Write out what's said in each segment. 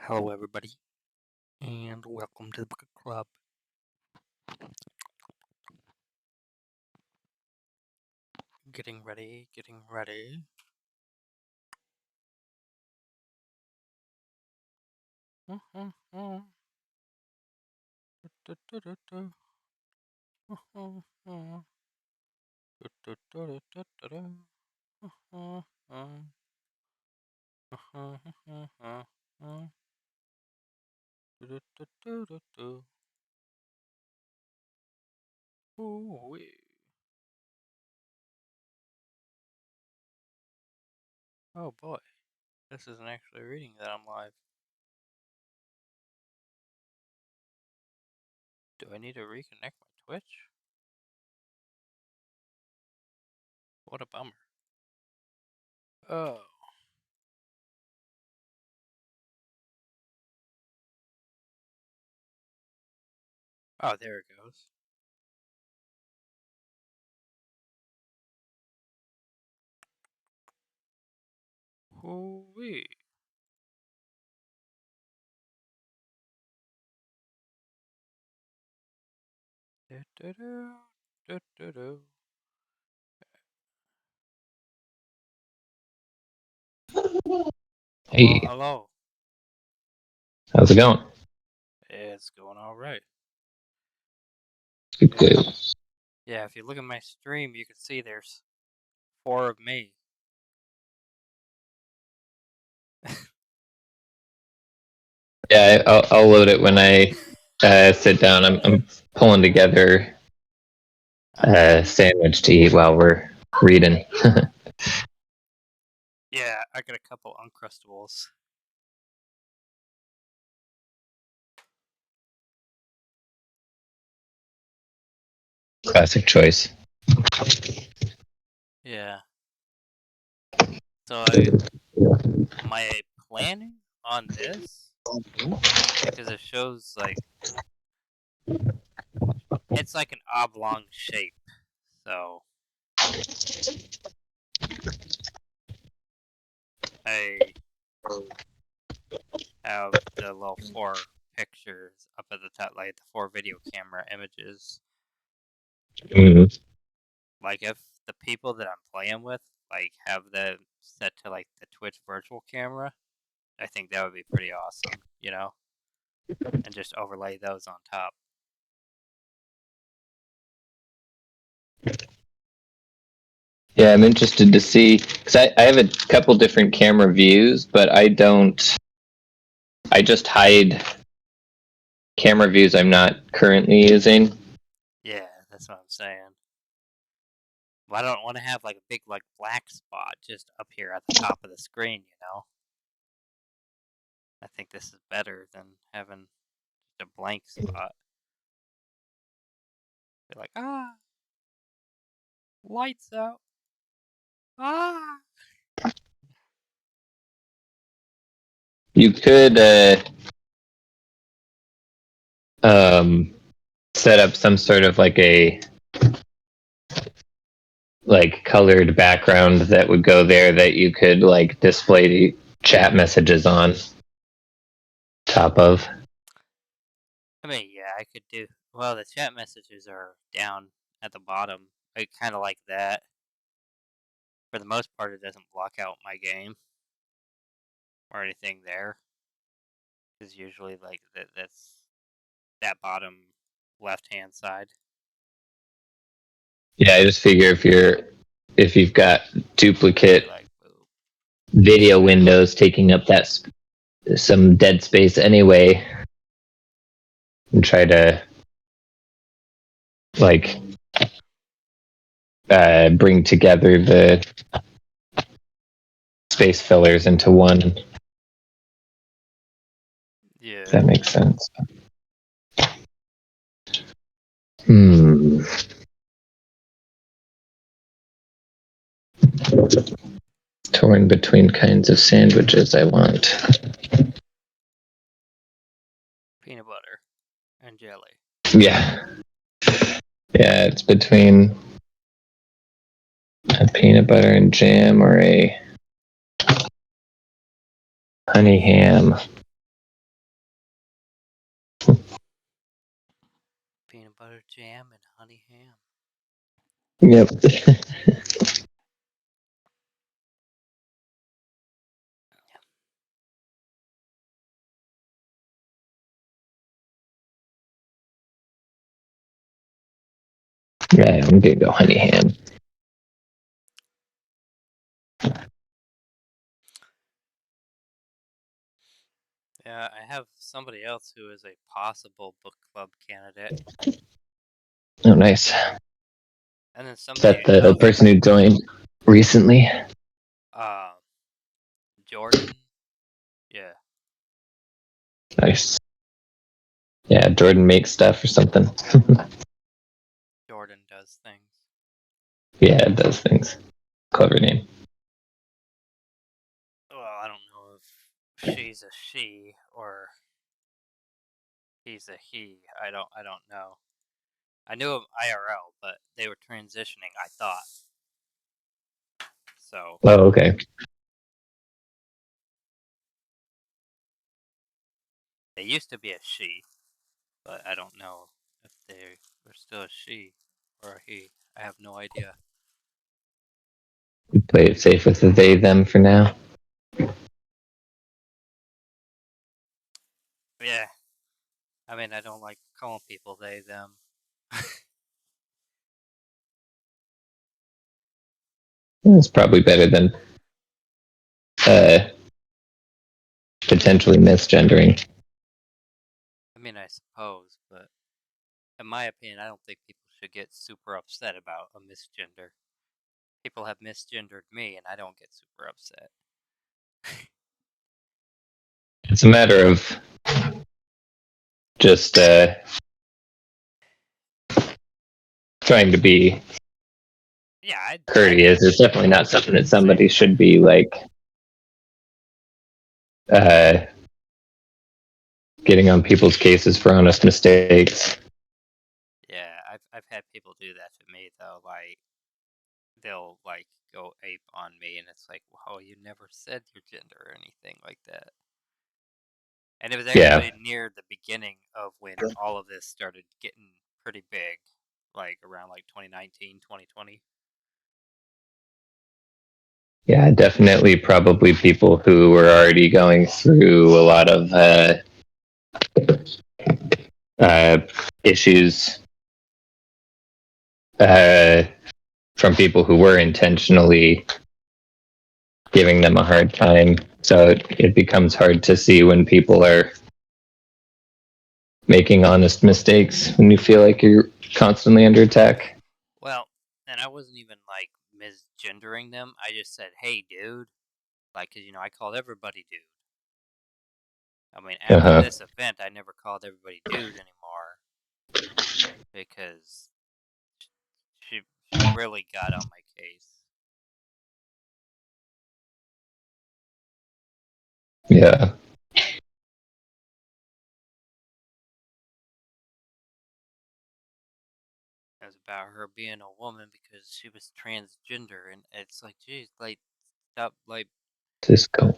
Hello, everybody, and welcome to the Book Club. Getting ready. Ooh-wee. Oh boy, this isn't actually reading that I'm live. Do I need to reconnect my Twitch? What a bummer. Oh. Oh, there it goes. Ooh-wee. Do-do-do. Hey, Hello. how's it going? It's going all right. Good. Yeah, if you look at my stream, you can see there's 4 of me. Yeah, I'll load it when I sit down. I'm pulling together a sandwich to eat while we're reading. Yeah, I got a couple Uncrustables. Classic choice. Yeah. So am I planning on this? Because it shows like it's like an oblong shape. So I have the little 4 pictures up at the top, like the 4 video camera images. Mm. Like if the people that I'm playing with like have them set to like the Twitch virtual camera, I think that would be pretty awesome, you know? And just overlay those on top. Yeah, I'm interested to see because I have a couple different camera views, but I just hide camera views I'm not currently using. Yeah, that's what I'm saying. Well, I don't want to have like a big like black spot just up here at the top of the screen, you know? I think this is better than having just a blank spot. They're like, lights out. Ah. You could set up some sort of like colored background that would go there that you could like display the chat messages on top of. I mean, yeah, I could do. Well, the chat messages are down at the bottom. I kind of like that. For the most part, it doesn't block out my game or anything there. Because usually, like that's that bottom left-hand side. Yeah, I just figure if you've got duplicate Like, boom. video windows taking up some dead space anyway, and try to like bring together the space fillers into one. Yeah. If that makes sense. Torn between kinds of sandwiches I want. Peanut butter and jelly. Yeah. Yeah, it's between a peanut butter and jam or a honey ham. butter jam and honey ham. Yep. Yeah, I'm gonna go honey ham. Yeah, I have somebody else who is a possible book club candidate, Oh, nice. and then Is that somebody the else. person who joined recently? Uh, Jordan. Yeah, Nice. Yeah, Jordan makes stuff or something. Jordan does things. Yeah, it does things. Clever name. Well, I don't know if she's a she or he's a he. I don't know. I knew him IRL, but they were transitioning, I thought. So Oh, okay. they used to be a she, but I don't know if they're still a she or a he. I have no idea. Play it safe with the they them for now. Yeah, I mean, I don't like calling people they them. It's probably better than uh, potentially misgendering. I mean, I suppose, but in my opinion, I don't think people should get super upset about a misgender. People have misgendered me, and I don't get super upset. It's a matter of just trying to be Yeah, I courteous. It's definitely not something that same. somebody should be like uh, getting on people's cases for honest mistakes. Yeah, I've had people do that to me though. Like they'll like go ape on me, and it's like, well, you never said your gender or anything like that. And it was Yeah, actually near the beginning of when all of this started getting pretty big, like around like 2019, 2020. yeah, definitely. Probably people who were already going through a lot of uh, issues uh, from people who were intentionally giving them a hard time. So it becomes hard to see when people are making honest mistakes when you feel like you're constantly under attack. Well, and I wasn't even like misgendering them. I just said, "Hey, dude," like, 'cause I called everybody dude. I mean, Uh after huh. this event, I never called everybody dude anymore because she really got on my case. Yeah. It was about her being a woman because she was transgender, and it's like, geez, like, stop, like, Just go.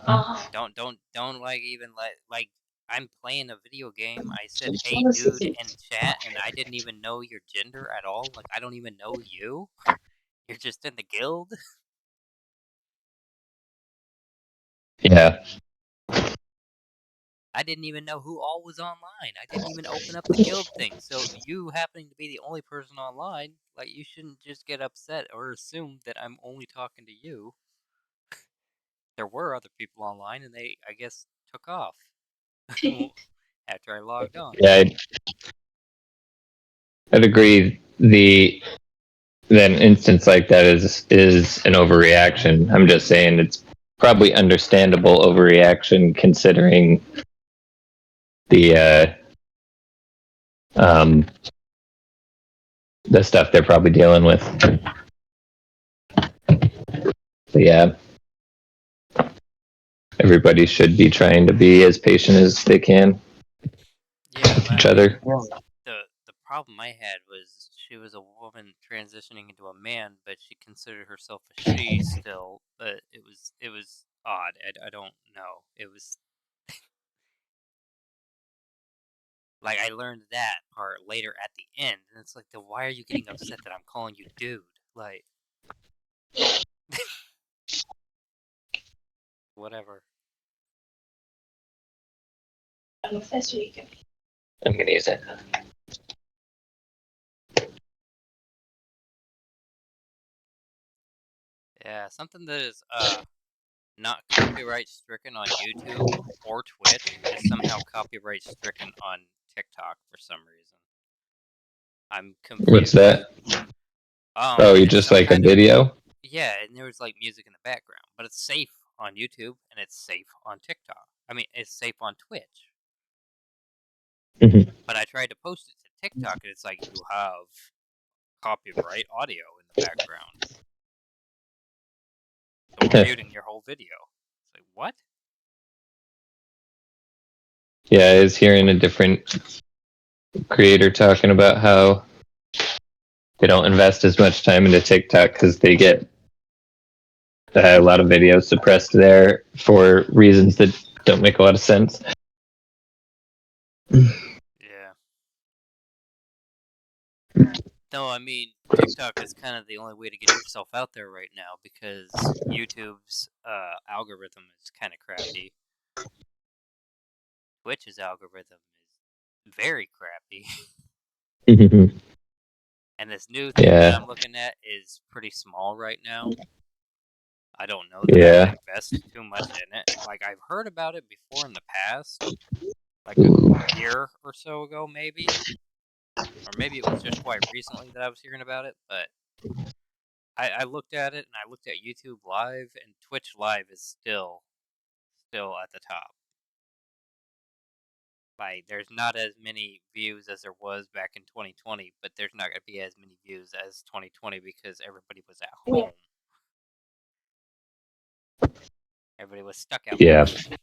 don't like even like. I'm playing a video game. I said, "Hey, dude," in chat, and I didn't even know your gender at all. Like, I don't even know you. You're just in the guild. Yeah. I didn't even know who all was online. I didn't even open up the guild thing. So you happening to be the only person online, like you shouldn't just get upset or assume that I'm only talking to you. There were other people online, and they, I guess, took off after I logged on. Yeah, I'd agree. An instance like that is an overreaction. I'm just saying it's probably understandable overreaction considering the um, the stuff they're probably dealing with. But yeah, everybody should be trying to be as patient as they can Yeah, with but I each mean, other. the problem I had was she was a woman transitioning into a man, but she considered herself a she still. But it was odd. I don't know. It was Like, I learned that part later at the end, and it's like, then why are you getting upset that I'm calling you dude? Like, whatever. I'm gonna use it. Yeah, something that is not copyright stricken on YouTube or Twitch is somehow copyright stricken on TikTok for some reason. I'm What's confused. that? Oh, you It's just some like a kind of, video? yeah, and there was like music in the background, but it's safe on YouTube and it's safe on TikTok. I mean, it's safe on Twitch. Mhm. But I tried to post it to TikTok and it's like you have copyright audio in the background. So we're muting your whole video. It's like, what? Yeah, I was hearing a different creator talking about how they don't invest as much time into TikTok because they get a lot of videos suppressed there for reasons that don't make a lot of sense. Yeah. No, I mean, TikTok is kind of the only way to get yourself out there right now because YouTube's algorithm is kind of crappy. Twitch's algorithm is very crappy. And this new thing that Yeah, I'm looking at is pretty small right now. I don't know that I would yeah. invest too much in it. Like, I've heard about it before in the past, like a Ooh. year or so ago, maybe. Or maybe it was just quite recently that I was hearing about it, but I looked at it and I looked at YouTube Live, and Twitch Live is still at the top. Like, there's not as many views as there was back in 2020, but there's not going to be as many views as 2020 because everybody was at home. Everybody was stuck at Yeah. home.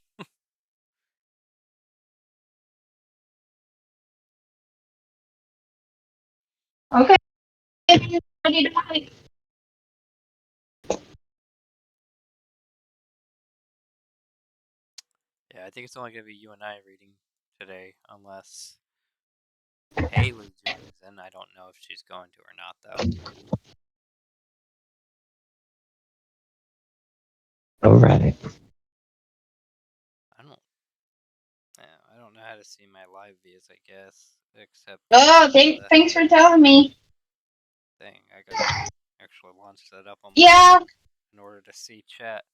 Okay. Yeah, I think it's only going to be you and I reading today, unless Haley joins in. I don't know if she's going to or not, though. All right. I don't. Yeah, I don't know how to see my live views. I guess, except Oh, the thanks for telling me. thing. I gotta actually launch that up on my Yeah. phone in order to see chat.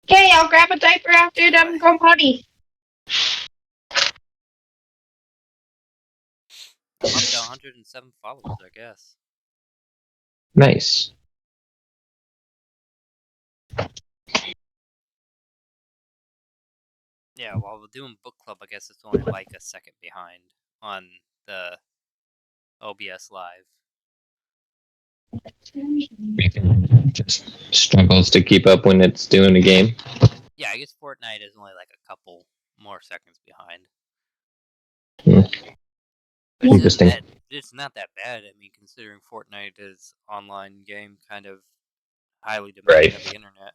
Okay, I'll grab a diaper after See if I. them go potty. I'm up to 107 followers, I guess. Nice. Yeah, while we're doing book club, I guess it's only like a second behind on the OBS Live. Just struggles to keep up when it's doing a game. Yeah, I guess Fortnite is only like a couple more seconds behind. But Interesting. it's not that bad. I mean, considering Fortnite is online game kind of highly demanding Right. of the internet.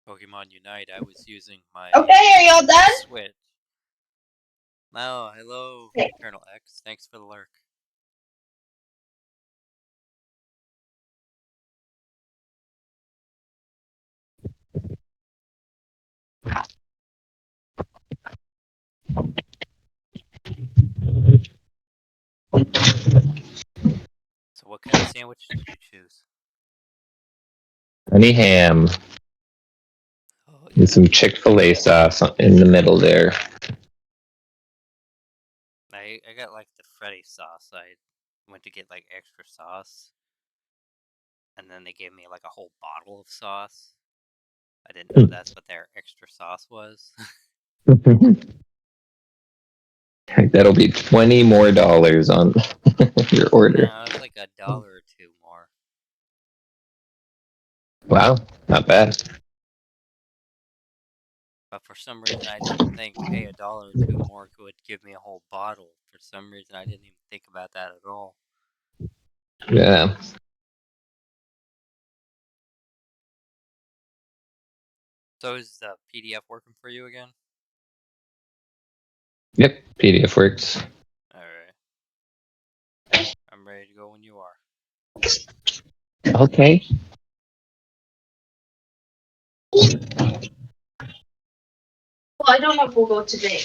Pokemon Unite, I was using my Okay, are y'all done? Switch. Oh, hello, Colonel X. Thanks for the lurk. So what kind of sandwich did you choose? Honey ham Oh, and yeah. some Chick-fil-A sauce in the middle there. I got like the Freddy sauce. I went to get like extra sauce, and then they gave me like a whole bottle of sauce. I didn't know that's what their extra sauce was. That'll be $20 more on your order. No, it's like $1 or two more. Wow, not bad. But for some reason, I didn't think, hey, $1 or 2 more would give me a whole bottle. For some reason, I didn't even think about that at all. Yeah. So is the PDF working for you again? Yep. PDF works. Alright. I'm ready to go when you are. Okay. Well, I don't know if we'll go today.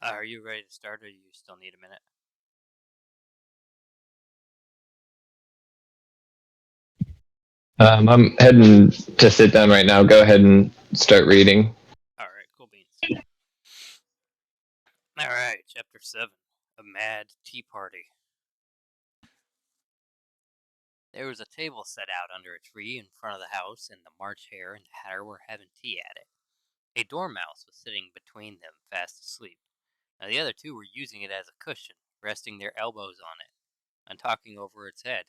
Are you ready to start, or do you still need a minute? I'm heading to sit down right now. Go ahead and start reading. Alright, cool beans. Alright, Chapter 7. A Mad Tea Party. There was a table set out under a tree in front of the house, and the March Hare and the Hatter were having tea at it. A dormouse was sitting between them, fast asleep. Now the other two were using it as a cushion, resting their elbows on it, and talking over its head.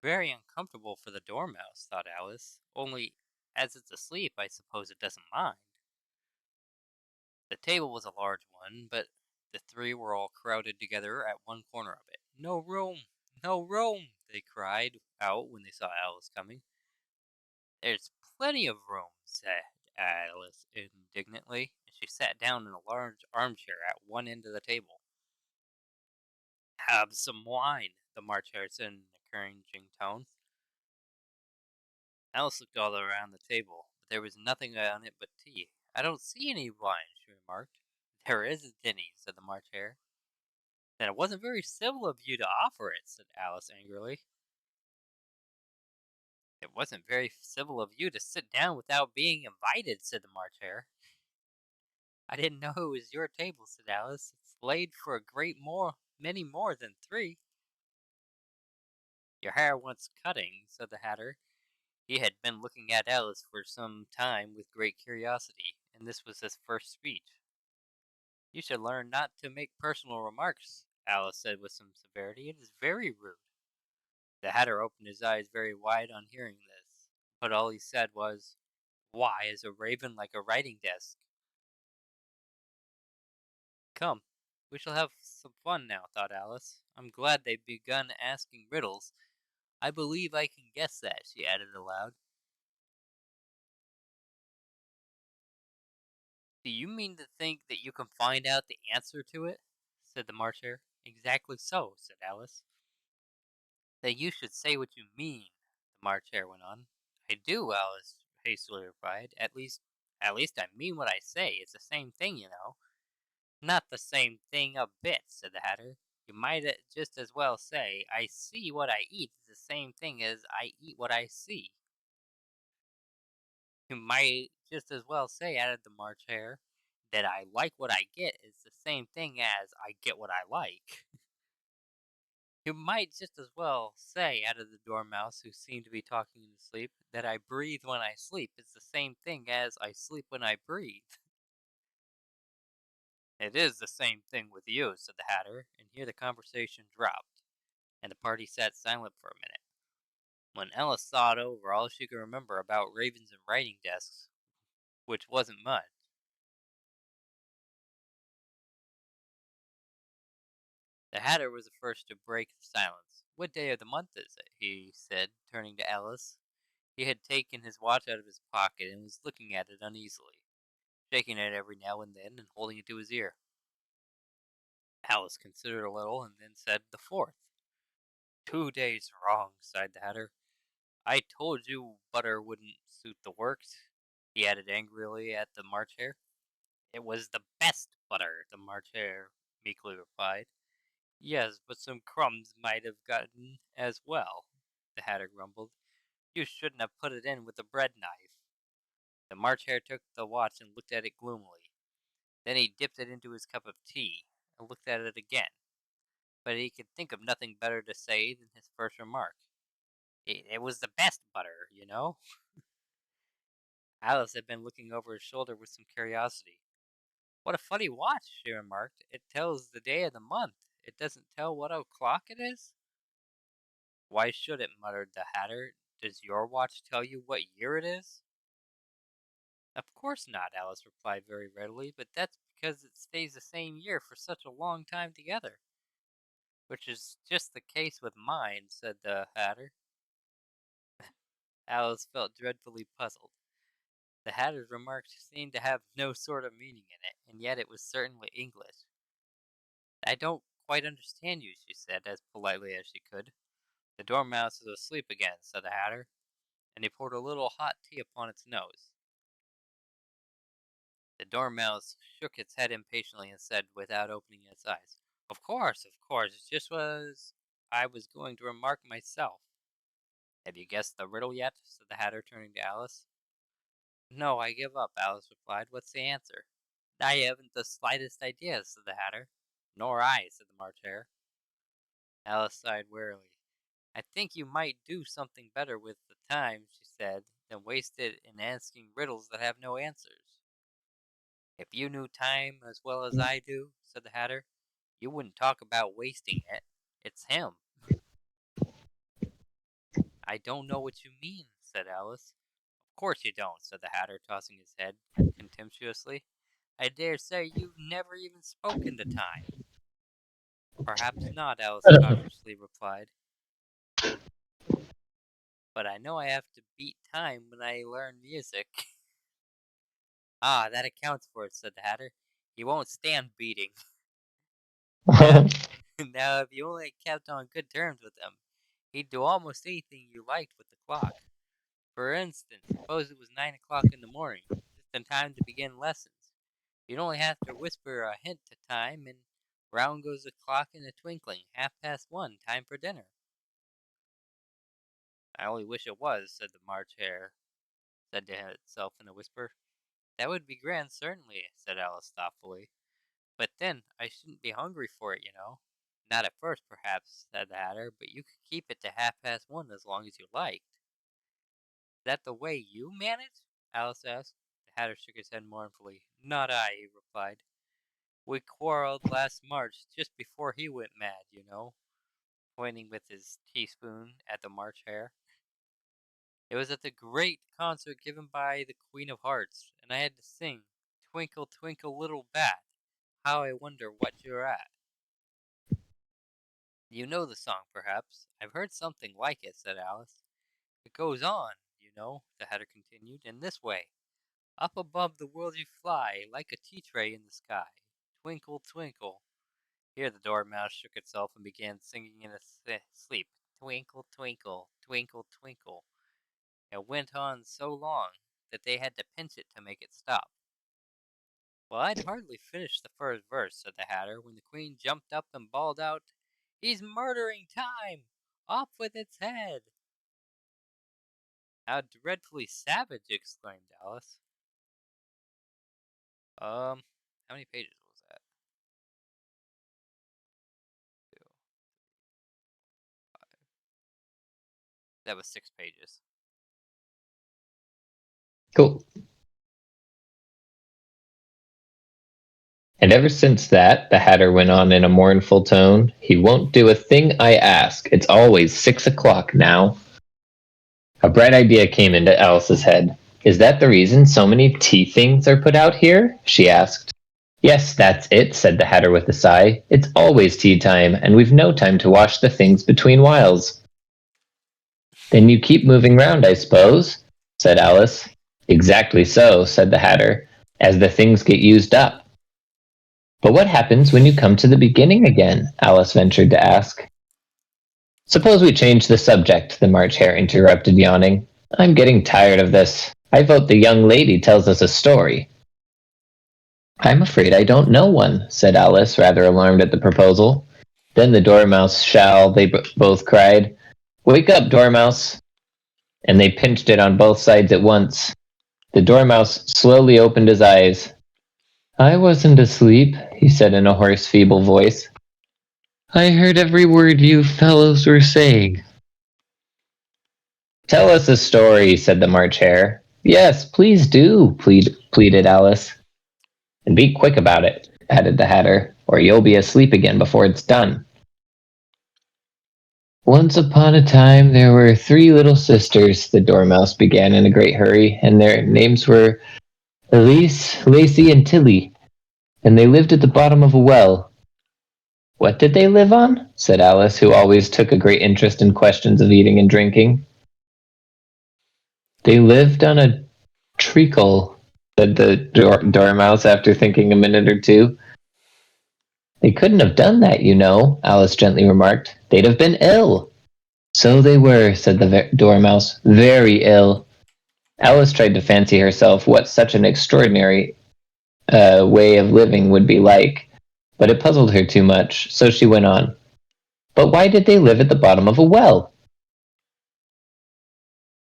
Very uncomfortable for the dormouse, thought Alice, only as it's asleep, I suppose it doesn't mind. The table was a large one, but the three were all crowded together at one corner of it. No room! No room! They cried out when they saw Alice coming. There's plenty of room, said Alice indignantly, and she sat down in a large armchair at one end of the table. Have some wine, the March Hare said in an encouraging tone. Alice looked all around the table, but there was nothing on it but tea. I don't see any wine, she remarked. There isn't any, said the March Hare. Then it wasn't very civil of you to offer it, said Alice angrily. It wasn't very civil of you to sit down without being invited, said the March Hare. I didn't know it was your table, said Alice. It's laid for a many more than three. Your hair wants cutting, said the Hatter. He had been looking at Alice for some time with great curiosity, and this was his first speech. You should learn not to make personal remarks, Alice said with some severity. It is very rude. The Hatter opened his eyes very wide on hearing this, but all he said was, Why is a raven like a writing desk? Come, we shall have some fun now, thought Alice. I'm glad they've begun asking riddles. I believe I can guess that, she added aloud. Do you mean to think that you can find out the answer to it? Said the March Hare. Exactly so, said Alice. That you should say what you mean, the March Hare went on. I do, Alice hastily replied. At least I mean what I say. It's the same thing, you know. Not the same thing a bit, said the Hatter. You might just as well say, I see what I eat is the same thing as I eat what I see. You might just as well say, added the March Hare, that I like what I get is the same thing as I get what I like. You might just as well say, added the Dormouse, who seemed to be talking in his sleep, that I breathe when I sleep is the same thing as I sleep when I breathe. It is the same thing with you, said the Hatter, and here the conversation dropped, and the party sat silent for a minute. When Alice thought over all she could remember about ravens and writing desks, which wasn't much, the Hatter was the first to break the silence. What day of the month is it? He said, turning to Alice. He had taken his watch out of his pocket and was looking at it uneasily, shaking it every now and then and holding it to his ear. Alice considered a little and then said, The 4th. 2 days wrong, sighed the Hatter. I told you butter wouldn't suit the works. he added angrily at the March Hare. It was the best butter, the March Hare meekly replied. Yes, but some crumbs might have gotten as well, the Hatter grumbled. You shouldn't have put it in with a bread knife. The March Hare took the watch and looked at it gloomily. Then he dipped it into his cup of tea and looked at it again, but he could think of nothing better to say than his first remark. It was the best butter, you know. Alice had been looking over his shoulder with some curiosity. What a funny watch, she remarked. It tells the day of the month. It doesn't tell what o'clock it is. Why should it? Muttered the Hatter. Does your watch tell you what year it is? Of course not, Alice replied very readily, but that's because it stays the same year for such a long time together. Which is just the case with mine, said the Hatter. Alice felt dreadfully puzzled. The Hatter's remark seemed to have no sort of meaning in it, and yet it was certainly English. I don't quite understand you, she said, as politely as she could. The Dormouse is asleep again, said the Hatter, and he poured a little hot tea upon its nose. The Dormouse shook its head impatiently and said, without opening its eyes, of course, it's just as I was going to remark myself. Have you guessed the riddle yet? Said the Hatter, turning to Alice. No, I give up, Alice replied. What's the answer? I haven't the slightest idea, said the Hatter. Nor I, said the March Hare. Alice sighed wearily. I think you might do something better with the time, she said, than waste it in asking riddles that have no answers. If you knew time as well as I do, said the Hatter, you wouldn't talk about wasting it. It's him. I don't know what you mean, said Alice. Of course you don't, said the Hatter, tossing his head contemptuously. I dare say you've never even spoken to time. Perhaps not, Alice cautiously replied. But I know I have to beat time when I learn music. Ah, that accounts for it, said the Hatter. He won't stand beating. Now, if you only kept on good terms with him, he'd do almost anything you liked with the clock. For instance, suppose it was 9 o'clock in the morning, just in time to begin lessons. You'd only have to whisper a hint to time, and round goes the clock in a twinkling, 1:30, time for dinner. I only wish it was, said the March Hare, said to itself in a whisper. That would be grand, certainly, said Alice thoughtfully. But then I shouldn't be hungry for it, you know. Not at first, perhaps, said the Hatter, but you could keep it to 1:30 as long as you liked. Is that the way you manage? Alice asked. The Hatter shook his head mournfully. Not I, he replied. We quarreled last March just before he went mad, you know, pointing with his teaspoon at the March Hare. It was at the great concert given by the Queen of Hearts, and I had to sing, Twinkle, Twinkle, Little Bat, how I wonder what you're at. You know the song, perhaps. I've heard something like it, said Alice. It goes on, you know, the Hatter continued, in this way. Up above the world you fly, like a tea-tray in the sky. Twinkle, twinkle. Here the Dormouse shook itself and began singing in its sleep. Twinkle, twinkle, twinkle, twinkle. It went on so long that they had to pinch it to make it stop. Well, I'd hardly finished the first verse, said the Hatter, when the Queen jumped up and bawled out, He's murdering time! Off with its head! How dreadfully savage, exclaimed Alice. How many pages was that? 2, 5. That was 6 pages. Cool. And ever since that, the Hatter went on in a mournful tone, he won't do a thing I ask. It's always 6 o'clock now. A bright idea came into Alice's head. Is that the reason so many tea things are put out here? She asked. Yes, that's it, said the Hatter with a sigh. It's always tea time, and we've no time to wash the things between whiles. Then you keep moving round, I suppose, said Alice. Exactly so, said the Hatter, as the things get used up. But what happens when you come to the beginning again? Alice ventured to ask. Suppose we change the subject, the March Hare interrupted, yawning. I'm getting tired of this. I vote the young lady tells us a story. I'm afraid I don't know one, said Alice, rather alarmed at the proposal. Then the Dormouse shall, they both cried. Wake up, Dormouse! And they pinched it on both sides at once. The Dormouse slowly opened his eyes. I wasn't asleep, he said in a hoarse, feeble voice. I heard every word you fellows were saying. Tell us a story, said the March Hare. Yes, please do, pleaded Alice. And be quick about it, added the Hatter, or you'll be asleep again before it's done. Once upon a time there were 3 little sisters, the Dormouse began in a great hurry, and their names were Elise, Lacey, and Tilly, and they lived at the bottom of a well. What did they live on? Said Alice, who always took a great interest in questions of eating and drinking. They lived on a treacle, said the Dormouse after thinking a minute or two. They couldn't have done that, you know, Alice gently remarked. They'd have been ill. So they were, said the Dormouse, very ill. Alice tried to fancy herself what such an extraordinary way of living would be like, but it puzzled her too much, so she went on. But why did they live at the bottom of a well?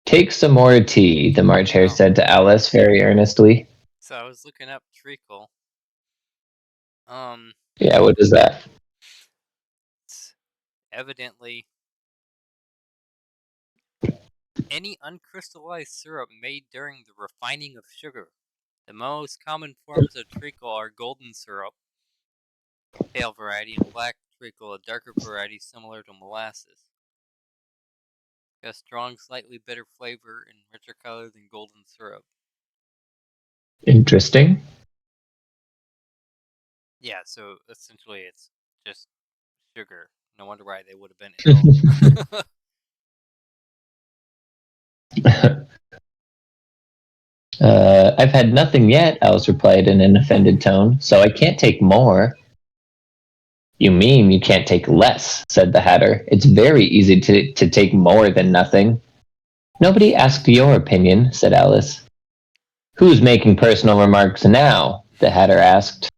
Take some more tea, the March Hare said to Alice very earnestly. So I was looking up treacle. Yeah, what is that? It's evidently any uncrystallized syrup made during the refining of sugar. The most common forms of treacle are golden syrup, pale variety, and black treacle, a darker variety similar to molasses. It has strong, slightly bitter flavor and richer color than golden syrup. Interesting. Yeah, so essentially it's just sugar. No wonder why they would have been ill. I've had nothing yet, Alice replied in an offended tone, so I can't take more. You mean you can't take less, said the Hatter. It's very easy to take more than nothing. Nobody asked your opinion, said Alice. Who's making personal remarks now? The Hatter asked,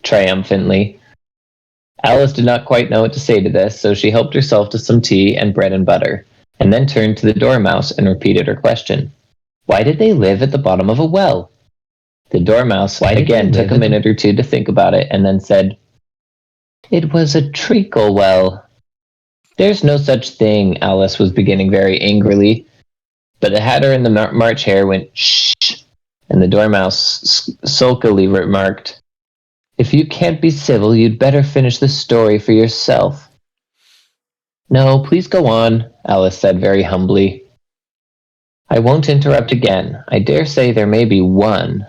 triumphantly. Alice did not quite know what to say to this, so she helped herself to some tea and bread and butter, and then turned to the Dormouse and repeated her question. Why did they live at the bottom of a well? The Dormouse again took a minute or two to think about it, and then said, It was a treacle well. There's no such thing, Alice was beginning very angrily, but the Hatter and the March Hare went, Shh, and the Dormouse sulkily remarked, If you can't be civil, you'd better finish the story for yourself. No, please go on, Alice said very humbly. I won't interrupt again. I dare say there may be one.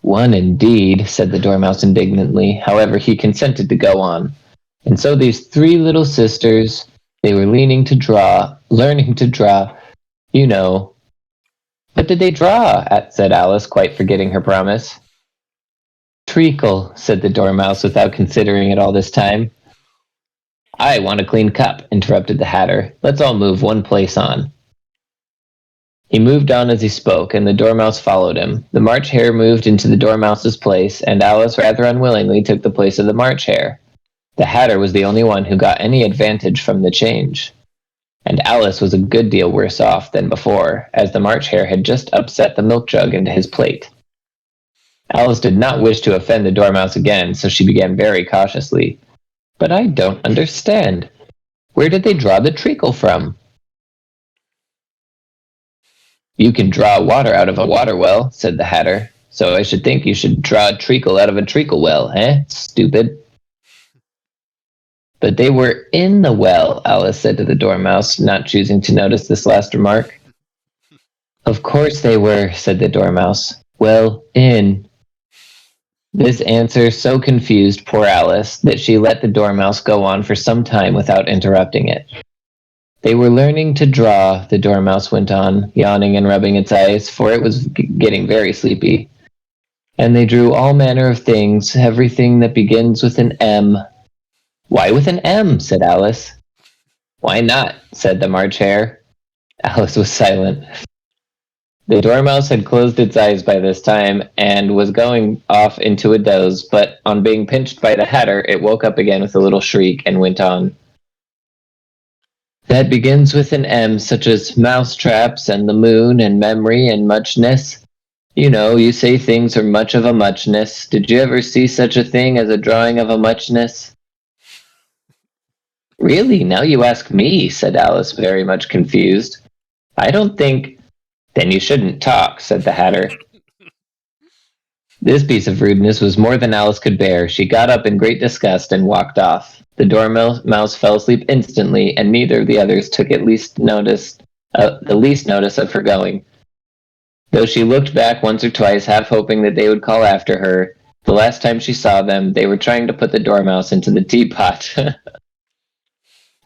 One indeed, said the Dormouse indignantly. However, he consented to go on. And so these 3 little sisters, they were learning to draw, you know. What did they draw? Said Alice, quite forgetting her promise. Treacle, said the Dormouse without considering it all this time. I want a clean cup, interrupted the Hatter. Let's all move one place on. He moved on as he spoke, and the Dormouse followed him. The March Hare moved into the Dormouse's place, and Alice rather unwillingly took the place of the March Hare. The Hatter was the only one who got any advantage from the change. And Alice was a good deal worse off than before, as the March Hare had just upset the milk jug into his plate. Alice did not wish to offend the Dormouse again, so she began very cautiously. But I don't understand. Where did they draw the treacle from? You can draw water out of a water well, said the Hatter. So I should think you should draw a treacle out of a treacle well, eh? Stupid. But they were in the well, Alice said to the Dormouse, not choosing to notice this last remark. Of course they were, said the Dormouse. Well, in. This answer so confused poor Alice that she let the Dormouse go on for some time without interrupting it. They were learning to draw, the Dormouse went on, yawning and rubbing its eyes, for it was getting very sleepy. And they drew all manner of things, everything that begins with an M. Why with an M? Said Alice. Why not? Said the March Hare. Alice was silent. The dormouse had closed its eyes by this time and was going off into a doze, but on being pinched by the Hatter, it woke up again with a little shriek and went on. That begins with an M, such as mousetraps and the moon and memory and muchness. You know, you say things are much of a muchness. Did you ever see such a thing as a drawing of a muchness? Really, now you ask me, said Alice, very much confused. I don't think. Then you shouldn't talk, said the Hatter. This piece of rudeness was more than Alice could bear. She got up in great disgust and walked off. The dormouse fell asleep instantly, and neither of the others took the least notice of her going. Though she looked back once or twice, half hoping that they would call after her, the last time she saw them, they were trying to put the dormouse into the teapot.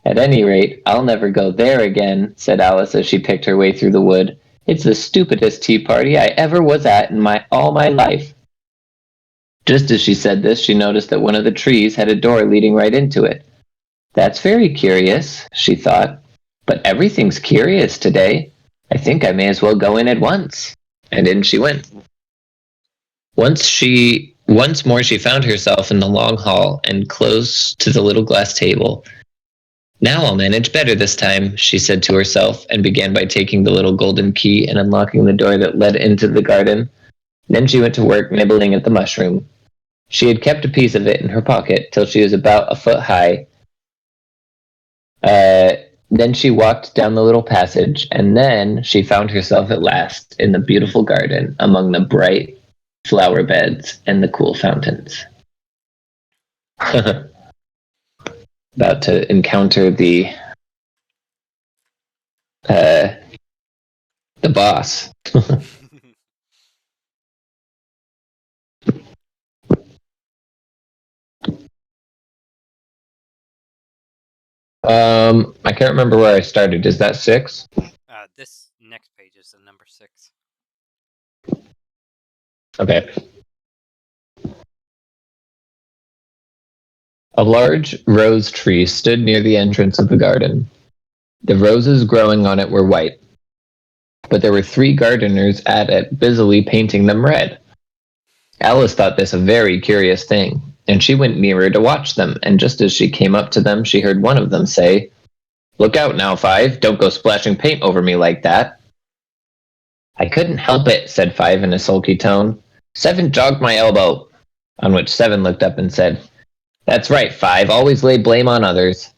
At any rate, I'll never go there again, said Alice as she picked her way through the wood. It's the stupidest tea party I ever was at in all my life. Just as she said this, she noticed that one of the trees had a door leading right into it. That's very curious, she thought. But everything's curious today. I think I may as well go in at once. And in she went. Once more she found herself in the long hall and close to the little glass table. Now I'll manage better this time, she said to herself, and began by taking the little golden key and unlocking the door that led into the garden. Then she went to work nibbling at the mushroom. She had kept a piece of it in her pocket till she was about a foot high. Then she walked down the little passage, and then she found herself at last in the beautiful garden among the bright flower beds and the cool fountains. About to encounter uh, the boss. I can't remember where I started. Is that 6? This next page is the number 6. Okay. A large rose tree stood near the entrance of the garden. The roses growing on it were white, but there were 3 gardeners at it busily painting them red. Alice thought this a very curious thing, and she went nearer to watch them, and just as she came up to them, she heard one of them say, "Look out now, 5, don't go splashing paint over me like that." "I couldn't help it," said 5 in a sulky tone. "Seven jogged my elbow." On which 7 looked up and said, "That's right, 5, always lay blame on others."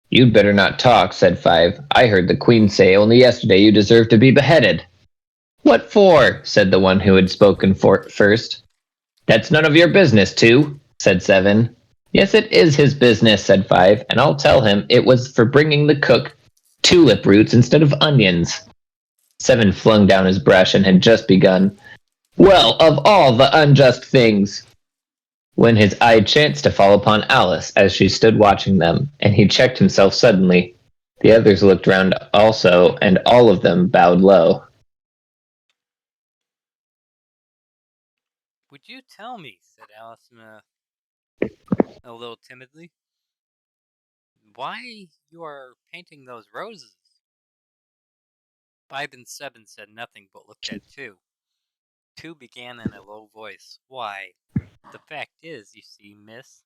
"You'd better not talk," said 5. "I heard the Queen say only yesterday you deserved to be beheaded." "What for?" said the one who had spoken first. "That's none of your business, 2, said 7. "Yes, it is his business," said 5, "and I'll tell him it was for bringing the cook tulip roots instead of onions." 7 flung down his brush and had just begun, "Well, of all the unjust things," when his eye chanced to fall upon Alice as she stood watching them, and he checked himself suddenly. The others looked round also, and all of them bowed low. "Would you tell me," said Alice a little timidly, "why you are painting those roses?" 5 and 7 said nothing but looked at 2. 2 began in a low voice, "Why, the fact is, you see, miss,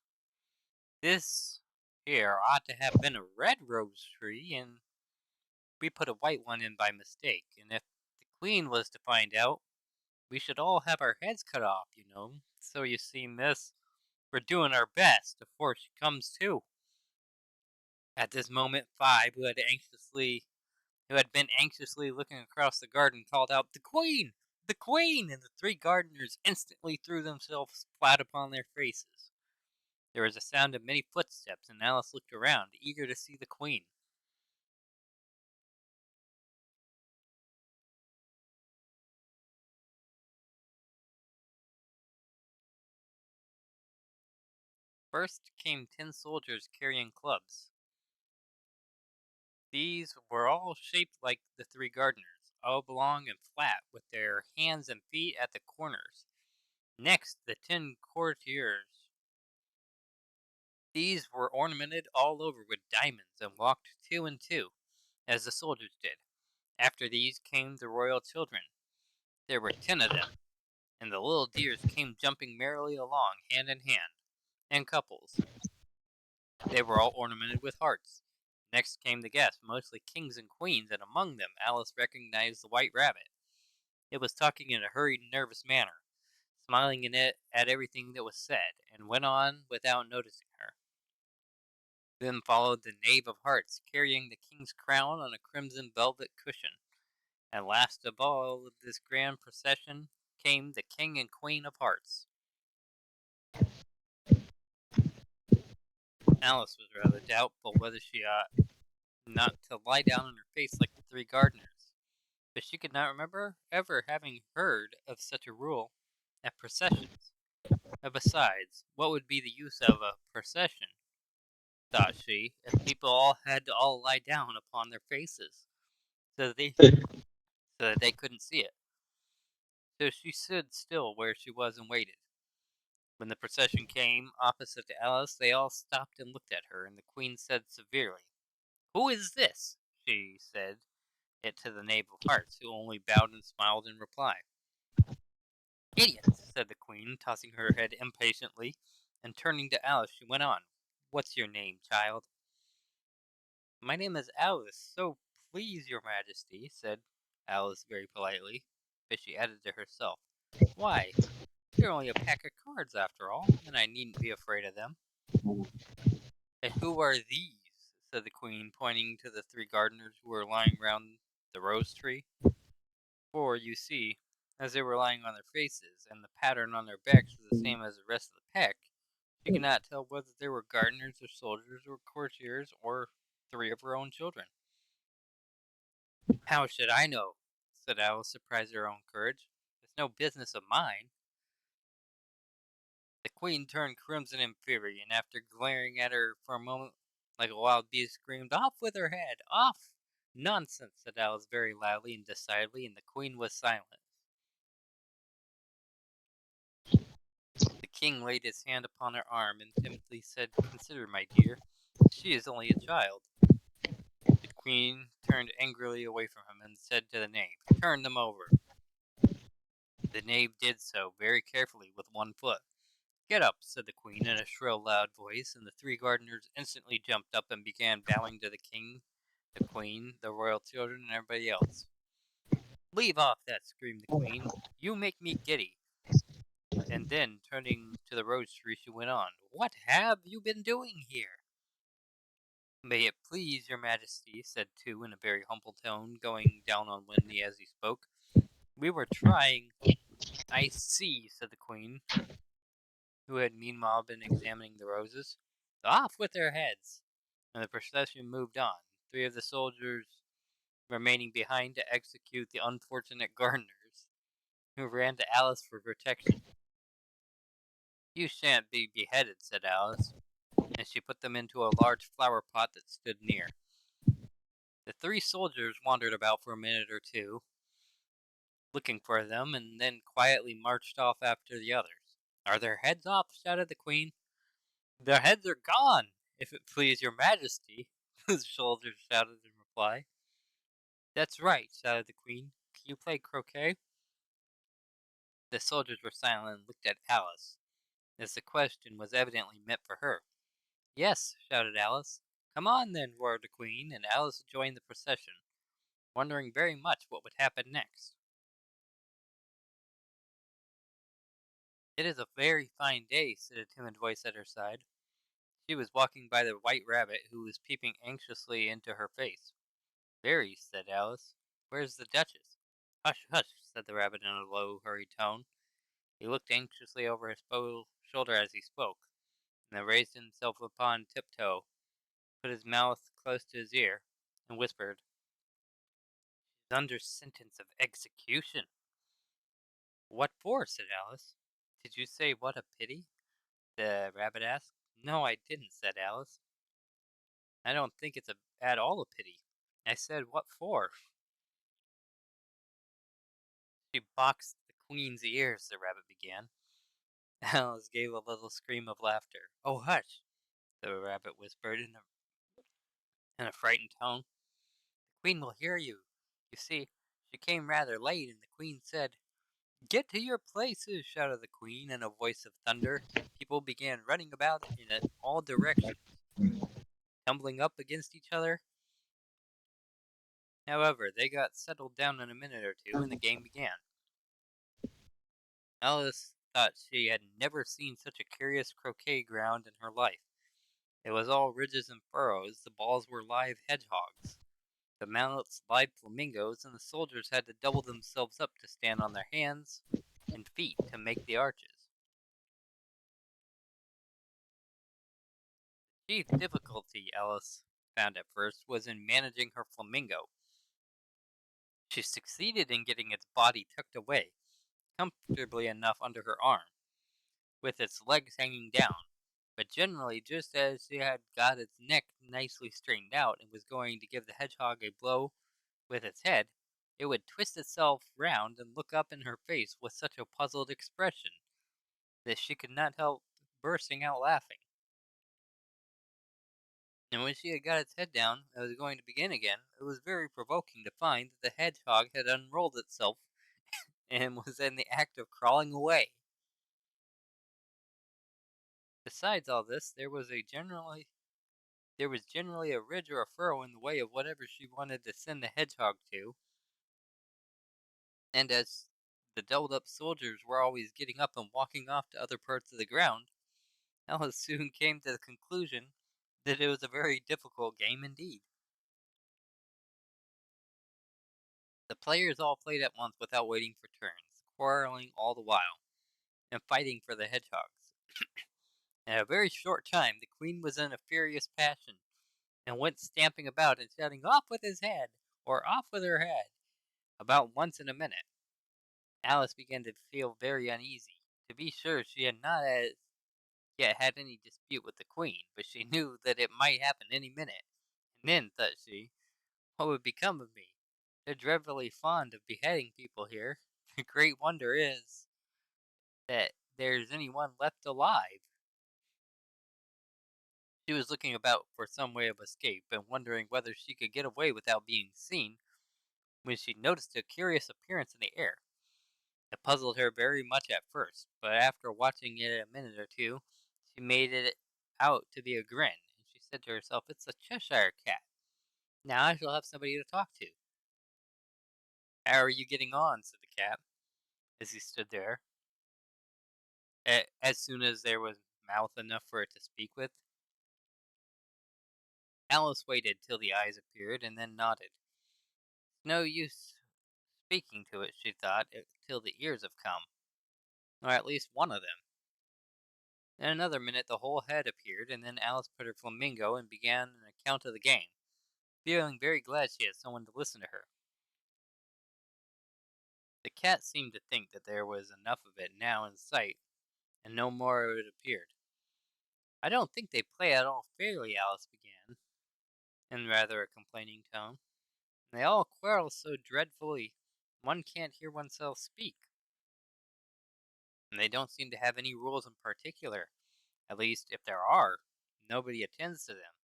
this here ought to have been a red rose tree, and we put a white one in by mistake, and if the Queen was to find out, we should all have our heads cut off, you know. So you see, miss, we're doing our best afore she comes to." At this moment, 5, who had been anxiously looking across the garden, called out, "The Queen! The Queen!" and the 3 gardeners instantly threw themselves flat upon their faces. There was a sound of many footsteps, and Alice looked around, eager to see the Queen. First came 10 soldiers carrying clubs. These were all shaped like the 3 gardeners, oblong and flat, with their hands and feet at the corners. Next, the 10 courtiers. These were ornamented all over with diamonds and walked 2 and 2, as the soldiers did. After these came the royal children. There were 10 of them, and the little deers came jumping merrily along, hand in hand, in couples. They were all ornamented with hearts. Next came the guests, mostly kings and queens, and among them Alice recognized the white rabbit. It was talking in a hurried and nervous manner, smiling at everything that was said, and went on without noticing her. Then followed the knave of hearts, carrying the king's crown on a crimson velvet cushion. And last of all of this grand procession came the king and queen of hearts. Alice was rather doubtful whether she ought not to lie down on her face like the three gardeners, but she could not remember ever having heard of such a rule at processions. And besides, what would be the use of a procession, thought she, if people all had to all lie down upon their faces, so that they couldn't see it. So she stood still where she was and waited. When the procession came opposite to Alice, they all stopped and looked at her, and the queen said severely, "Who is this?" She said it to the knave of hearts, who only bowed and smiled in reply. "Idiots!" said the queen, tossing her head impatiently, and turning to Alice, she went on, "What's your name, child?" "My name is Alice, so please your majesty," said Alice very politely, but she added to herself, "Why, they're only a pack of cards after all, and I needn't be afraid of them." "And who are these?" said the queen, pointing to the three gardeners who were lying round the rose tree. For, you see, as they were lying on their faces, and the pattern on their backs was the same as the rest of the pack, she could not tell whether they were gardeners or soldiers or courtiers or three of her own children. "How should I know?" said Alice, surprised at her own courage. "It's no business of mine." The queen turned crimson in fury, and after glaring at her for a moment like a wild beast, screamed, "Off with her head! Off!" "Nonsense!" said Alice very loudly and decidedly, and the queen was silent. The king laid his hand upon her arm and timidly said, "Consider, my dear, she is only a child." The queen turned angrily away from him and said to the knave, "Turn them over." The knave did so, very carefully, with one foot. "Get up," said the queen in a shrill, loud voice, and the three gardeners instantly jumped up and began bowing to the king, the queen, the royal children, and everybody else. "Leave off that," screamed the queen. "You make me giddy." And then, turning to the rose tree, she went on, "What have you been doing here?" "May it please your majesty," said two in a very humble tone, going down on one knee as he spoke. "We were trying—" "I see," said the queen, who had meanwhile been examining the roses. "Off with their heads!" And the procession moved on, three of the soldiers remaining behind to execute the unfortunate gardeners, who ran to Alice for protection. "You shan't be beheaded," said Alice, and she put them into a large flower pot that stood near. The three soldiers wandered about for a minute or two, looking for them, and then quietly marched off after the others. "Are their heads off?" shouted the queen. "Their heads are gone, if it please your majesty," the soldiers shouted in reply. "That's right," shouted the queen. "Can you play croquet?" The soldiers were silent and looked at Alice, as the question was evidently meant for her. "Yes," shouted Alice. "Come on, then," roared the queen, and Alice joined the procession, wondering very much what would happen next. "It is a very fine day," said a timid voice at her side. She was walking by the white rabbit, who was peeping anxiously into her face. "Very," said Alice. "Where's the Duchess?" "Hush, hush," said the rabbit in a low, hurried tone. He looked anxiously over his shoulder as he spoke, and then raised himself upon tiptoe, put his mouth close to his ear, and whispered, "She's under sentence of execution." "What for?" said Alice. "Did you say what a pity?" the rabbit asked. "No, I didn't," said Alice. "I don't think it's at all a pity. I said, what for?" "She boxed the queen's ears," the rabbit began. Alice gave a little scream of laughter. "Oh, hush!" the rabbit whispered in a frightened tone. "The queen will hear you. You see, she came rather late, and the queen said, "Get to your places!" shouted the queen in a voice of thunder. People began running about in all directions, tumbling up against each other. However, they got settled down in a minute or two, and the game began. Alice thought she had never seen such a curious croquet ground in her life. It was all ridges and furrows, the balls were live hedgehogs, the mounts live flamingos, and the soldiers had to double themselves up to stand on their hands and feet to make the arches. The chief difficulty Alice found at first was in managing her flamingo. She succeeded in getting its body tucked away comfortably enough under her arm, with its legs hanging down, but generally just as she had got its neck nicely straightened out and was going to give the hedgehog a blow with its head, it would twist itself round and look up in her face with such a puzzled expression that she could not help bursting out laughing. And when she had got its head down and was going to begin again, it was very provoking to find that the hedgehog had unrolled itself and was in the act of crawling away. Besides all this, there was generally a ridge or a furrow in the way of whatever she wanted to send the hedgehog to, and as the doubled up soldiers were always getting up and walking off to other parts of the ground, Alice soon came to the conclusion that it was a very difficult game indeed. The players all played at once without waiting for turns, quarreling all the while, and fighting for the hedgehogs. In a very short time, the queen was in a furious passion, and went stamping about and shouting, "Off with his head!" or "Off with her head!" about once in a minute. Alice began to feel very uneasy. To be sure, she had not as yet had any dispute with the queen, but she knew that it might happen any minute. And then, thought she, what would become of me? They're dreadfully fond of beheading people here. The great wonder is that there's any one left alive. She was looking about for some way of escape, and wondering whether she could get away without being seen, when she noticed a curious appearance in the air. It puzzled her very much at first, but after watching it a minute or two, she made it out to be a grin, and she said to herself, "It's a Cheshire cat. Now I shall have somebody to talk to." "How are you getting on?" said the cat, as he stood there, as soon as there was mouth enough for it to speak with. Alice waited till the eyes appeared, and then nodded. "It's no use speaking to it," she thought, "till the ears have come, or at least one of them." In another minute the whole head appeared, and then Alice put her flamingo and began an account of the game, feeling very glad she had someone to listen to her. The cat seemed to think that there was enough of it now in sight, and no more of it appeared. "I don't think they play at all fairly," Alice began, in rather a complaining tone. "They all quarrel so dreadfully, one can't hear oneself speak. And they don't seem to have any rules in particular. At least, if there are, nobody attends to them.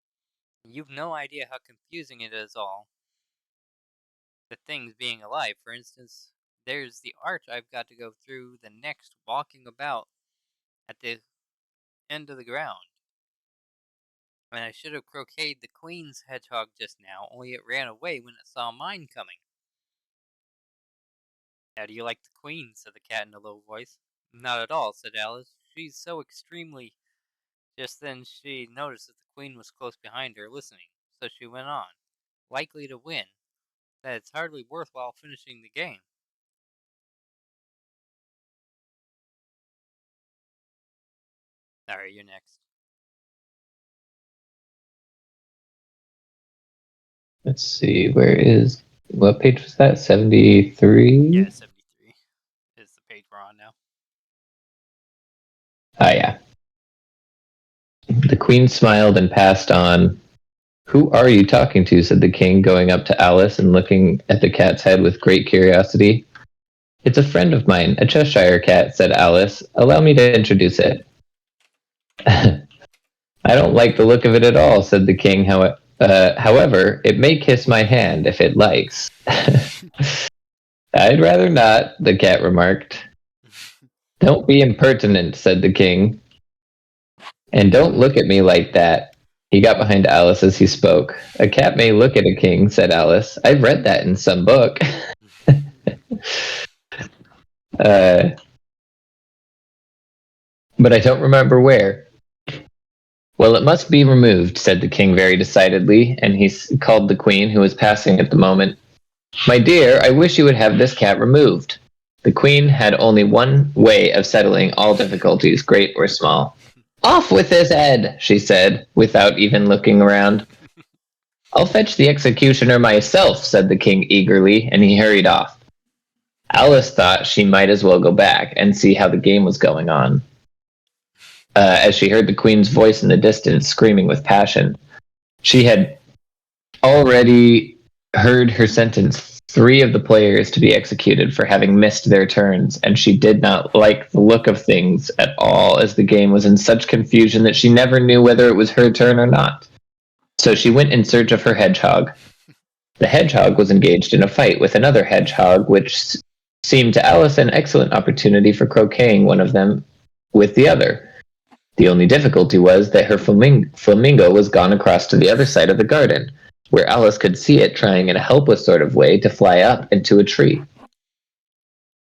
You've no idea how confusing it is all, the things being alive. For instance, there's the arch I've got to go through the next walking about at the end of the ground. And I should have croqueted the queen's hedgehog just now, only it ran away when it saw mine coming." "How do you like the queen?" said the cat in a low voice. "Not at all," said Alice. "She's so extremely—" Just then she noticed that the queen was close behind her, listening, so she went on, "Likely to win, that it's hardly worth while finishing the game." Alright, you're next. Let's see, what page was that? 73? Yeah, 73 is the page we're on now. Ah, yeah. The queen smiled and passed on. "Who are you talking to?" said the king, going up to Alice and looking at the cat's head with great curiosity. "It's a friend of mine, a Cheshire cat," said Alice. "Allow me to introduce it." "I don't like the look of it at all," said the king, However, it may kiss my hand if it likes. I'd rather not, the cat remarked. Don't be impertinent, said the king. And don't look at me like that. He got behind Alice as he spoke. A cat may look at a king, said Alice. I've read that in some book. But I don't remember where. Well, it must be removed, said the king very decidedly, and he called the queen, who was passing at the moment. My dear, I wish you would have this cat removed. The queen had only one way of settling all difficulties, great or small. Off with his head, she said, without even looking around. I'll fetch the executioner myself, said the king eagerly, and he hurried off. Alice thought she might as well go back and see how the game was going on. As she heard the queen's voice in the distance, screaming with passion. She had already heard her sentence 3 of the players to be executed for having missed their turns, and she did not like the look of things at all, as the game was in such confusion that she never knew whether it was her turn or not. So she went in search of her hedgehog. The hedgehog was engaged in a fight with another hedgehog, which seemed to Alice an excellent opportunity for croqueting one of them with the other. The only difficulty was that her flamingo was gone across to the other side of the garden, where Alice could see it trying in a helpless sort of way to fly up into a tree.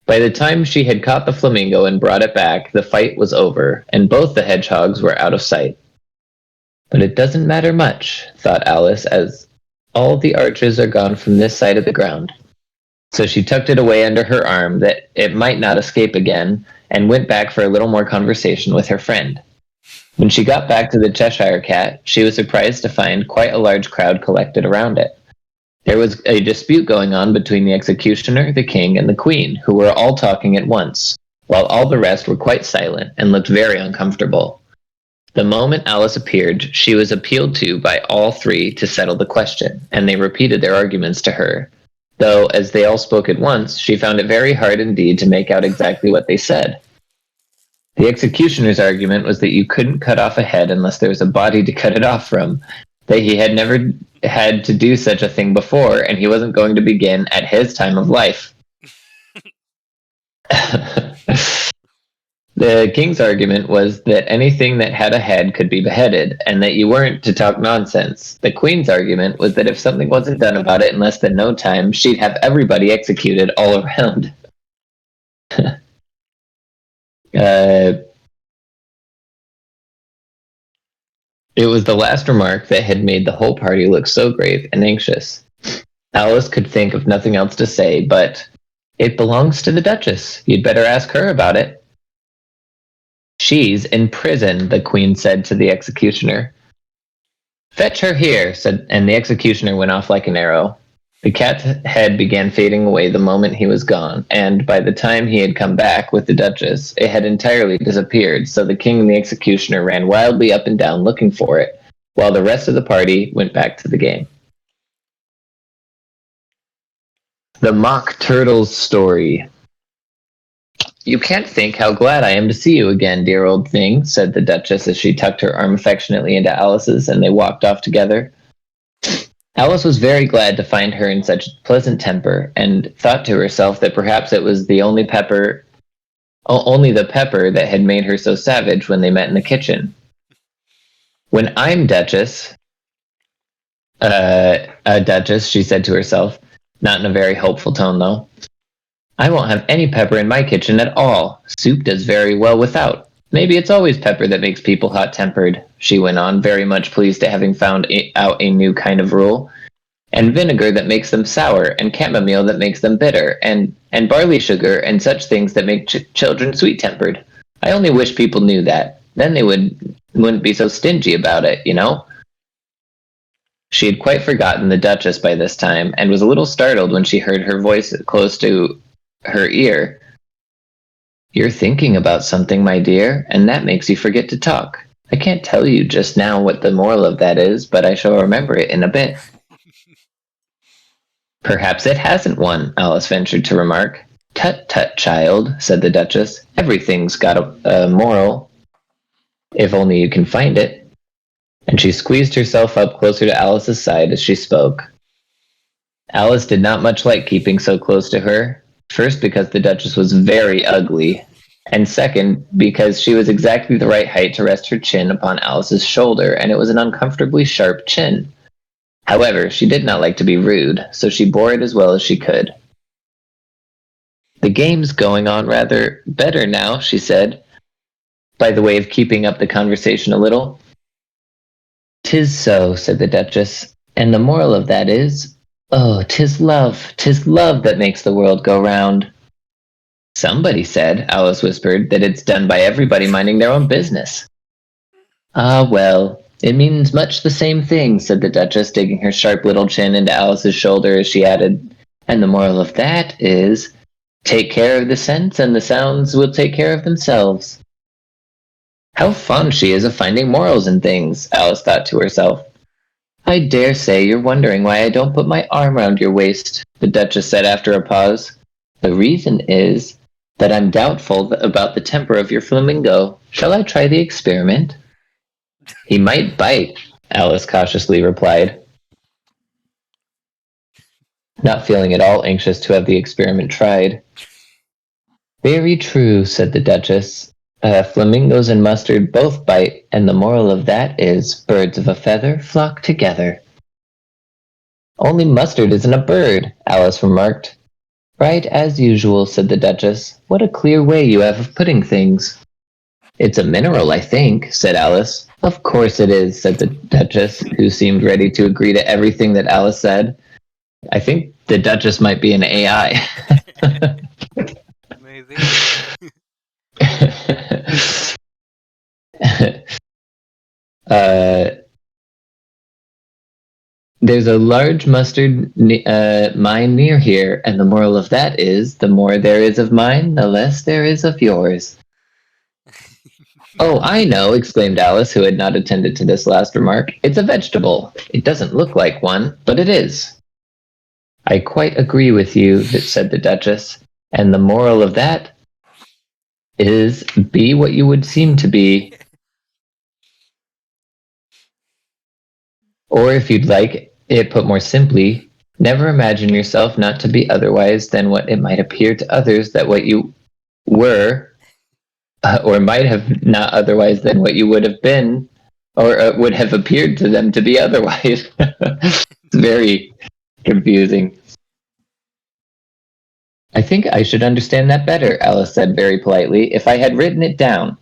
By the time she had caught the flamingo and brought it back, the fight was over, and both the hedgehogs were out of sight. But it doesn't matter much, thought Alice, as all the arches are gone from this side of the ground. So she tucked it away under her arm that it might not escape again, and went back for a little more conversation with her friend. When she got back to the Cheshire Cat, she was surprised to find quite a large crowd collected around it. There was a dispute going on between the executioner, the king, and the queen, who were all talking at once, while all the rest were quite silent and looked very uncomfortable. The moment Alice appeared, she was appealed to by all 3 to settle the question, and they repeated their arguments to her, though, as they all spoke at once, she found it very hard indeed to make out exactly what they said. The executioner's argument was that you couldn't cut off a head unless there was a body to cut it off from, that he had never had to do such a thing before, and he wasn't going to begin at his time of life. The king's argument was that anything that had a head could be beheaded, and that you weren't to talk nonsense. The queen's argument was that if something wasn't done about it in less than no time, she'd have everybody executed all around. It was the last remark that had made the whole party look so grave and anxious. Alice could think of nothing else to say, but, "It belongs to the Duchess. You'd better ask her about it." "She's in prison," the queen said to the executioner. "Fetch her here," and the executioner went off like an arrow. The cat's head began fading away the moment he was gone, and by the time he had come back with the Duchess, it had entirely disappeared, so the king and the executioner ran wildly up and down looking for it, while the rest of the party went back to the game. The Mock Turtle's Story. "You can't think how glad I am to see you again, dear old thing," said the Duchess as she tucked her arm affectionately into Alice's, and they walked off together. Alice was very glad to find her in such pleasant temper, and thought to herself that perhaps it was only the pepper that had made her so savage when they met in the kitchen. "When I'm Duchess, she said to herself, not in a very hopeful tone though, I won't have any pepper in my kitchen at all. Soup does very well without. Maybe it's always pepper that makes people hot-tempered," she went on, very much pleased at having found out a new kind of rule. "And vinegar that makes them sour, and chamomile that makes them bitter, and barley sugar, and such things that make children sweet-tempered. I only wish people knew that. Then they wouldn't be so stingy about it, you know." She had quite forgotten the Duchess by this time, and was a little startled when she heard her voice close to her ear. "You're thinking about something, my dear, and that makes you forget to talk. I can't tell you just now what the moral of that is, but I shall remember it in a bit." "Perhaps it hasn't one," Alice ventured to remark. "Tut, tut, child," said the Duchess. "Everything's got a moral, if only you can find it." and she squeezed herself up closer to Alice's side as she spoke. Alice did not much like keeping so close to her, first because the Duchess was very ugly, and second because she was exactly the right height to rest her chin upon Alice's shoulder, and it was an uncomfortably sharp chin. However, she did not like to be rude, so she bore it as well as she could. The game's going on rather better now, she said, by the way of keeping up the conversation a little. "'Tis so," said the Duchess, "and the moral of that is, oh, 'tis love that makes the world go round." "Somebody said," Alice whispered, "that it's done by everybody minding their own business." "Ah, well, it means much the same thing," said the Duchess, digging her sharp little chin into Alice's shoulder as she added, "and the moral of that is, take care of the sense and the sounds will take care of themselves." How fond she is of finding morals in things, Alice thought to herself. "I dare say you're wondering why I don't put my arm round your waist," the Duchess said after a pause. "The reason is that I'm doubtful about the temper of your flamingo. Shall I try the experiment?" "He might bite," Alice cautiously replied, not feeling at all anxious to have the experiment tried. "Very true," said the Duchess. Flamingos and mustard both bite, and the moral of that is, birds of a feather flock together." "Only mustard isn't a bird," Alice remarked. "Right, as usual," said the Duchess. "What a clear way you have of putting things." "It's a mineral, I think," said Alice. "Of course it is," said the Duchess, who seemed ready to agree to everything that Alice said. I think the Duchess might be an AI. Maybe. uh, there's a large mustard mine near here, and the moral of that is the more there is of mine, the less there is of yours. "Oh, I know," exclaimed Alice, who had not attended to this last remark. "It's a vegetable. It doesn't look like one, but it is." "I quite agree with you," said the Duchess, "and the moral of that is be what you would seem to be. Or if you'd like it put more simply, never imagine yourself not to be otherwise than what it might appear to others that what you were, or might have not otherwise than what you would have been, or would have appeared to them to be otherwise." It's very confusing. "I think I should understand that better," Alice said very politely, "if I had written it down,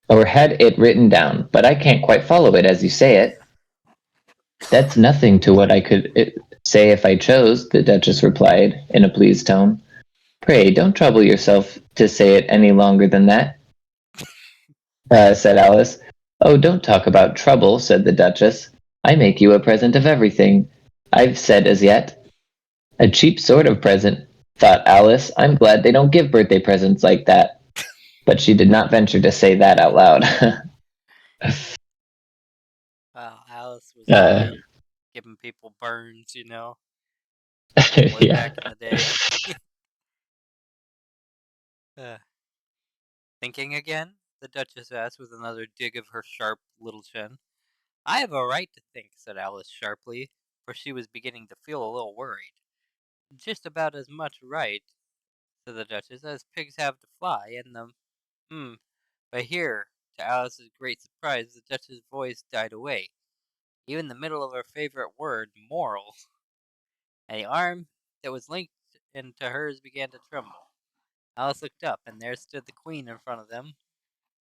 or had it written down, but I can't quite follow it as you say it." "That's nothing to what I could say if I chose," the Duchess replied, in a pleased tone. "Pray don't trouble yourself to say it any longer than that," said Alice. "Oh, don't talk about trouble," said the Duchess. "I make you a present of everything I've said as yet." "A cheap sort of present," thought Alice. "I'm glad they don't give birthday presents like that." But she did not venture to say that out loud. Wow, Alice was uh, really giving people burns, way yeah. back in the day. Uh, Thinking again? The Duchess asked with another dig of her sharp little chin. "I have a right to think," said Alice sharply, for she was beginning to feel a little worried. "Just about as much right," said the Duchess, "as pigs have to fly, and the But here, to Alice's great surprise, the Duchess's voice died away, even in the middle of her favorite word, moral, and the arm that was linked into hers began to tremble. Alice looked up, and there stood the Queen in front of them,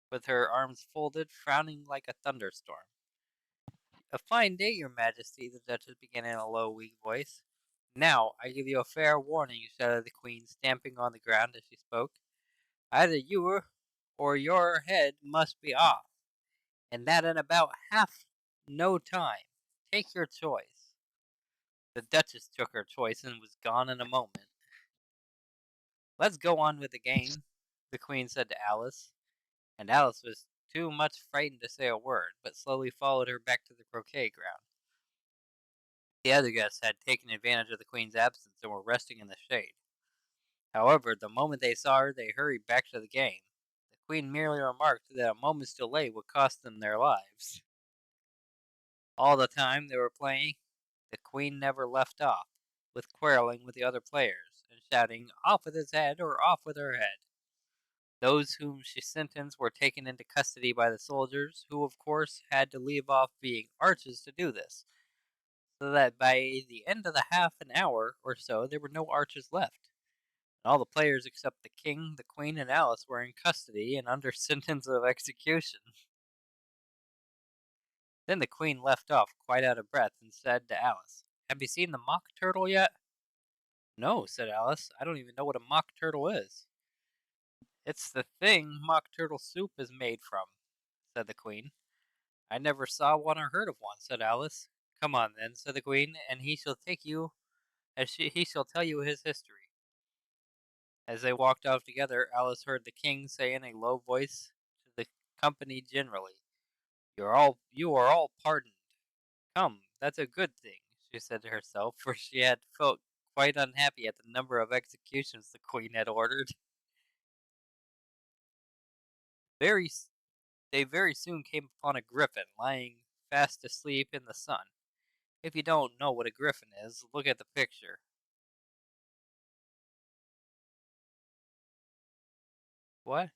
with her arms folded, frowning like a thunderstorm. "A fine day, your Majesty," the Duchess began in a low, weak voice. "Now, I give you a fair warning," shouted the Queen, stamping on the ground as she spoke. "Either you or your head must be off, and that in about half no time. Take your choice." The Duchess took her choice and was gone in a moment. "Let's go on with the game," the Queen said to Alice, and Alice was too much frightened to say a word, but slowly followed her back to the croquet ground. The other guests had taken advantage of the Queen's absence and were resting in the shade. However, the moment they saw her, they hurried back to the game. The Queen merely remarked that a moment's delay would cost them their lives. All the time they were playing, the queen never left off, with quarreling with the other players, and shouting, "Off with his head," or "Off with her head." Those whom she sentenced were taken into custody by the soldiers, who of course had to leave off being archers to do this, so that by the end of the half an hour or so there were no archers left. All the players except the king, the queen, and Alice were in custody and under sentence of execution. Then the queen left off, quite out of breath, and said to Alice, "Have you seen the mock turtle yet?" "No," said Alice. "I don't even know what a mock turtle is." "It's the thing mock turtle soup is made from," said the queen. "I never saw one or heard of one," said Alice. "Come on, then," said the queen, "and he shall take you, he shall tell you his history." As they walked off together, Alice heard the king say in a low voice to the company generally, You are all pardoned. Come, that's a good thing," she said to herself, for she had felt quite unhappy at the number of executions the queen had ordered. Very, s- they very soon came upon a griffin lying fast asleep in the sun. If you don't know what a griffin is, look at the picture. What?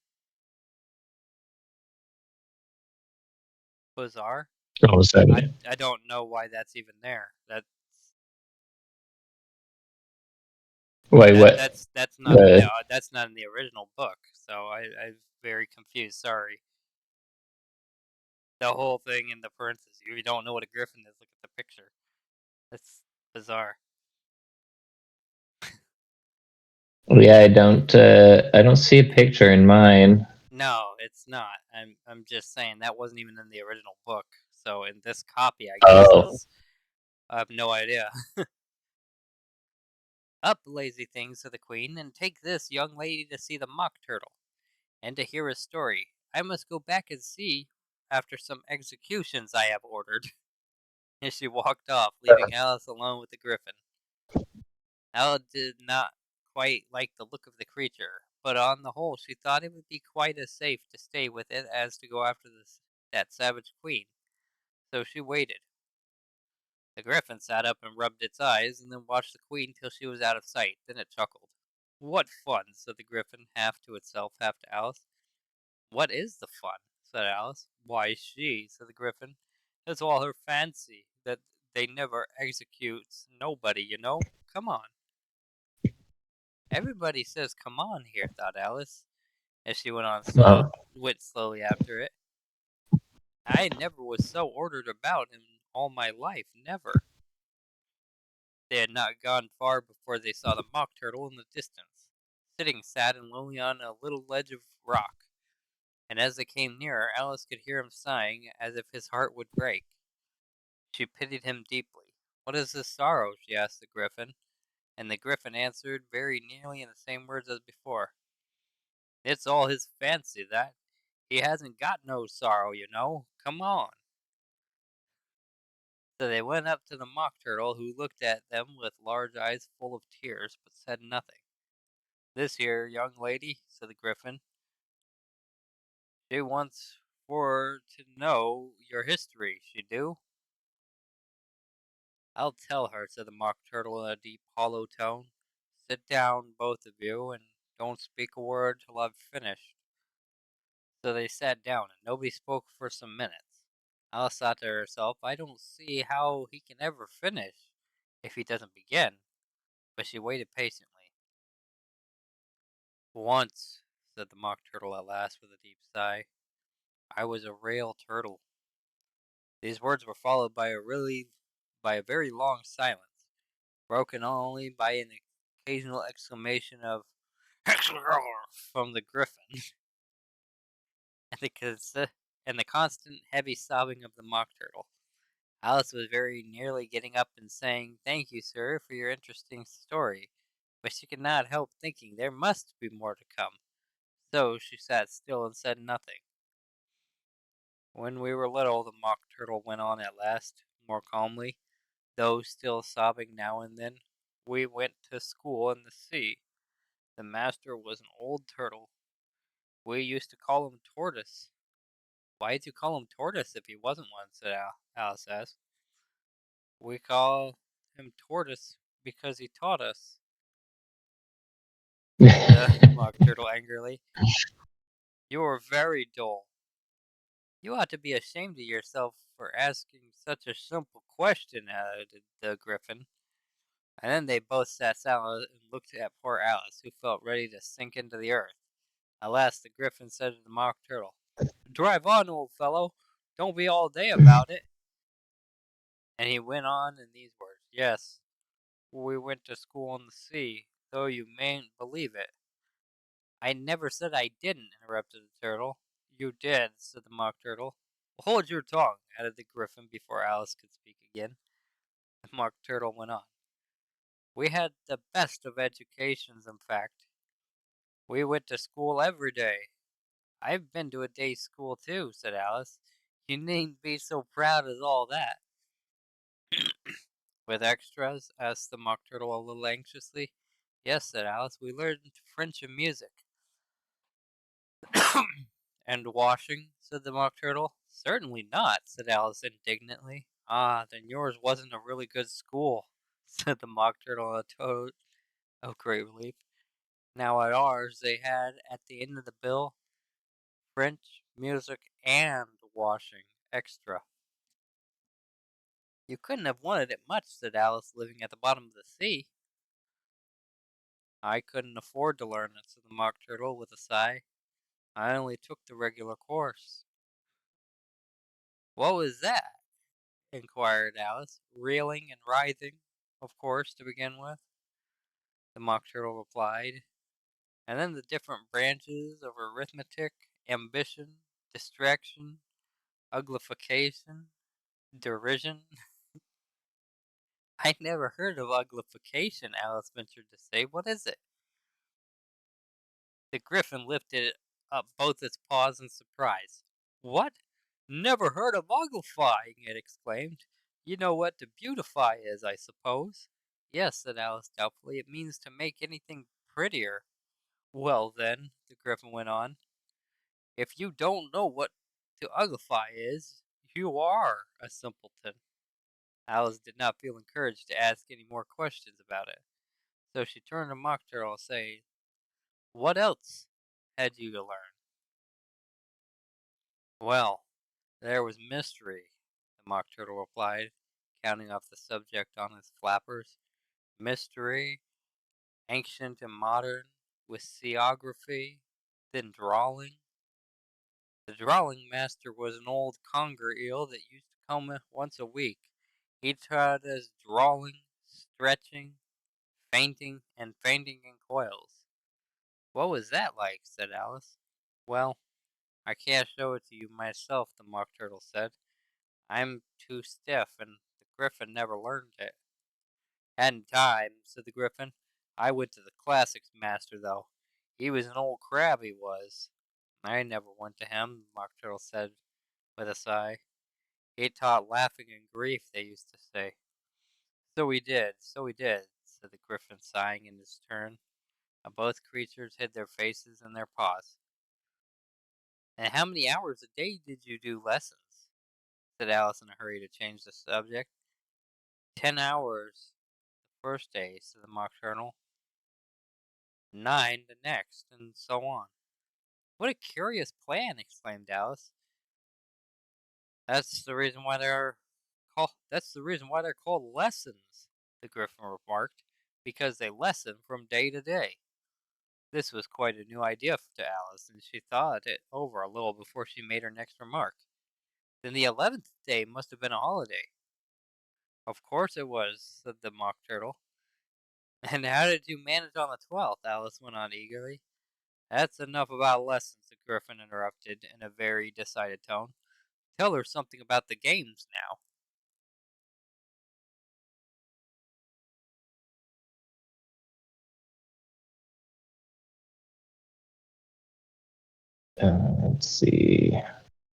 Bizarre? All of a I, sudden. I don't know why that's even there. Wait, what? That's not no, The that's not in the original book. So I'm very confused. Sorry. The whole thing in the parentheses. If you don't know what a griffin is, look at the picture. That's bizarre. yeah, I don't see a picture in mine. No, it's not. I'm just saying that wasn't even in the original book. So in this copy, I guess Oh, is I have no idea. "Up, lazy thing," said the queen, "and take this young lady to see the mock turtle, and to hear his story. I must go back and see after some executions I have ordered." And she walked off, leaving Alice alone with the griffin. Alice did not quite like the look of the creature, but on the whole she thought it would be quite as safe to stay with it as to go after that savage queen. So she waited. The griffin sat up and rubbed its eyes, and then watched the queen till she was out of sight. Then it chuckled. "What fun!" said the griffin, half to itself, half to Alice. "What is the fun?" said Alice. "Why, she," said the griffin. "It's all her fancy, that they never executes nobody, you know. Come on." "Everybody says come on here," thought Alice, as she oh, went slowly after it. "I never was so ordered about in all my life, never." They had not gone far before they saw the mock turtle in the distance, sitting sad and lonely on a little ledge of rock, and as they came nearer, Alice could hear him sighing as if his heart would break. She pitied him deeply. "What is his sorrow?" she asked the griffin, and the griffin answered very nearly in the same words as before. "It's all his fancy, that. He hasn't got no sorrow, you know. Come on." So they went up to the mock turtle, who looked at them with large eyes full of tears, but said nothing. "This here young lady," said the griffin, "she wants for to know your history, she do." "I'll tell her," said the mock turtle in a deep, hollow tone. "Sit down, both of you, and don't speak a word till I've finished." So they sat down, and nobody spoke for some minutes. Alice thought to herself, "I don't see how he can ever finish if he doesn't begin," but she waited patiently. "Once," said the mock turtle at last with a deep sigh, "I was a rail turtle." These words were followed by a very long silence, broken only by an occasional exclamation of from the griffin, and the constant heavy sobbing of the mock turtle. Alice was very nearly getting up and saying, "Thank you, sir, for your interesting story," but she could not help thinking there must be more to come. So she sat still and said nothing. "When we were little," the mock turtle went on at last, more calmly, though still sobbing now and then, "we went to school in the sea. The master was an old turtle. We used to call him Tortoise." "Why did you call him Tortoise if he wasn't one?" said Alice asked. We call him Tortoise because he taught us, said the Mock Turtle angrily. You are very dull. You ought to be ashamed of yourself for asking such a simple question, added the Griffin. And then they both sat silent and looked at poor Alice, who felt ready to sink into the earth. At last the Griffin said to the Mock Turtle, Drive on, old fellow. Don't be all day about it. And he went on in these words, Yes, we went to school on the sea, though you mayn't believe it. I never said I didn't, interrupted the Turtle. You did, said the Mock Turtle. Well, hold your tongue, added the Griffin before Alice could speak again. The Mock Turtle went on. We had the best of educations, in fact. We went to school every day. I've been to a day school too, said Alice. You needn't be so proud as all that. With extras? Asked the Mock Turtle a little anxiously. Yes, said Alice. We learned French and music. And washing? Said the Mock Turtle. Certainly not, said Alice indignantly. Ah, then yours wasn't a really good school, said the Mock Turtle in a tone of great relief. Now at ours they had, at the end of the bill, French, music, and washing extra. You couldn't have wanted it much, said Alice, living at the bottom of the sea. I couldn't afford to learn it, said the Mock Turtle with a sigh. I only took the regular course. What was that? Inquired Alice, reeling and writhing, of course, to begin with. The Mock Turtle replied, and then the different branches of arithmetic, ambition, distraction, uglification, derision. I never heard of uglification, Alice ventured to say. What is it? The Griffin lifted up both its paws in surprise. What? Never heard of uglifying, it exclaimed. You know what to beautify is, I suppose. Yes, said Alice doubtfully. It means to make anything prettier. Well, then, the Griffin went on, if you don't know what to uglify is, you are a simpleton. Alice did not feel encouraged to ask any more questions about it, so she turned to Mock Turtle and said, What else had you to learn? Well, there was mystery, the Mock Turtle replied, counting off the subject on his flappers. Mystery, ancient and modern, with seaography, then drawing. The drawing master was an old conger eel that used to come once a week. He taught us drawing, stretching, fainting, and fainting in coils. What was that like? Said Alice. Well, I can't show it to you myself, the Mock Turtle said. I'm too stiff, and the Griffin never learned it. Hadn't time, said the Griffin. I went to the classics master, though. He was an old crab, he was. I never went to him, the Mock Turtle said with a sigh. He taught laughing and grief, they used to say. So we did, said the Griffin, sighing in his turn. And both creatures hid their faces in their paws. And how many hours a day did you do lessons? Said Alice in a hurry to change the subject. 10 hours the first day, said the Mock Turtle. 9 the next, and so on. What a curious plan, exclaimed Alice. That's the reason why they're called lessons, the Griffin remarked, because they lessen from day to day. This was quite a new idea to Alice, and she thought it over a little before she made her next remark. Then the 11th day must have been a holiday. Of course it was, said the Mock Turtle. And how did you manage on the 12th? Alice went on eagerly. That's enough about lessons, the Griffin interrupted in a very decided tone. Tell her something about the games now. Let's see.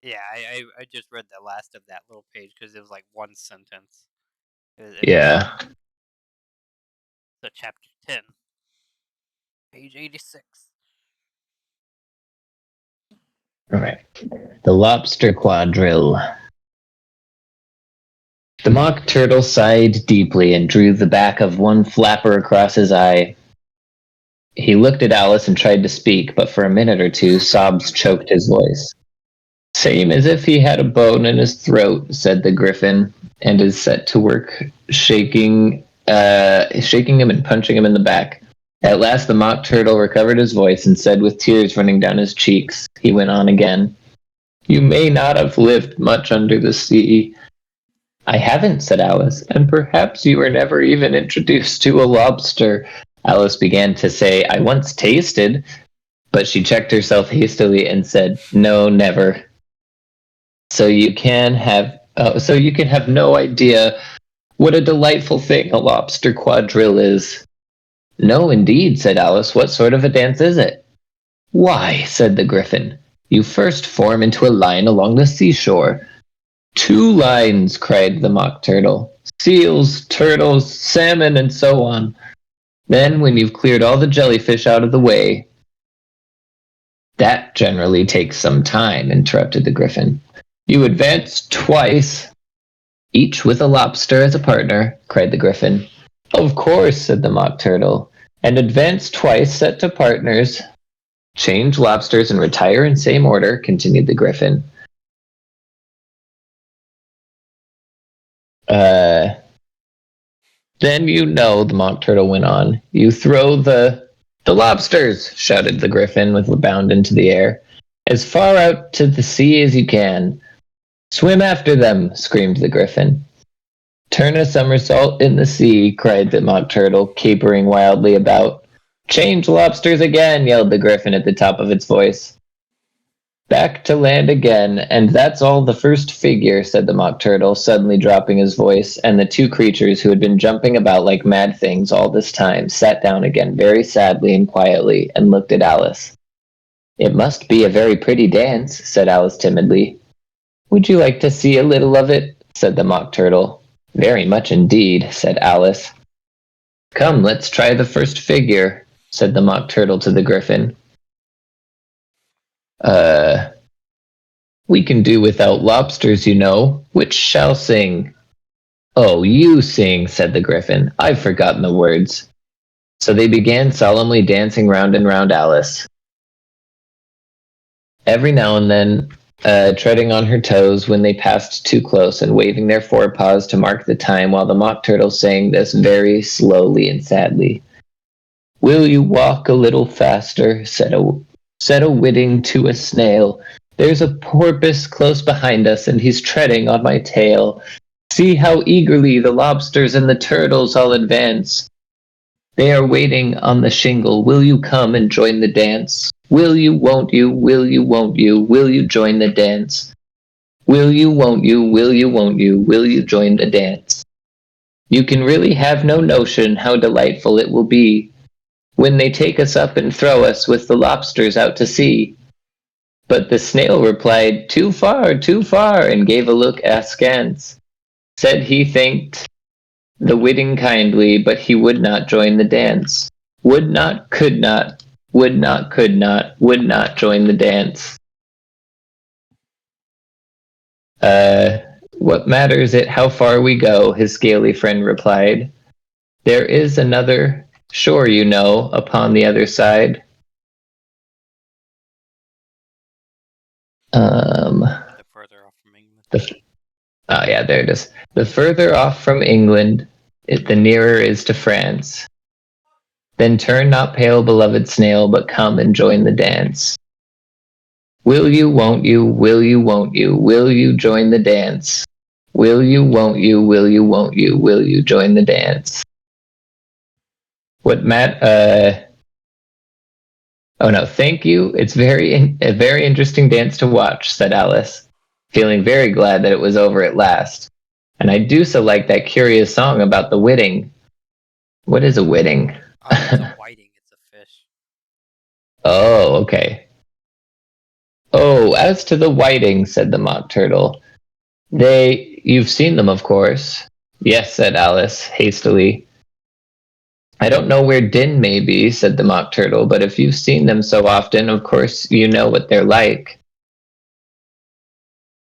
Yeah, I just read the last of that little page because it was like one sentence. Yeah. The chapter 10, page 86. All right. The Lobster Quadrille. The Mock Turtle sighed deeply and drew the back of one flapper across his eye. He looked at Alice and tried to speak, but for a minute or two sobs choked his voice. Same as if he had a bone in his throat, said the Griffin, and is set to work shaking him and punching him in the back. At last the Mock Turtle recovered his voice and said with tears running down his cheeks, he went on again. You may not have lived much under the sea. I haven't, said Alice, and perhaps you were never even introduced to a lobster. Alice began to say, I once tasted, but she checked herself hastily and said, no, never. So you can have no idea what a delightful thing a lobster quadrille is. No, indeed, said Alice. What sort of a dance is it? Why, said the Griffin, you first form into a line along the seashore. 2 lines, cried the Mock Turtle. Seals, turtles, salmon, and so on. Then, when you've cleared all the jellyfish out of the way... That generally takes some time, interrupted the Griffin. You advance twice, each with a lobster as a partner, cried the Griffin. Of course, said the Mock Turtle, and advance twice set to partners. Change lobsters and retire in same order, continued the Griffin. Then you know, the Mock Turtle went on. You throw the lobsters, shouted the Griffin with a bound into the air, as far out to the sea as you can. Swim after them, screamed the Griffin. Turn a somersault in the sea, cried the Mock Turtle, capering wildly about. Change lobsters again, yelled the Griffin at the top of its voice. Back to land again, and that's all the first figure, said the Mock Turtle, suddenly dropping his voice, and the 2 creatures who had been jumping about like mad things all this time sat down again very sadly and quietly and looked at Alice. It must be a very pretty dance, said Alice timidly. Would you like to see a little of it? Said the Mock Turtle. Very much indeed, said Alice. Come, let's try the first figure, said the Mock Turtle to the Griffin. We can do without lobsters, you know. Which shall sing? Oh, you sing, said the Griffin. I've forgotten the words. So they began solemnly dancing round and round Alice. Every now and then, treading on her toes when they passed too close and waving their forepaws to mark the time while the Mock Turtle sang this very slowly and sadly. Will you walk a little faster, said a whiting to a snail. There's a porpoise close behind us, and he's treading on my tail. See how eagerly the lobsters and the turtles all advance. They are waiting on the shingle. Will you come and join the dance? Will you, won't you, will you, won't you, will you join the dance? Will you, won't you, will you, won't you, will you join the dance? You can really have no notion how delightful it will be when they take us up and throw us with the lobsters out to sea. But the snail replied, too far, and gave a look askance. Said he thanked the whiting kindly, but he would not join the dance. Would not, could not, would not, could not, would not join the dance. What matters it how far we go, his scaly friend replied. There is another shore, you know, upon the other side. The further off from England. Yeah, there it is. The further off from England, the nearer is to France. Then turn not pale, beloved snail, but come and join the dance. Will you, won't you, will you, won't you, will you join the dance? Will you, won't you, will you, won't you, will you join the dance? Oh no, thank you. It's a very interesting dance to watch, said Alice, feeling very glad that it was over at last. And I do so like that curious song about the whiting. What is a whiting? It's a whiting. It's a fish. Oh, okay. Oh, as to the whiting, said the Mock Turtle. You've seen them, of course. Yes, said Alice, hastily. I don't know where Din may be, said the Mock Turtle, but if you've seen them so often, of course you know what they're like.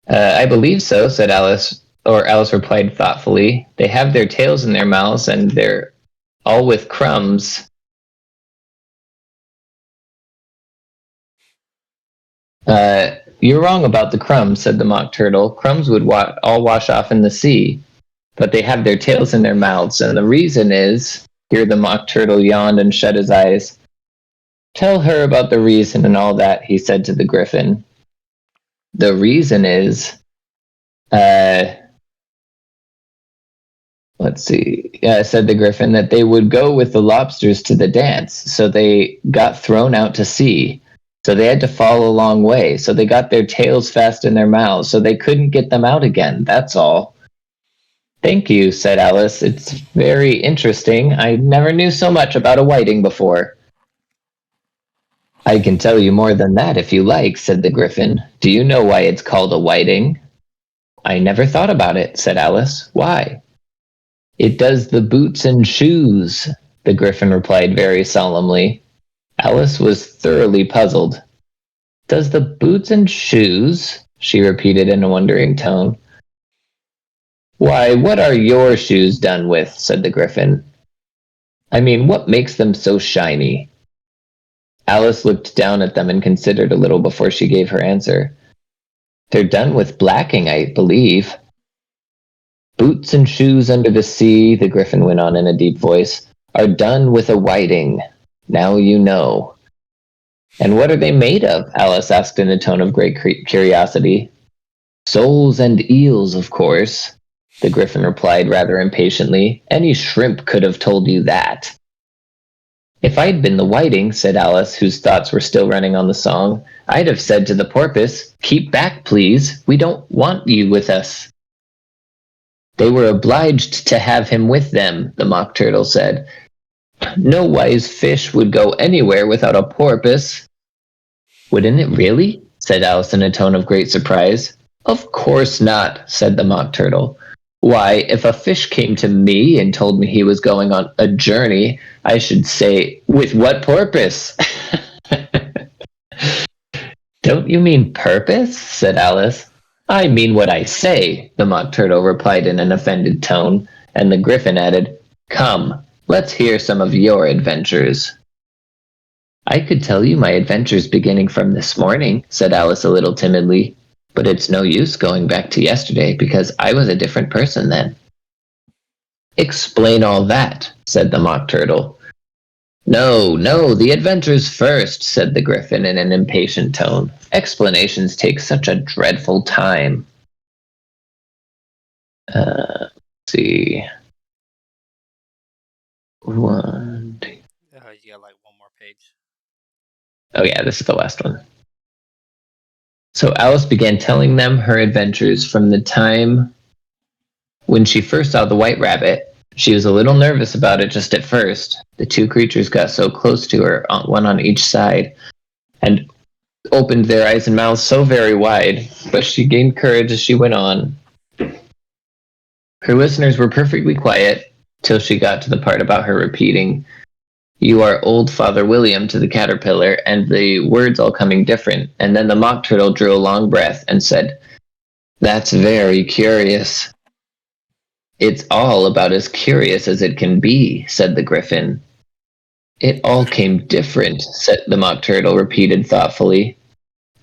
I believe so, said Alice. Alice replied thoughtfully. They have their tails in their mouths and they're all with crumbs. You're wrong about the crumbs, said the Mock Turtle. Crumbs would all wash off in the sea, but they have their tails in their mouths, and the reason is... Here the Mock Turtle yawned and shut his eyes. Tell her about the reason and all that, he said to the Griffin. The reason is... let's see, said the Griffin, that they would go with the lobsters to the dance, so they got thrown out to sea. So they had to fall a long way, so they got their tails fast in their mouths, so they couldn't get them out again, that's all. Thank you, said Alice. It's very interesting. I never knew so much about a whiting before. I can tell you more than that if you like, said the Griffin. Do you know why it's called a whiting? I never thought about it, said Alice. Why? It does the boots and shoes, the Griffin replied very solemnly. Alice was thoroughly puzzled. Does the boots and shoes? She repeated in a wondering tone. Why, what are your shoes done with? Said the Griffin. I mean, what makes them so shiny? Alice looked down at them and considered a little before she gave her answer. They're done with blacking, I believe. Boots and shoes under the sea, the Griffin went on in a deep voice, are done with a whiting. Now you know. And what are they made of? Alice asked in a tone of great curiosity. Soles and eels, of course, the Griffin replied rather impatiently. Any shrimp could have told you that. If I'd been the whiting, said Alice, whose thoughts were still running on the song, I'd have said to the porpoise, keep back, please. We don't want you with us. They were obliged to have him with them, the Mock Turtle said. No wise fish would go anywhere without a porpoise. Wouldn't it really? Said Alice in a tone of great surprise. Of course not, said the Mock Turtle. Why, if a fish came to me and told me he was going on a journey, I should say, with what purpose? Don't you mean purpose? Said Alice. I mean what I say, the Mock Turtle replied in an offended tone, and the Griffin added, Come, let's hear some of your adventures. I could tell you my adventures beginning from this morning, said Alice a little timidly. But it's no use going back to yesterday, because I was a different person then. Explain all that, said the Mock Turtle. No, the adventures first, said the Griffin in an impatient tone. Explanations take such a dreadful time. Let's see. One, two. You got like one more page. Oh yeah, this is the last one. So Alice began telling them her adventures from the time when she first saw the White Rabbit. She was a little nervous about it just at first. The two creatures got so close to her, one on each side, and opened their eyes and mouths so very wide, but she gained courage as she went on. Her listeners were perfectly quiet till she got to the part about her repeating, You are old Father William to the caterpillar, and the words all coming different, and then the Mock Turtle drew a long breath and said, That's very curious. It's all about as curious as it can be, said the Griffin. It all came different, said the Mock Turtle repeated thoughtfully.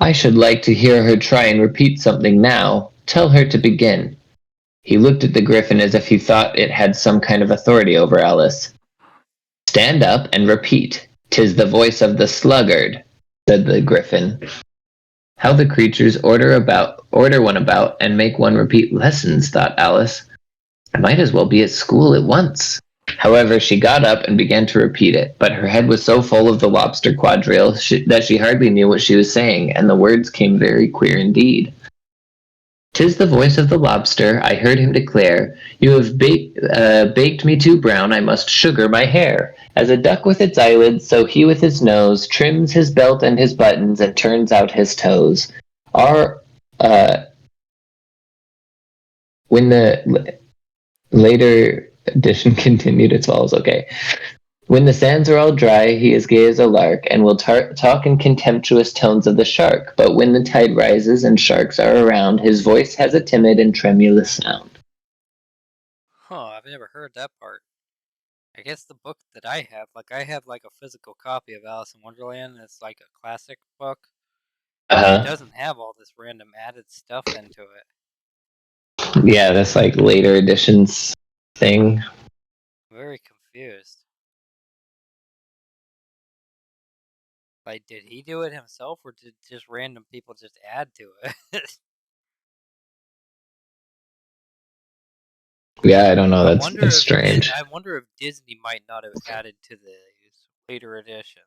I should like to hear her try and repeat something now. Tell her to begin. He looked at the Griffin as if he thought it had some kind of authority over Alice. Stand up and repeat. 'Tis the voice of the sluggard, said the Griffin. How the creatures order one about and make one repeat lessons, thought Alice. I might as well be at school at once. However, she got up and began to repeat it, but her head was so full of the lobster quadrille that she hardly knew what she was saying, and the words came very queer indeed. 'Tis the voice of the lobster, I heard him declare, You have baked me too brown, I must sugar my hair. As a duck with its eyelids, so he with his nose trims his belt and his buttons and turns out his toes. When the later edition continued, it follows, okay. When the sands are all dry, he is gay as a lark, and will talk in contemptuous tones of the shark. But when the tide rises and sharks are around, his voice has a timid and tremulous sound. never heard that part. I guess the book that I have like a physical copy of Alice in Wonderland. It's like a classic book, and it Uh doesn't have all this random added stuff into it. huh. Yeah, that's like later editions thing. Very confused. Like, did he do it himself, or did just random people just add to it? Yeah, I don't know. That's strange. I wonder if Disney might not have added to these later editions.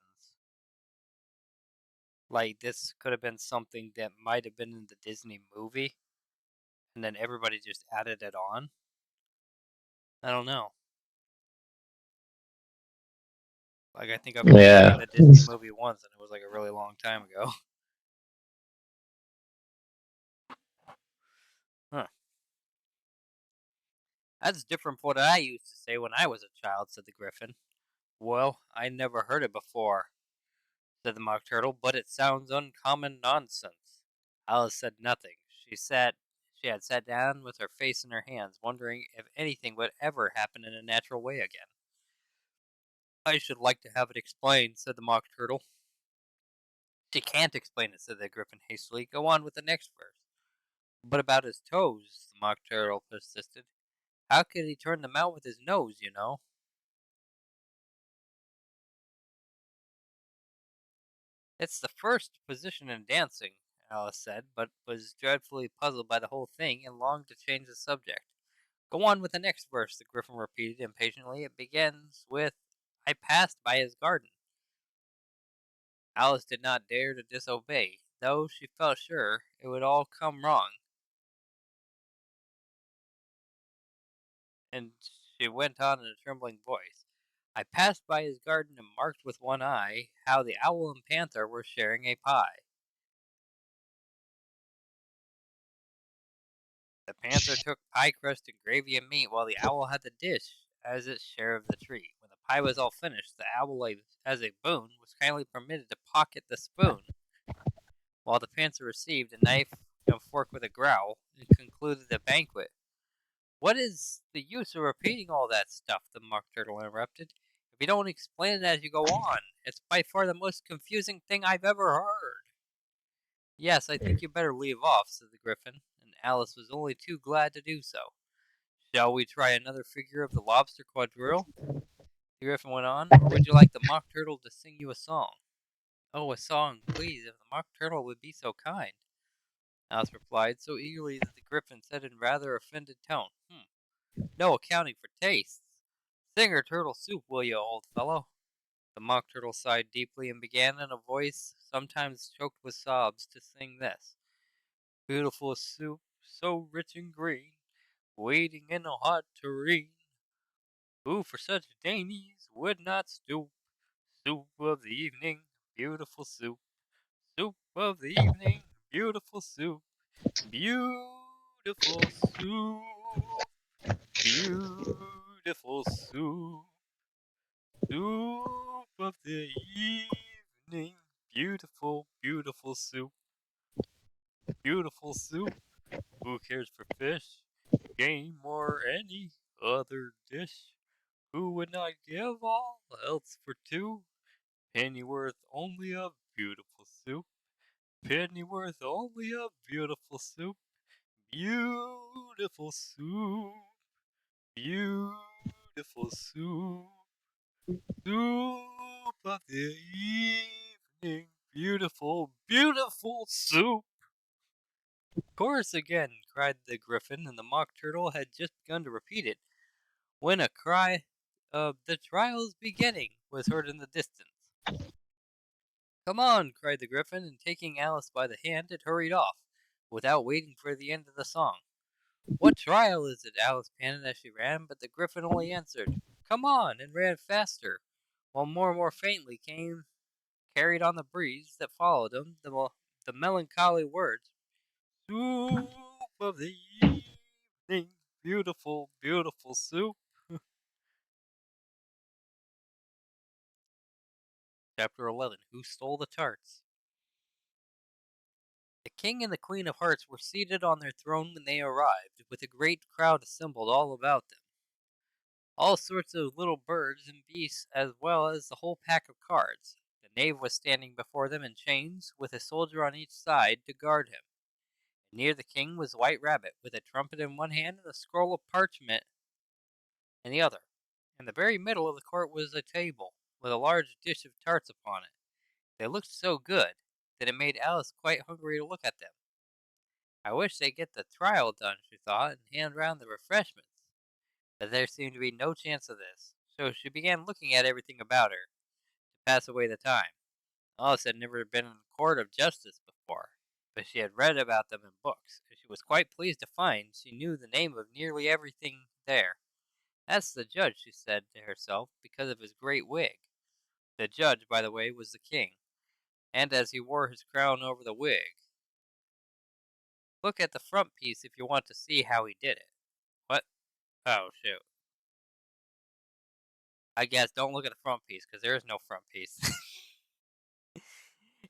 Like, this could have been something that might have been in the Disney movie, and then everybody just added it on. I don't know. Like, I think I've only seen Yeah. the Disney movie once, and it was like a really long time ago. Huh. That's different from what I used to say when I was a child, said the Griffin. Well, I never heard it before, said the Mock Turtle, but it sounds uncommon nonsense. Alice said nothing. She had sat down with her face in her hands, wondering if anything would ever happen in a natural way again. I should like to have it explained, said the Mock Turtle. She can't explain it, said the Griffin hastily. Go on with the next verse. But about his toes, the Mock Turtle persisted. How could he turn them out with his nose, you know? It's the first position in dancing, Alice said, but was dreadfully puzzled by the whole thing and longed to change the subject. Go on with the next verse, the Griffin repeated impatiently. It begins with, I passed by his garden. Alice did not dare to disobey, though she felt sure it would all come wrong, and she went on in a trembling voice. I passed by his garden and marked with one eye how the owl and panther were sharing a pie. The panther took pie crust and gravy and meat, while the owl had the dish as its share of the treat. When the pie was all finished, the owl, as a boon, was kindly permitted to pocket the spoon, while the panther received a knife and fork with a growl, and concluded the banquet. What is the use of repeating all that stuff? The Mock Turtle interrupted. If you don't explain it as you go on, it's by far the most confusing thing I've ever heard. Yes, I think you better leave off, said the Griffin, and Alice was only too glad to do so. Shall we try another figure of the lobster quadrille? The Griffin went on, or would you like the Mock Turtle to sing you a song? Oh, a song, please, if the Mock Turtle would be so kind. Alice replied so eagerly that the Griffin said in rather offended tone, No accounting for tastes. Sing her turtle soup, will you, old fellow? The Mock Turtle sighed deeply and began in a voice sometimes choked with sobs to sing this. Beautiful soup, so rich and green, waiting in a hot tureen. Who for such dainties would not stoop? Soup of the evening, beautiful soup. Soup of the evening, beautiful soup. Beautiful soup. Beautiful soup. Soup of the evening. Beautiful, beautiful soup. Beautiful soup. Who cares for fish, game, or any other dish? Who would not give all else for two? Pennyworth only of beautiful soup. Pennyworth only of beautiful soup. Beautiful soup. Beautiful soup. Soup of the evening. Beautiful, beautiful soup. Chorus again, cried the Griffin, and the Mock Turtle had just begun to repeat it when a cry of the trial's beginning was heard in the distance. Come on, cried the Griffin, and taking Alice by the hand, it hurried off, without waiting for the end of the song. What trial is it? Alice panted as she ran, but the Griffin only answered, Come on, and ran faster, while more and more faintly came, carried on the breeze that followed him, the melancholy words, Soup of the evening, beautiful, beautiful soup. Chapter 11. Who Stole the Tarts? The King and the Queen of Hearts were seated on their throne when they arrived, with a great crowd assembled all about them. all sorts of little birds and beasts, as well as the whole pack of cards. The knave was standing before them in chains, with a soldier on each side to guard him. Near the king was White Rabbit, with a trumpet in one hand and a scroll of parchment in the other. In the very middle of the court was a table, with a large dish of tarts upon it. They looked so good that it made Alice quite hungry to look at them. I wish they'd get the trial done, she thought, and hand round the refreshments. But there seemed to be no chance of this, so she began looking at everything about her, to pass away the time. Alice had never been in a court of justice before, but she had read about them in books, and she was quite pleased to find she knew the name of nearly everything there. That's the judge, she said to herself, because of his great wig. The judge, by the way, was the king, and as he wore his crown over the wig. Look at the front piece if you want to see how he did it. What? Oh, shoot. I guess don't look at the front piece, because there is no front piece.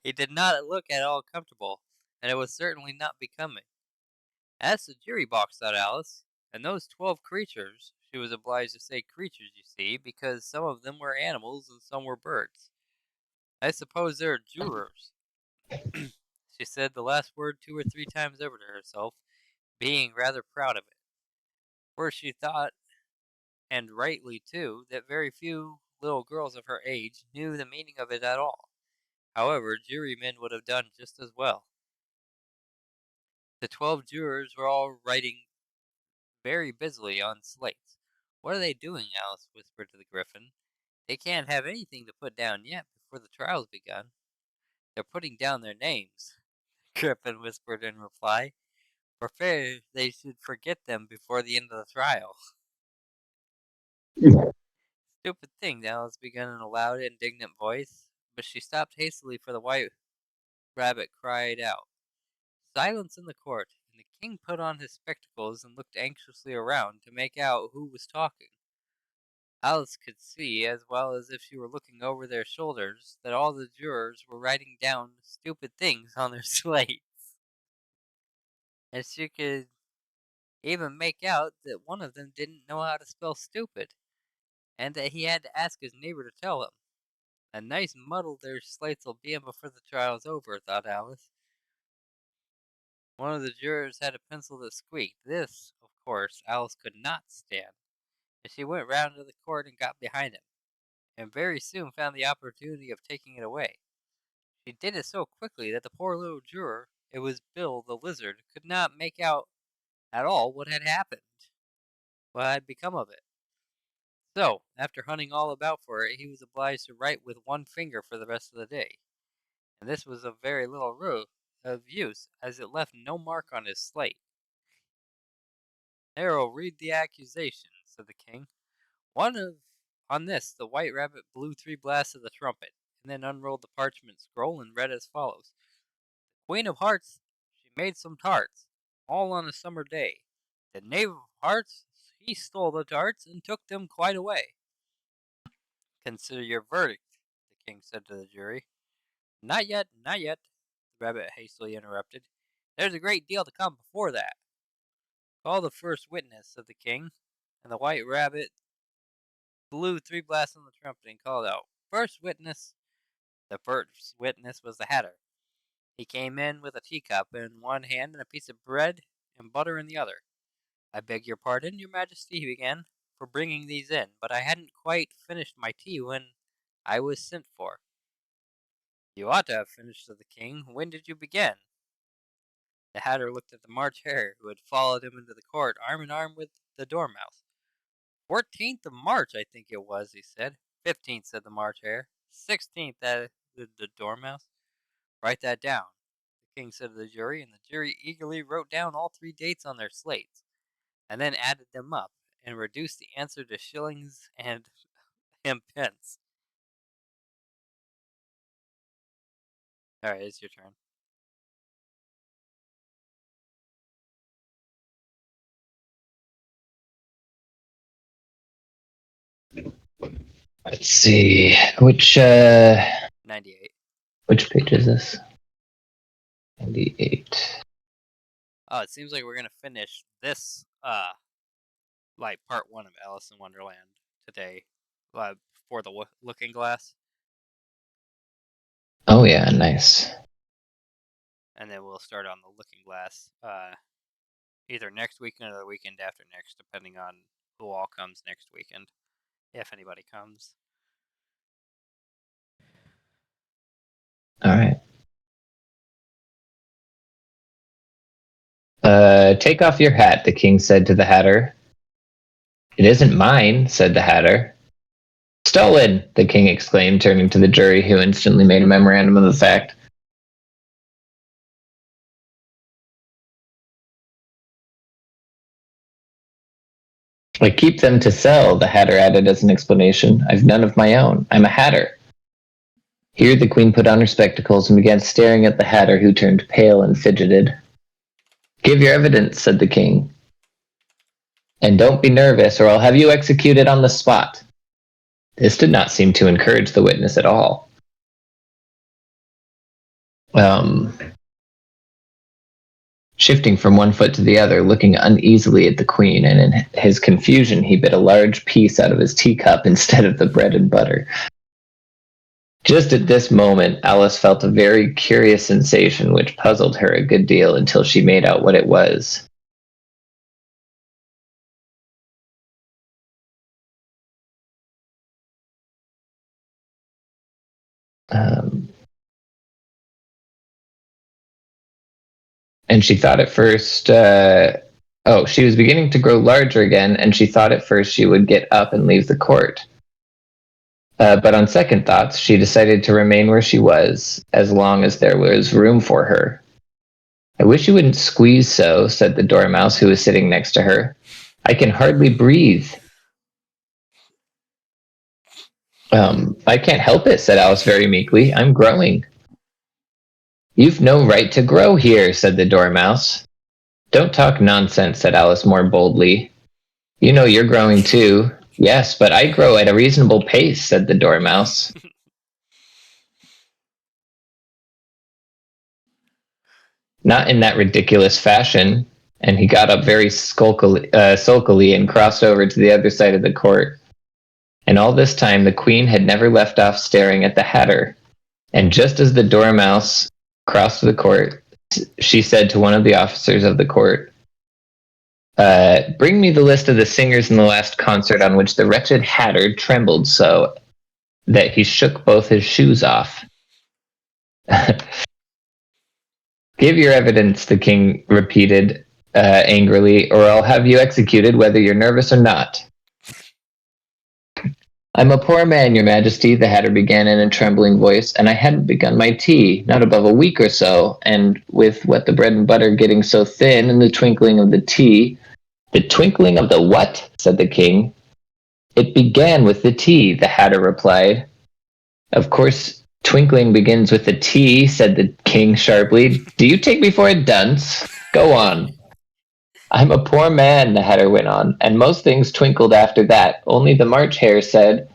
He did not look at all comfortable, and it was certainly not becoming. That's the jury box, thought Alice, and those 12 creatures, she was obliged to say creatures, you see, because some of them were animals and some were birds. I suppose they're jurors. She said the last word 2 or 3 times over to herself, being rather proud of it. For she thought, and rightly too, that very few little girls of her age knew the meaning of it at all. However, jurymen would have done just as well. The 12 jurors were all writing very busily on slates. What are they doing? Alice whispered to the Griffin. They can't have anything to put down yet before the trial's begun. They're putting down their names, Griffin whispered in reply, for fear they should forget them before the end of the trial. Stupid thing, Alice began in a loud, indignant voice, but she stopped hastily, for the White Rabbit cried out, "Silence in the court!" and the king put on his spectacles and looked anxiously around to make out who was talking. Alice could see, as well as if she were looking over their shoulders, that all the jurors were writing down stupid things on their slates. And she could even make out that one of them didn't know how to spell stupid, and that he had to ask his neighbor to tell him. A nice muddle their slates'll be in before the trial's over, thought Alice. One of the jurors had a pencil that squeaked. This, of course, Alice could not stand, and she went round to the court and got behind him, and very soon found the opportunity of taking it away. She did it so quickly that the poor little juror, it was Bill the Lizard, could not make out at all what had happened, what had become of it. So, after hunting all about for it, he was obliged to write with one finger for the rest of the day, and this was of very little of use, as it left no mark on his slate. "Now read the accusation," said the king. On this the White Rabbit blew 3 blasts of the trumpet, and then unrolled the parchment scroll and read as follows: "Queen of Hearts, she made some tarts, all on a summer day. The Knave of Hearts, he stole the tarts and took them quite away." "Consider your verdict," the king said to the jury. "Not yet, not yet," the rabbit hastily interrupted. "There's a great deal to come before that." "Call the first witness," said the king, and the White Rabbit blew 3 blasts on the trumpet and called out, "First witness." The first witness was the Hatter. He came in with a teacup in one hand and a piece of bread and butter in the other. "I beg your pardon, your Majesty," he began, "for bringing these in, but I hadn't quite finished my tea when I was sent for." "You ought to have finished," said the king. "When did you begin?" The Hatter looked at the March Hare, who had followed him into the court, arm in arm with the Dormouse. "14th of March, I think it was," he said. "15th," said the March Hare. "16th," added the Dormouse. "Write that down," the king said to the jury, and the jury eagerly wrote down all 3 dates on their slates, and then added them up, and reduced the answer to shillings and pence. All right, it's your turn. Let's see. 98. Which page is this? 98. Oh, it seems like we're gonna finish this, like part 1 of Alice in Wonderland today, for the looking glass, Oh yeah, nice. and then we'll start on the looking glass either next weekend or the weekend after next, depending on who all comes next weekend, if anybody comes. All right. Take off your hat, the king said to the Hatter. It isn't mine, said the Hatter. Stolen, the king exclaimed, turning to the jury, who instantly made a memorandum of the fact. I keep them to sell, the Hatter added as an explanation. I've none of my own. I'm a Hatter. Here the queen put on her spectacles and began staring at the Hatter, who turned pale and fidgeted. Give your evidence, said the king. And don't be nervous, or I'll have you executed on the spot. This did not seem to encourage the witness at all. Shifting from one foot to the other, looking uneasily at the queen, and in his confusion he bit a large piece out of his teacup instead of the bread and butter. Just at this moment, Alice felt a very curious sensation which puzzled her a good deal until she made out what it was. And she thought at first, she was beginning to grow larger again, and she thought at first she would get up and leave the court. But on second thoughts, she decided to remain where she was, as long as there was room for her. I wish you wouldn't squeeze so, said the Dormouse, who was sitting next to her. I can hardly breathe. I can't help it, said Alice very meekly. I'm growing. You've no right to grow here, said the Dormouse. Don't talk nonsense, said Alice more boldly. You know you're growing too. Yes, but I grow at a reasonable pace, said the Dormouse. Not in that ridiculous fashion. And he got up very sulkily and crossed over to the other side of the court. And all this time the queen had never left off staring at the Hatter. And just as the Dormouse crossed the court, she said to one of the officers of the court, bring me the list of the singers in the last concert on which the wretched Hatter trembled so that he shook both his shoes off. Give your evidence, the king repeated angrily, or I'll have you executed whether you're nervous or not. I'm a poor man, your majesty, the Hatter began in a trembling voice, and I hadn't begun my tea, not above a week or so, and with what the bread and butter getting so thin and the twinkling of the tea... The twinkling of the what? Said the king. It began with the tea, the Hatter replied. Of course, twinkling begins with the T, said the king sharply. Do you take me for a dunce? Go on. I'm a poor man, the Hatter went on, and most things twinkled after that. Only the March Hare said,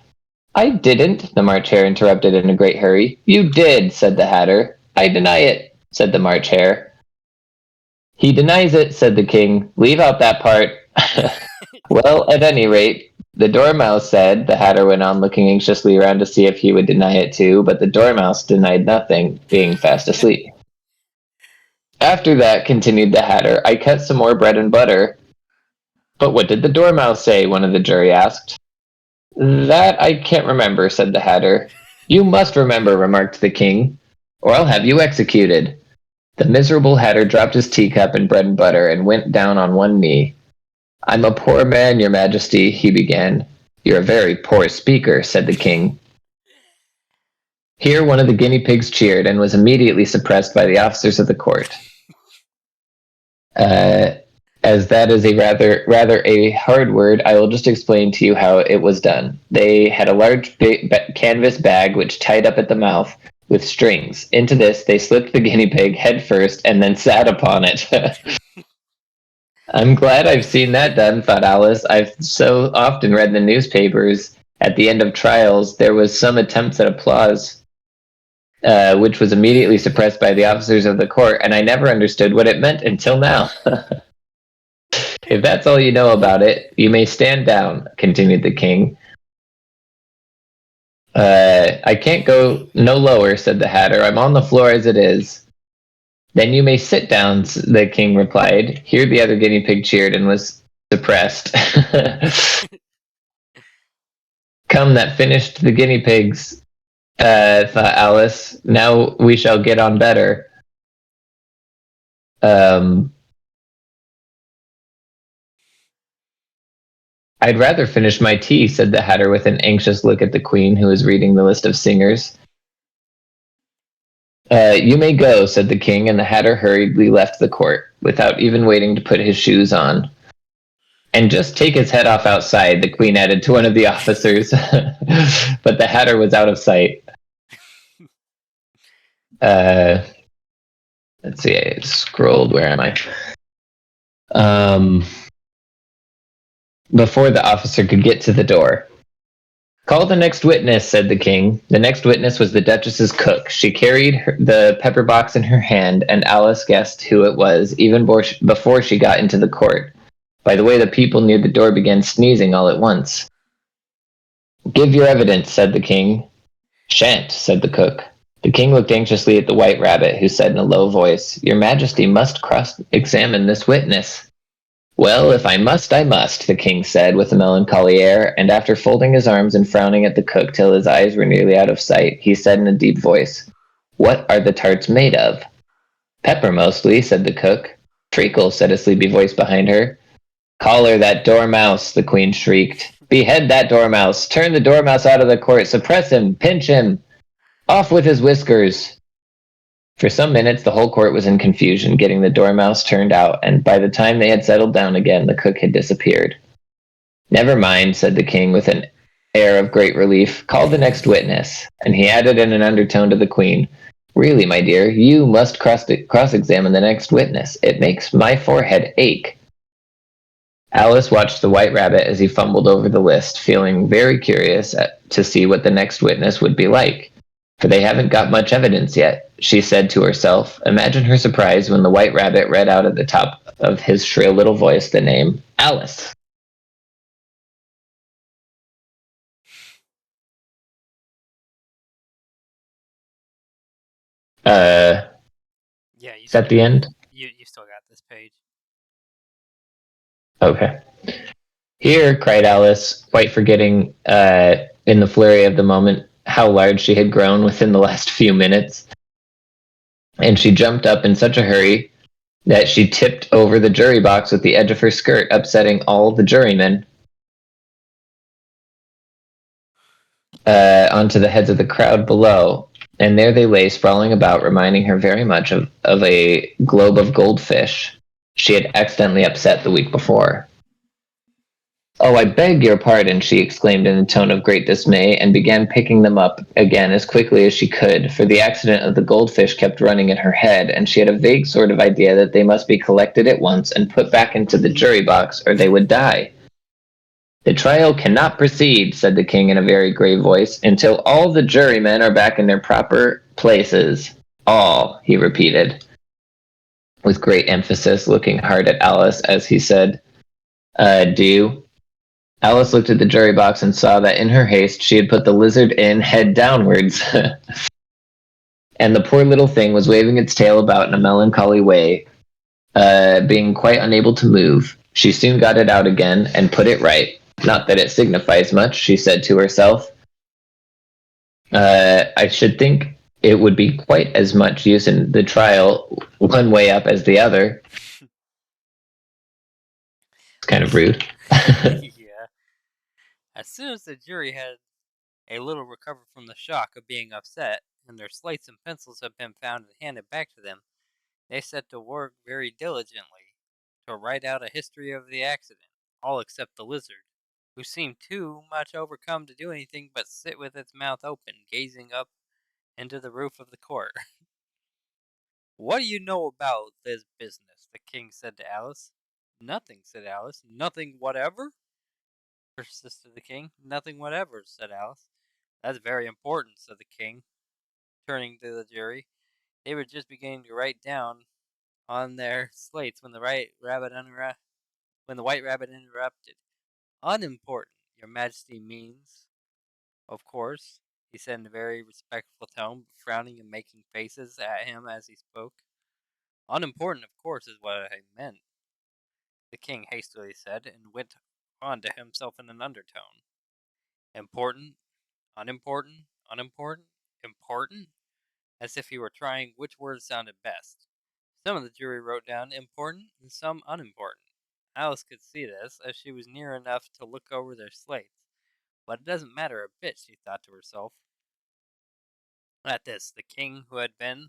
I didn't, the March Hare interrupted in a great hurry. You did, said the Hatter. I deny it, said the March Hare. He denies it, said the king. Leave out that part. Well, at any rate, the Dormouse said, the Hatter went on, looking anxiously around to see if he would deny it too, but the Dormouse denied nothing, being fast asleep. After that, continued the Hatter, I cut some more bread and butter. But what did the Dormouse say? One of the jury asked. That I can't remember, said the Hatter. You must remember, remarked the king, or I'll have you executed. The miserable Hatter dropped his teacup and bread and butter and went down on one knee. I'm a poor man, your majesty, he began. You're a very poor speaker, said the king. Here one of the guinea pigs cheered and was immediately suppressed by the officers of the court. As that is a rather a hard word, I will just explain to you how it was done. They had a large canvas bag which tied up at the mouth with strings. Into this they slipped the guinea pig head first and then sat upon it. I'm glad I've seen that done, thought Alice. I've so often read in the newspapers at the end of trials there was some attempts at applause, which was immediately suppressed by the officers of the court, and I never understood what it meant until now. If that's all you know about it, you may stand down, continued the king. I can't go no lower, said the Hatter. I'm on the floor as it is. Then you may sit down, the king replied. Here the other guinea pig cheered and was suppressed. Come, that finished the guinea pigs, thought Alice. Now we shall get on better. I'd rather finish my tea, said the Hatter with an anxious look at the Queen, who was reading the list of singers. You may go, said the king, and the Hatter hurriedly left the court, without even waiting to put his shoes on. And just take his head off outside, the Queen added to one of the officers. But the Hatter was out of sight. Let's see, I scrolled. Where am I? Before the officer could get to the door. Call the next witness, said the king. The next witness was the Duchess's cook. She carried the pepper box in her hand, and Alice guessed who it was, even before she got into the court. By the way, the people near the door began sneezing all at once. Give your evidence, said the king. Shan't, said the cook. The king looked anxiously at the white rabbit, who said in a low voice, Your Majesty must cross-examine this witness. Well, if I must, I must, the king said with a melancholy air, and after folding his arms and frowning at the cook till his eyes were nearly out of sight, he said in a deep voice, What are the tarts made of? Pepper mostly, said the cook. Treacle, said a sleepy voice behind her. Collar that dormouse, the queen shrieked. Behead that dormouse. Turn the dormouse out of the court. Suppress him. Pinch him. Off with his whiskers. For some minutes, the whole court was in confusion, getting the dormouse turned out, and by the time they had settled down again, the cook had disappeared. Never mind, said the king with an air of great relief. Call the next witness. And he added in an undertone to the queen, Really, my dear, you must cross-examine the next witness. It makes my forehead ache. Alice watched the white rabbit as he fumbled over the list, feeling very curious to see what the next witness would be like. For they haven't got much evidence yet, she said to herself. Imagine her surprise when the white rabbit read out at the top of his shrill little voice the name Alice. Yeah, you Is still that the got end? you still got this page. Okay. Here, cried Alice, quite forgetting, in the flurry of the moment, how large she had grown within the last few minutes. And she jumped up in such a hurry that she tipped over the jury box with the edge of her skirt, upsetting all the jurymen onto the heads of the crowd below. And there they lay sprawling about, reminding her very much of a globe of goldfish she had accidentally upset the week before. Oh, I beg your pardon, she exclaimed in a tone of great dismay, and began picking them up again as quickly as she could, for the accident of the goldfish kept running in her head, and she had a vague sort of idea that they must be collected at once and put back into the jury box, or they would die. The trial cannot proceed, said the king in a very grave voice, until all the jurymen are back in their proper places. All, he repeated, with great emphasis, looking hard at Alice as he said, do. Alice looked at the jury box and saw that in her haste she had put the lizard in head downwards. And the poor little thing was waving its tail about in a melancholy way, being quite unable to move. She soon got it out again and put it right. Not that it signifies much, she said to herself. I should think it would be quite as much use in the trial one way up as the other. It's kind of rude. Yeah. As soon as the jury had a little recovered from the shock of being upset, and their slates and pencils had been found and handed back to them, they set to work very diligently to write out a history of the accident, all except the lizard, who seemed too much overcome to do anything but sit with its mouth open, gazing up into the roof of the court. What do you know about this business? The king said to Alice. Nothing, said Alice. Nothing whatever? Persisted the king. Nothing whatever, said Alice. That's very important, said the king, turning to the jury. They were just beginning to write down on their slates when the white rabbit interrupted. Unimportant, your majesty means, of course. he said in a very respectful tone, frowning and making faces at him as he spoke. Unimportant, of course, is what I meant, the king hastily said, and went on to himself in an undertone. Important, unimportant, unimportant, important, as if he were trying which word sounded best. Some of the jury wrote down important and some unimportant. Alice could see this, as she was near enough to look over their slates. But it doesn't matter a bit, she thought to herself. At this, the king, who had been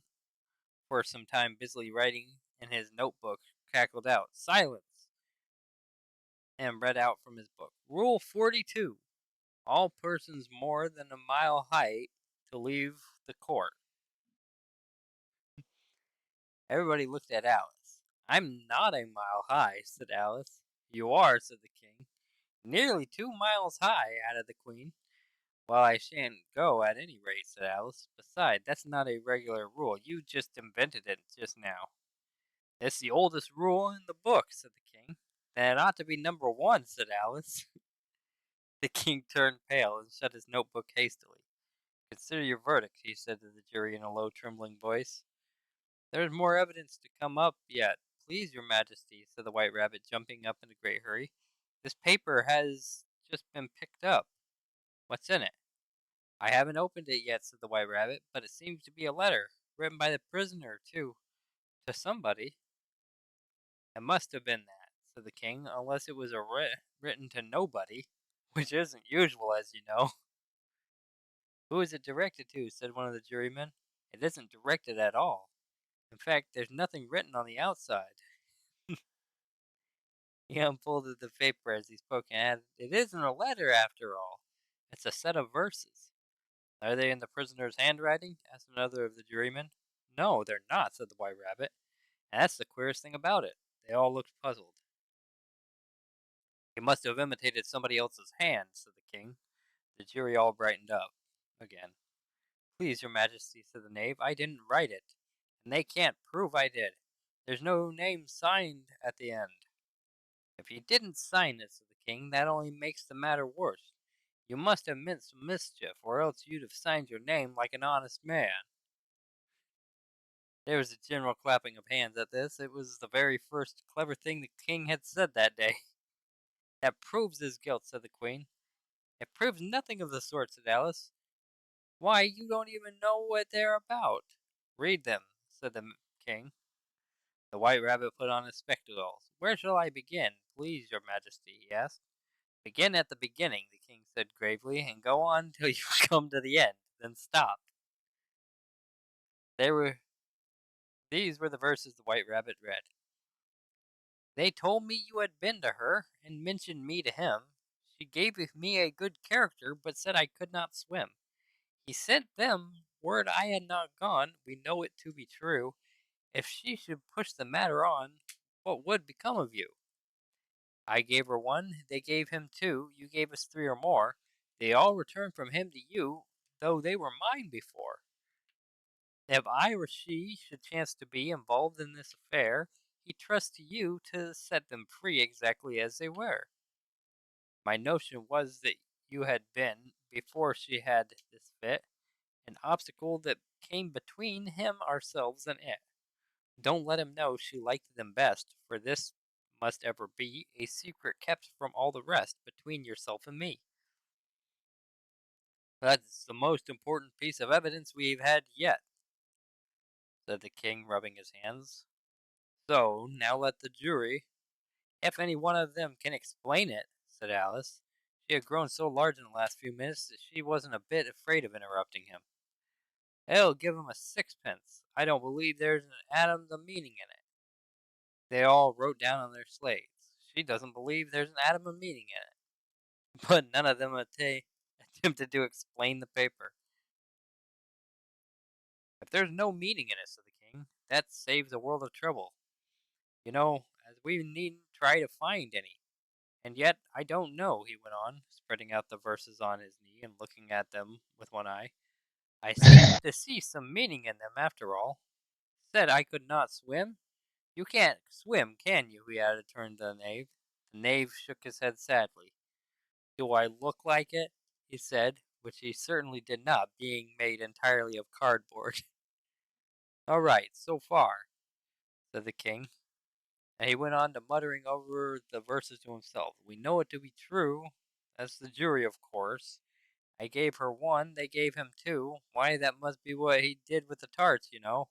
for some time busily writing in his notebook, cackled out, "Silence!" and read out from his book, "Rule 42. All persons more than a mile height to leave the court." Everybody looked at Alice. "I'm not a mile high," said Alice. "You are," said the king. "Nearly 2 miles high," added the queen. "Well, I shan't go at any rate," said Alice. "Besides, that's not a regular rule. You just invented it just now." "It's the oldest rule in the book," said the king. "Then it ought to be number 1, said Alice. The king turned pale and shut his notebook hastily. "Consider your verdict," he said to the jury in a low, trembling voice. "There is more evidence to come up yet, please your majesty," said the white rabbit, jumping up in a great hurry. "This paper has just been picked up. What's in it?" "I haven't opened it yet," said the white rabbit, "but it seems to be a letter, written by the prisoner to somebody." "It must have been that," said the king, "unless it was written to nobody, which isn't usual, as you know." "Who is it directed to?" said one of the jurymen. "It isn't directed at all. In fact, there's nothing written on the outside." He unfolded the paper as he spoke and added, "It isn't a letter after all. It's a set of verses." "Are they in the prisoner's handwriting?" asked another of the jurymen. "No, they're not," said the white rabbit. "And that's the queerest thing about it." They all looked puzzled. "He must have imitated somebody else's hand," said the king. The jury all brightened up again. "Please your majesty," said the knave, "I didn't write it, and they can't prove I did. There's no name signed at the end." "If you didn't sign it," said the king, "that only makes the matter worse. You must have meant some mischief, or else you'd have signed your name like an honest man." There was a general clapping of hands at this. It was the very first clever thing the king had said that day. "That proves his guilt," said the queen. "It proves nothing of the sort," said Alice. "Why, you don't even know what they're about." "Read them," said the king. The white rabbit put on his spectacles. "Where shall I begin, please your majesty?" he asked. "Begin at the beginning," the king said gravely, "and go on till you come to the end. Then stop." These were the verses the white rabbit read. "They told me you had been to her, and mentioned me to him. She gave me a good character, but said I could not swim. He sent them word I had not gone. We know it to be true. If she should push the matter on, what would become of you? I gave her 1, they gave him 2, you gave us 3 or more. They all returned from him to you, though they were mine before. If I or she should chance to be involved in this affair, he trusts to you to set them free exactly as they were. My notion was that you had been, before she had this fit, an obstacle that came between him, ourselves, and it. Don't let him know she liked them best, for this must ever be a secret kept from all the rest, between yourself and me." "That's the most important piece of evidence we've had yet," said the king, rubbing his hands. "So, now let the jury, if any one of them can explain it," said Alice. She had grown so large in the last few minutes that she wasn't a bit afraid of interrupting him. "I'll give him a sixpence. I don't believe there's an atom of meaning in it." They all wrote down on their slates, "She doesn't believe there's an atom of meaning in it." But none of them attempted to explain the paper. "If there's no meaning in it," said the king, "that saves a world of trouble. You know, as we needn't try to find any. And yet, I don't know," he went on, spreading out the verses on his knee and looking at them with one eye. "I seem to see some meaning in them, after all. Said I could not swim. You can't swim, can you?" he added, turning to the knave. The knave shook his head sadly. "Do I look like it?" he said, which he certainly did not, being made entirely of cardboard. All right, so far, said the king, and he went on to muttering over the verses to himself. We know it to be true. That's the jury, of course. I gave her one, they gave him two. Why, that must be what he did with the tarts, you know.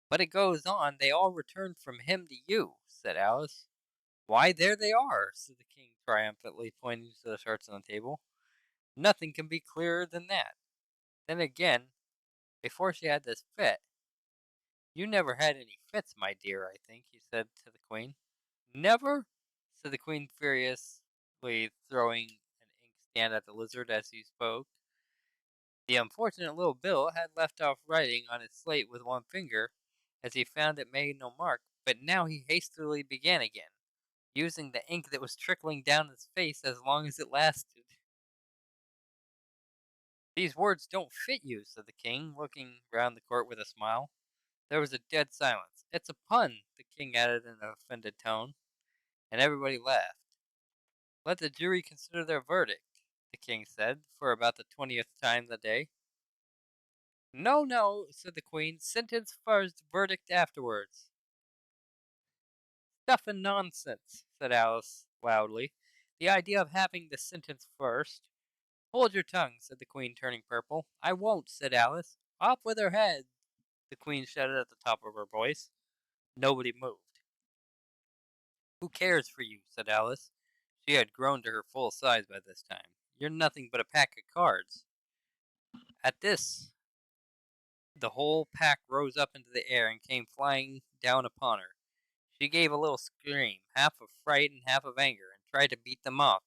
But it goes on, they all returned from him to you, said Alice. Why, there they are, said the king triumphantly, pointing to the tarts on the table. Nothing can be clearer than that. Then again, before she had this fit, you never had any fits, my dear, I think, he said to the queen. Never? Said the queen furiously, throwing an inkstand at the lizard as he spoke. The unfortunate little Bill had left off writing on his slate with one finger, as he found it made no mark, but now he hastily began again, using the ink that was trickling down his face as long as it lasted. These words don't fit you, said the king, looking round the court with a smile. There was a dead silence. It's a pun, the king added in an offended tone, and everybody laughed. Let the jury consider their verdict, the king said, for about the 20th time that day. No, no, said the queen. Sentence first, verdict afterwards. Stuff and nonsense, said Alice loudly. The idea of having the sentence first. Hold your tongue, said the queen, turning purple. I won't, said Alice. Off with her head, the queen shouted at the top of her voice. Nobody moved. Who cares for you, said Alice. She had grown to her full size by this time. You're nothing but a pack of cards. At this, the whole pack rose up into the air and came flying down upon her. She gave a little scream, half of fright and half of anger, and tried to beat them off,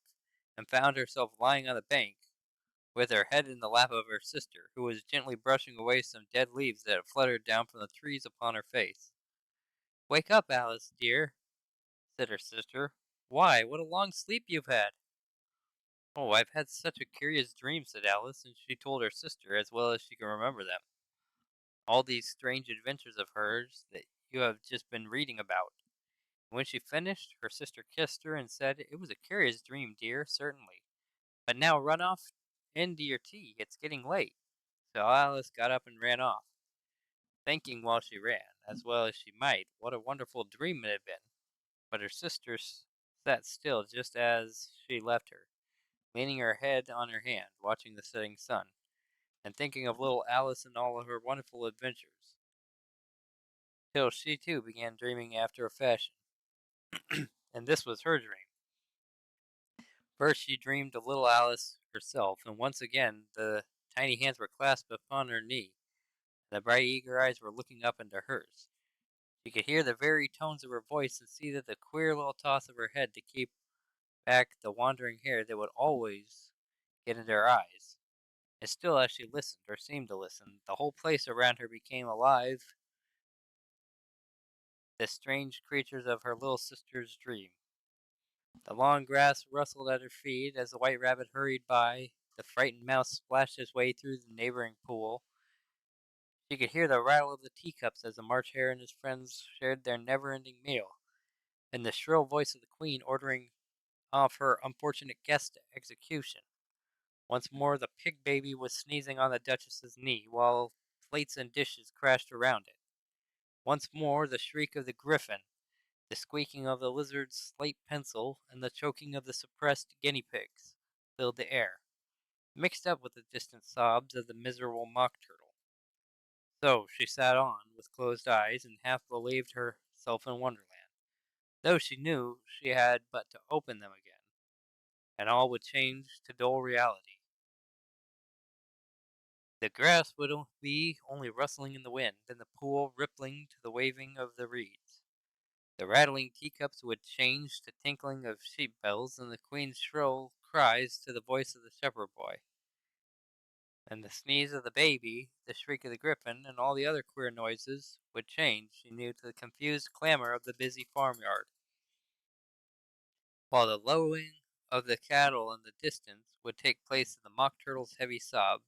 and found herself lying on the bank, with her head in the lap of her sister, who was gently brushing away some dead leaves that had fluttered down from the trees upon her face. Wake up, Alice, dear, said her sister. Why, what a long sleep you've had. Oh, I've had such a curious dream, said Alice, and she told her sister as well as she could remember them. All these strange adventures of hers that you have just been reading about. When she finished, her sister kissed her and said, It was a curious dream, dear, certainly. But now run off into your tea. It's getting late. So Alice got up and ran off, thinking while she ran, as well as she might, what a wonderful dream it had been. But her sister sat still just as she left her, leaning her head on her hand, watching the setting sun, and thinking of little Alice and all of her wonderful adventures, till she too began dreaming after a fashion. And this was her dream. First she dreamed of little Alice herself, and once again the tiny hands were clasped upon her knee, and the bright eager eyes were looking up into hers. She could hear the very tones of her voice and see that the queer little toss of her head to keep back the wandering hair that would always get into her eyes. And still as she listened, or seemed to listen, the whole place around her became alive, the strange creatures of her little sister's dream. The long grass rustled at her feet as the white rabbit hurried by. The frightened mouse splashed his way through the neighboring pool. She could hear the rattle of the teacups as the March Hare and his friends shared their never-ending meal, and the shrill voice of the queen ordering off her unfortunate guest to execution. Once more the pig baby was sneezing on the Duchess's knee, while plates and dishes crashed around it. Once more the shriek of the griffin, the squeaking of the lizard's slate pencil, and the choking of the suppressed guinea pigs filled the air, mixed up with the distant sobs of the miserable mock turtle. So she sat on, with closed eyes, and half believed herself in Wonderland, though she knew she had but to open them again, and all would change to dull reality. The grass would be only rustling in the wind, and the pool rippling to the waving of the reeds. The rattling teacups would change to tinkling of sheep bells, and the queen's shrill cries to the voice of the shepherd boy. And the sneeze of the baby, the shriek of the griffin, and all the other queer noises would change, she knew, to the confused clamor of the busy farmyard, while the lowing of the cattle in the distance would take place in the mock turtle's heavy sobs.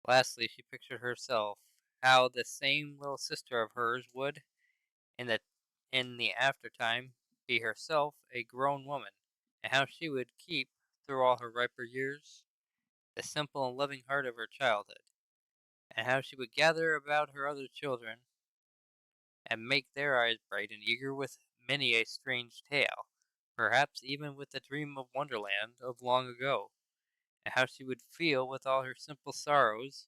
Lastly, she pictured herself how the same little sister of hers would, in the aftertime, be herself a grown woman, and how she would keep, through all her riper years, the simple and loving heart of her childhood, and how she would gather about her other children and make their eyes bright and eager with many a strange tale, perhaps even with the dream of Wonderland of long ago, and how she would feel with all her simple sorrows,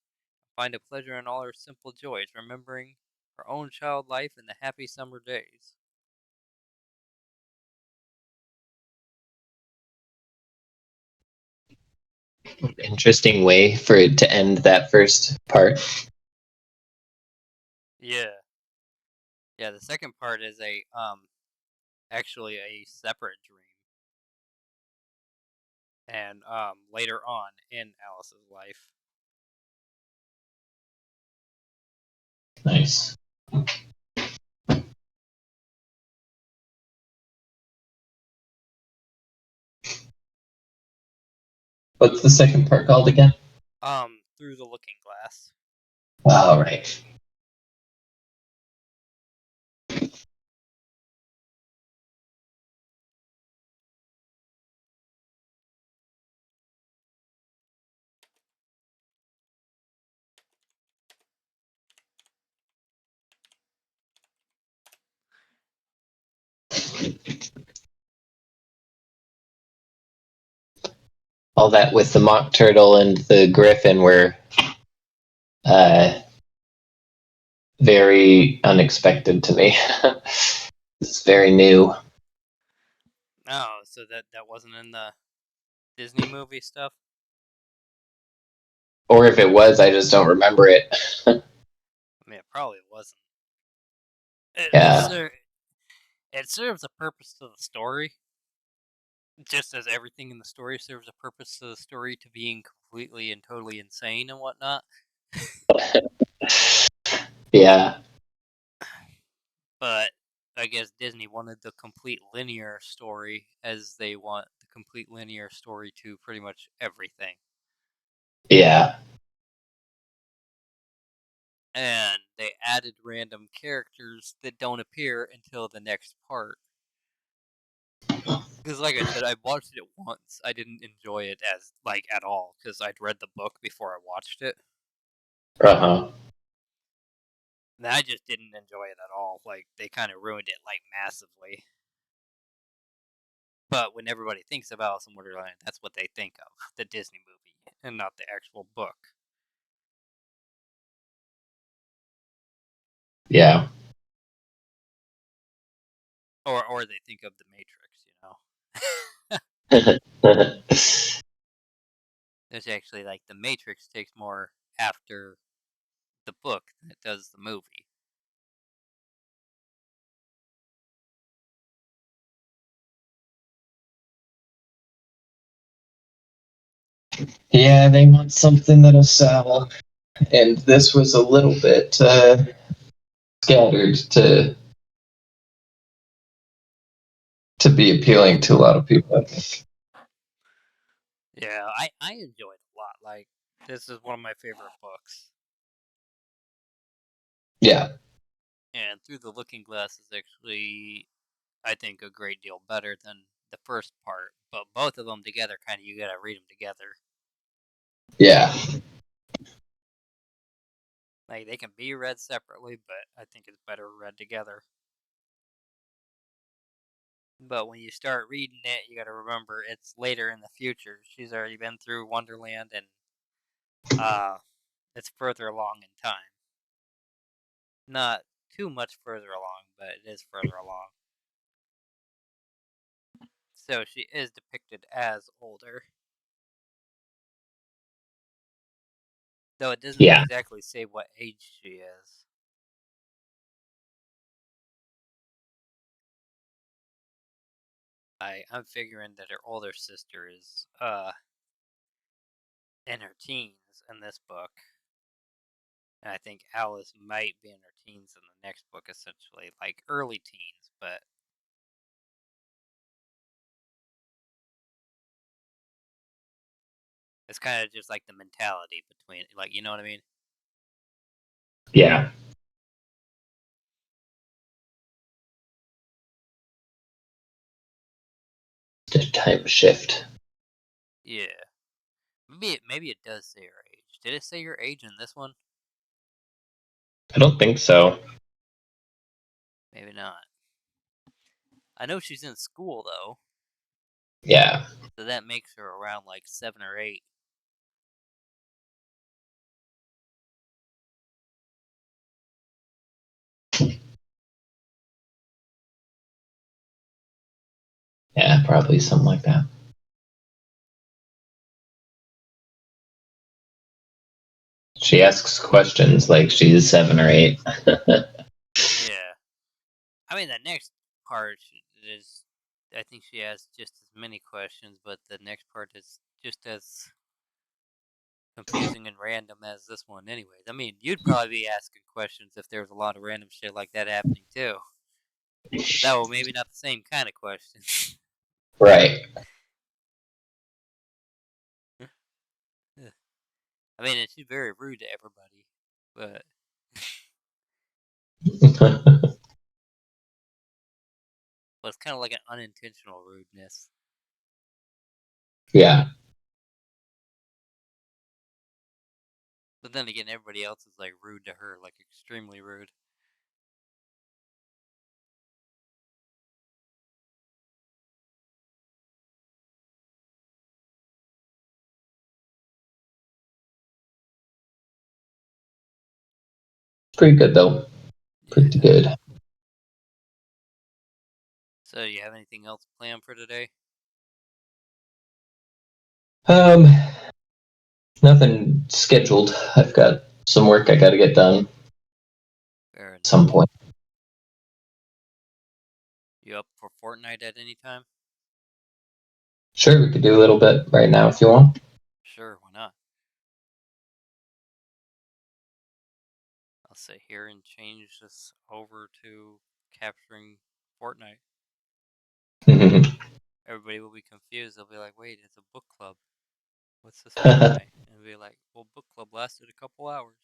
find a pleasure in all her simple joys, remembering her own child life in the happy summer days. Interesting way for it to end that first part. Yeah. Yeah, the second part is a actually a separate dream. And later on in Alice's life. Nice. What's the second part called again? Through the Looking Glass. All right. All that with the mock turtle and the griffin were uh, very unexpected to me. It's very new. Oh, so that wasn't in the Disney movie stuff? Or if it was, I just don't remember it. I mean, it probably wasn't. It, it, Yeah. ser- it serves a purpose to the story, just as everything in the story serves a purpose to the story to being completely and totally insane and whatnot. Yeah. But I guess Disney wanted the complete linear story, as they want the complete linear story to pretty much everything. Yeah. And they added random characters that don't appear until the next part. Because, like I said, I watched it once. I didn't enjoy it as at all because I'd read the book before I watched it. Uh-huh. And I just didn't enjoy it at all. Like they kind of ruined it massively. But when everybody thinks of Alice in Wonderland, that's what they think of, the Disney movie, and not the actual book. Yeah. Or they think of the Matrix, you know. It's actually the Matrix takes more after the book than it does the movie. Yeah, they want something that'll sell. And this was a little bit scattered to be appealing to a lot of people, I think. Yeah, I enjoyed it a lot. Like this is one of my favorite books. Yeah. And Through the Looking Glass is actually, I think, a great deal better than the first part. But both of them together, kind of, you gotta read them together. Yeah. Like they can be read separately, but I think it's better read together. But when you start reading it, you gotta remember it's later in the future. She's already been through Wonderland, and uh, it's further along in time. Not too much further along, but it is further along. So she is depicted as older. Though it doesn't Yeah. exactly say what age she is. I'm figuring that her older sister is in her teens in this book. And I think Alice might be in her teens in the next book, essentially, like early teens, but it's kind of just like the mentality between, you know what I mean? Yeah. The time shift. Yeah. Maybe it does say her age. Did it say her age in this one? I don't think so. Maybe not. I know she's in school though, Yeah. so that makes her around like 7 or 8. Yeah, probably something like that. She asks questions like she's 7 or 8. Yeah. I mean, the next part is, I think she has just as many questions, but the next part is just as confusing and random as this one anyways. I mean, you'd probably be asking questions if there was a lot of random shit like that happening too. Though maybe not the same kind of questions. Right. I mean, she's very rude to everybody, but it's kind of like an unintentional rudeness. Yeah. But then again, everybody else is like rude to her, like extremely rude. Pretty good though. Pretty good. So, do you have anything else planned for today? Nothing scheduled. I've got some work I got to get done Fair at some enough. point. You up for Fortnite at any time? Sure, we could do a little bit right now if you want. Sure, why not? I'll sit here and change this over to capturing Fortnite. Everybody will be confused. They'll be like, wait, it's a book club. What's this Fortnite? And it'll be like, well, book club lasted a couple hours.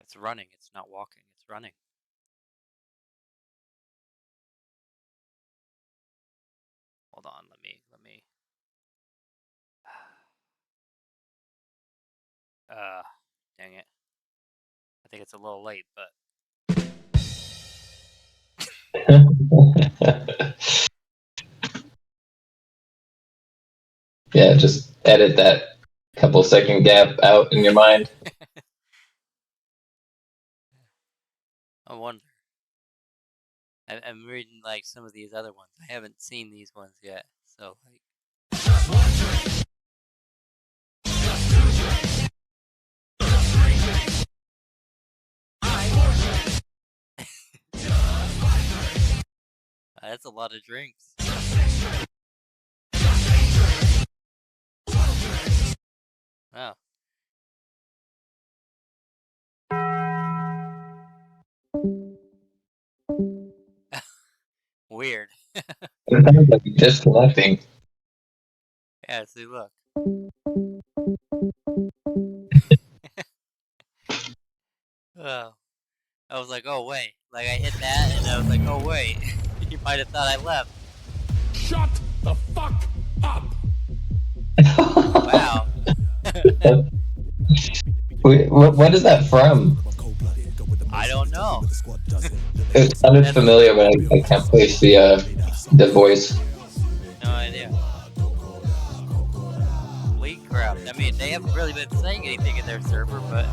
It's running. It's not walking. It's running. Hold on. Let me. Dang it. I think it's a little late, but Yeah, just edit that couple second gap out in your mind. I wonder. I'm reading like some of these other ones. I haven't seen these ones yet, so like. That's a lot of drinks. Wow. Weird. It sounds like you're disconnecting. Yeah, see, look. Oh. I was like, oh, wait. Like, I hit that, and I was like, oh, wait. You might have thought I left. Shut the fuck up! Wow. What is that from? I don't know. It sounded familiar, but I can't place the voice. No idea. Holy crap. I mean, they haven't really been saying anything in their server, but...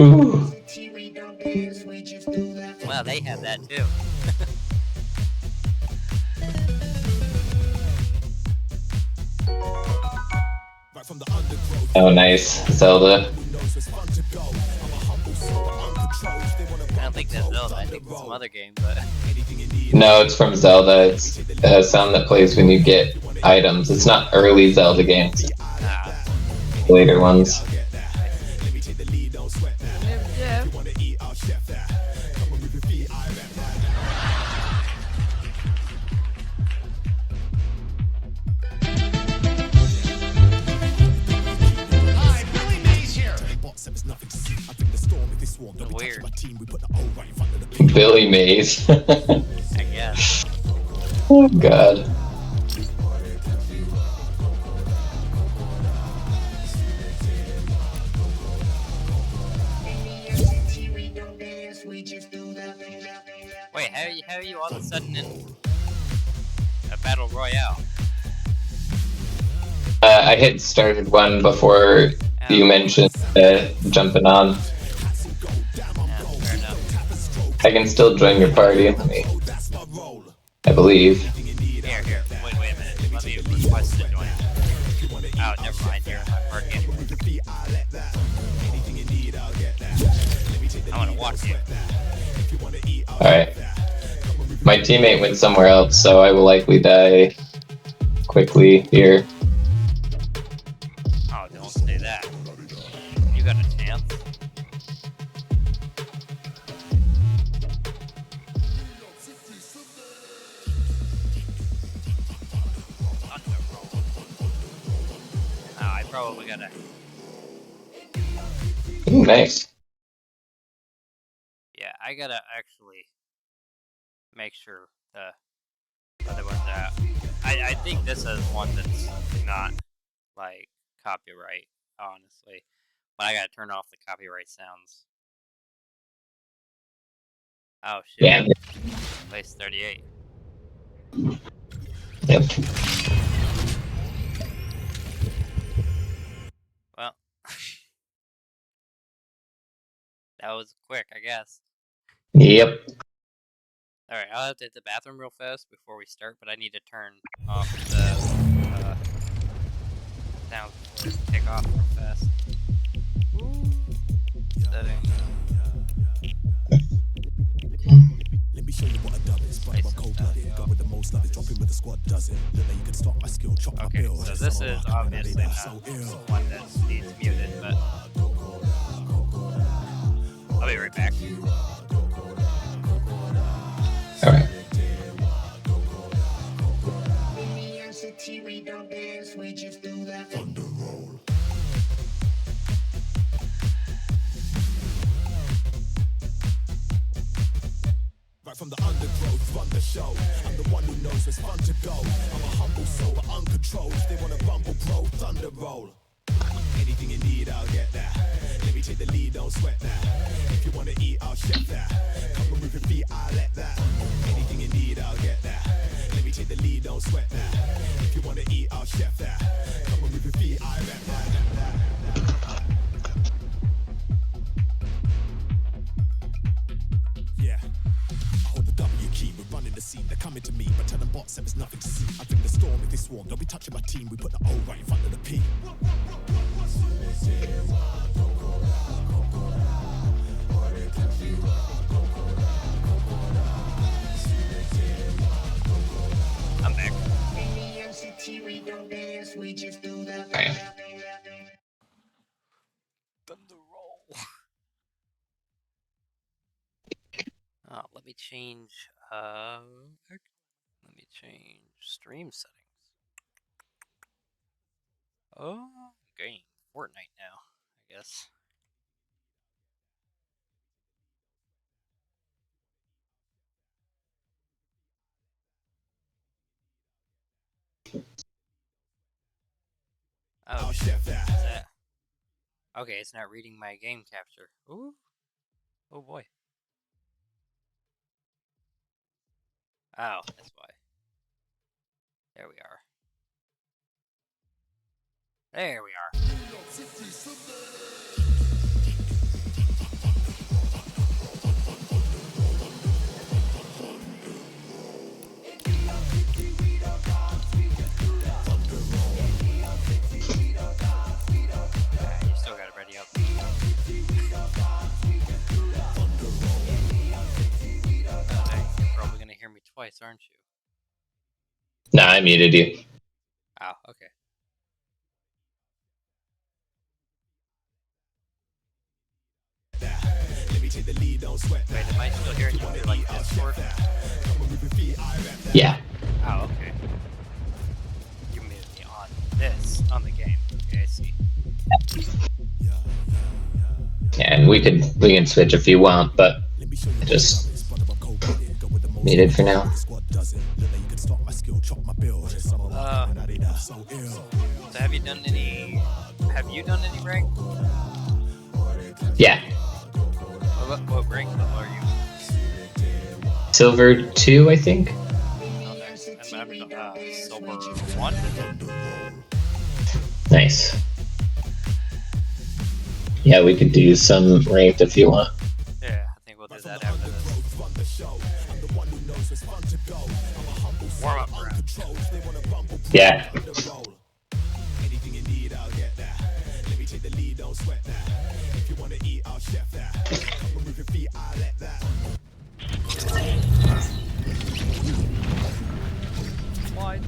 Ooh. Wow, they have that too. Oh, nice. Zelda. I don't think that's Zelda. I think it's some other game, but... No, it's from Zelda. It's a sound that plays when you get items. It's not early Zelda games. Later ones. Weird. Billy Mays. I guess. Oh god. Wait, how are you all of a sudden in a battle royale? I had started one before you mentioned jumping on. Yeah, fair enough. I can still join your party. I believe. Here. Wait a minute. Let me request to join. Oh, never mind. You're in my party. I want to watch you. Alright. My teammate went somewhere else, so I will likely die quickly here. Oh, don't say that. You got a chance. Oh, I probably gotta. Ooh, nice. Yeah, I gotta actually make sure the other one's out. I think this is one that's not like copyright, honestly. But I gotta turn off the copyright sounds. Oh shit. Yeah. Place 38. Yep. Well, that was quick, I guess. Yep. Alright, I'll have to hit the bathroom real fast before we start, but I need to turn off the sounds before we take off real fast. Setting. Let me show you what a dub is. But I'm cold-blooded. Go with the most love is dropping with the squad does it. Look like you can stop my skill, chop my Okay, bill. so this is obviously not the one that needs muted, but I'll be right back. Alright. Right from the undergrowth, run the show. I'm the one who knows where's fun to go. I'm a humble soul, but uncontrolled. If they wanna rumble, bro, thunder roll. Anything you need, I'll get that. Let me take the lead, don't sweat that. If you wanna eat, I'll chef that. Come and move your feet, I'll let that. Anything you need, I'll get that. Let me take the lead, don't sweat that. If you wanna eat, I'll chef that. Come and move your feet, I'll let that. Yeah. I hold the W key, we're running the scene. They're coming to me, but tell them bots there's nothing to see. I bring the storm if they swarm. Don't be touching my team, we put the O right in front of the P. I'm back. Thunder roll. Oh, let me change. Let me change stream settings. Oh, game Fortnite now, I guess. Oh, what's that? Okay, it's not reading my game capture. Ooh. Oh boy. Oh, that's why. There we are. There we are. You still gotta ready up. You're probably gonna hear me twice, aren't you? Nah, I muted you. Oh, okay. Wait, am I still hearing you through like Discord? Yeah. Oh, okay. You muted me on this, on the game. Okay, I see. Yeah, and we can switch if you want, but just muted for now. Squad does it. Look like you can stop my skill, chop my bill. Some of my and I did that so ill. So have you done any rank? Yeah. What rank level are you? Silver 2, I think. Oh, nice. I'm silver 1. Nice. Yeah, we could do some ranked if you want. Yeah, I think we'll do that after this. Warm up round. Yeah. Anything you need, I'll get that. Let me take the lead, don't sweat that. If you wanna eat, I'll chef that. Come and move your feet, I'll let that. Slide.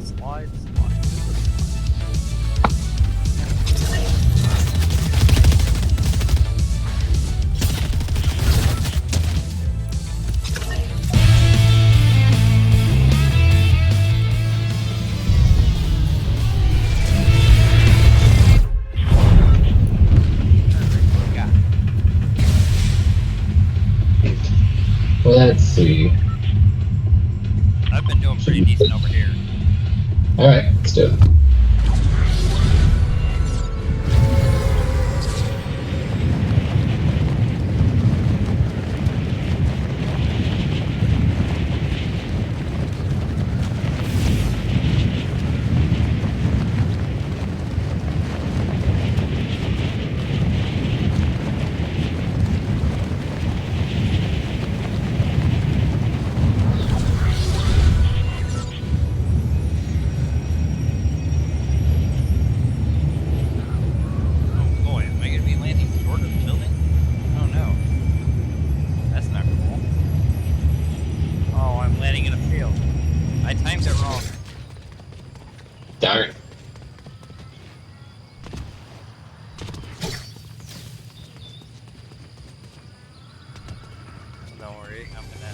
Let's see. I've been doing pretty decent over here. Alright, let's do it. Oh boy, am I gonna be landing short of the building? Oh no. That's not cool. Oh, I'm landing in a field. I timed it wrong. Darn. Don't worry, I'm gonna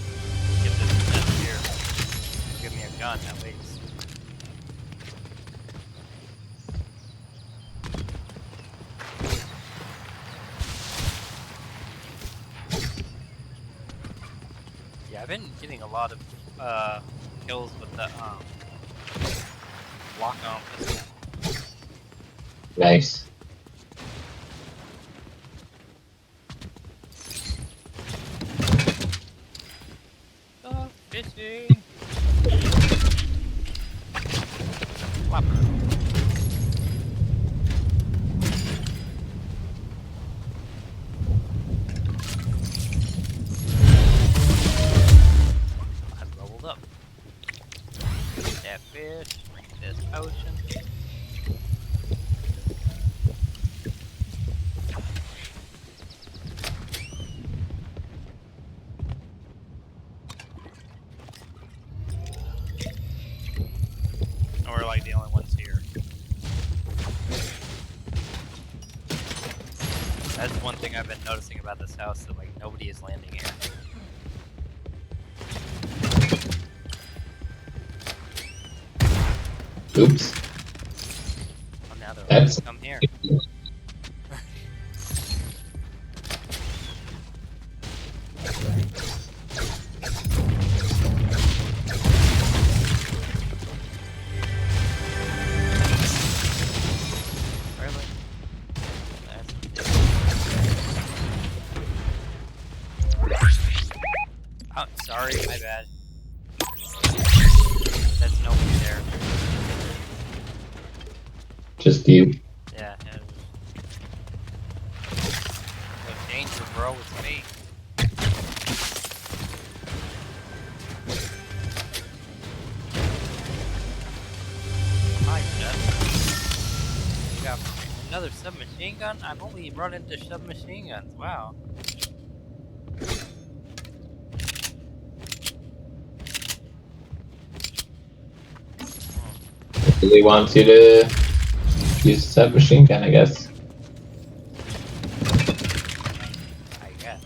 get this nest here. Give me a gun at least. Yeah, I've been getting a lot of kills with the lock-on pistol. Nice. Oh, fishing! Flopper. I leveled up. That fish, this potion. And we're like the only ones here. That's one thing I've been noticing about this house, that like nobody is landing here. Oops. Well, now they're like, That's- come here. Really? Oh, sorry, my bad. That's nobody there. Just you. Yeah, it was danger, bro, it's me. Hi, Jeff. You got another submachine gun? I've only run into submachine guns, wow. They want you to use a submachine gun, I guess. I guess.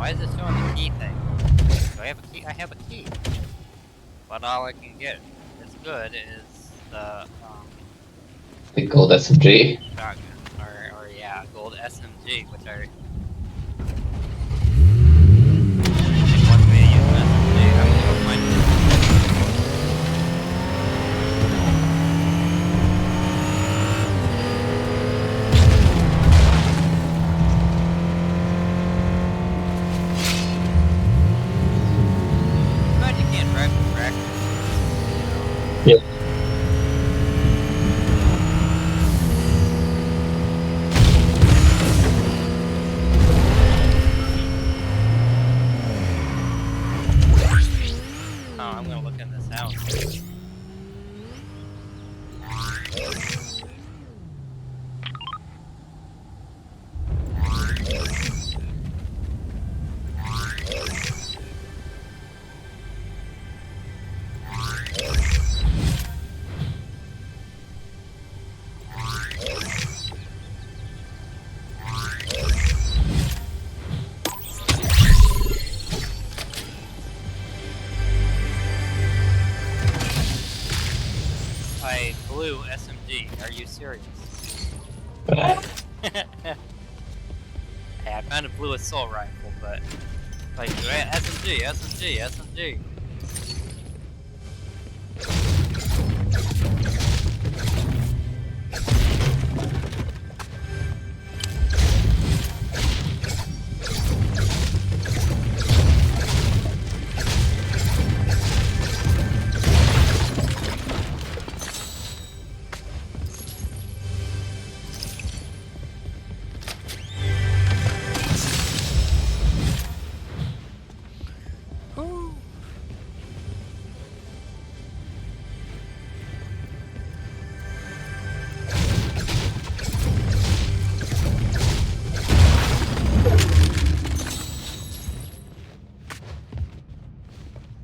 Why is it showing the key thing? Do I have a key? I have a key. But all I can get that's good is The gold SMG. shotgun. Or yeah, gold SMG, which I one way to use an SMG. I'm gonna go find it. Glad you can't drive the tractor. Yep. Oh, I'm gonna look in this house. I blue SMG. Are you serious? Hey, I found a blue assault rifle, but like SMG, SMG, SMG. Ooh.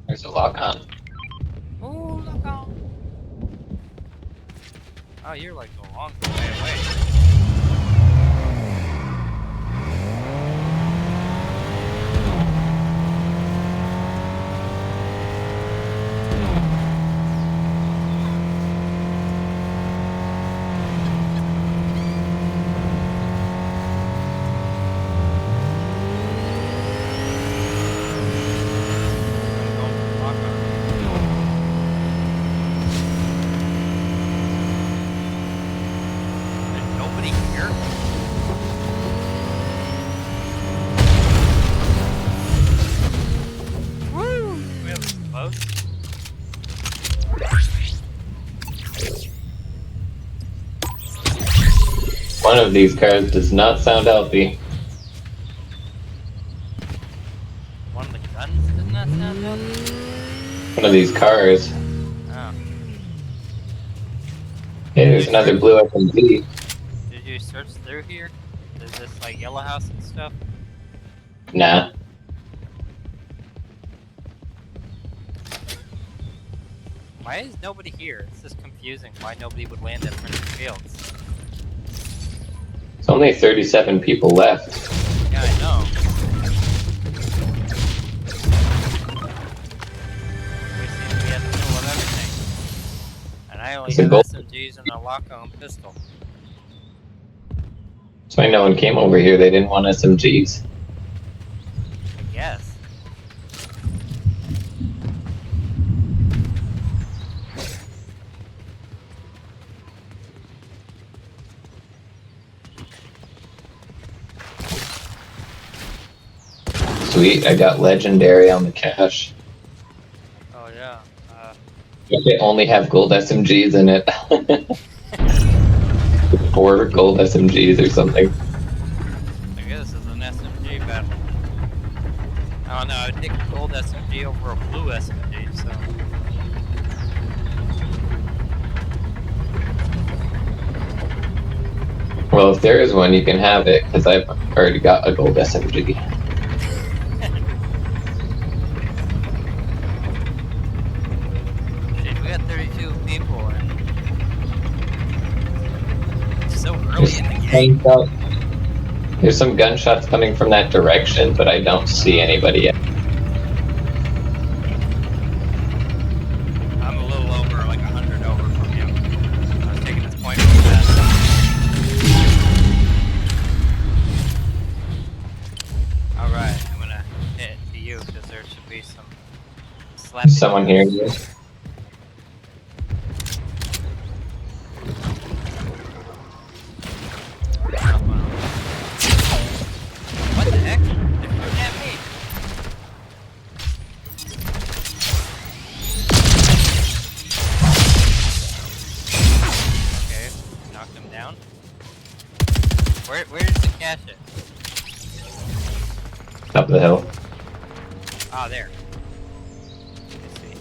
There's a lock on. Ooh, look out. Oh, you're like a long way away. There's nobody here? Woo! We have this close. One of these cars does not sound healthy. One of the guns does not sound healthy. One of these cars. Oh. Hey, there's another blue SMG. Did you search through here? Is this like yellow house and stuff? Nah. Why is nobody here? It's just confusing why nobody would land at Princeton Fields. There's only 37 people left. Yeah, I know. We seem to be at the middle of everything. And I only It's a have gold. SMGs and a lock-on pistol. That's why no one came over here. They didn't want SMGs. I guess. Sweet, I got legendary on the cache. Oh yeah. They only have gold SMGs in it. 4 gold SMGs or something. I guess this is an SMG battle. I don't know, I would take a gold SMG over a blue SMG, so. Well, if there is one, you can have it, because I've already got a gold SMG. Shit, we got 32 people and it's so early in the game. There's some gunshots coming from that direction, but I don't see anybody yet. I'm a little over, like 100 over from you. I was taking this point from that. Alright, I'm gonna hit it to you because there should be some slap. Someone here. What the heck? They're shooting at me. Okay, knocked him down. Where's the cache at? Up the hill. Ah, there. Let's see.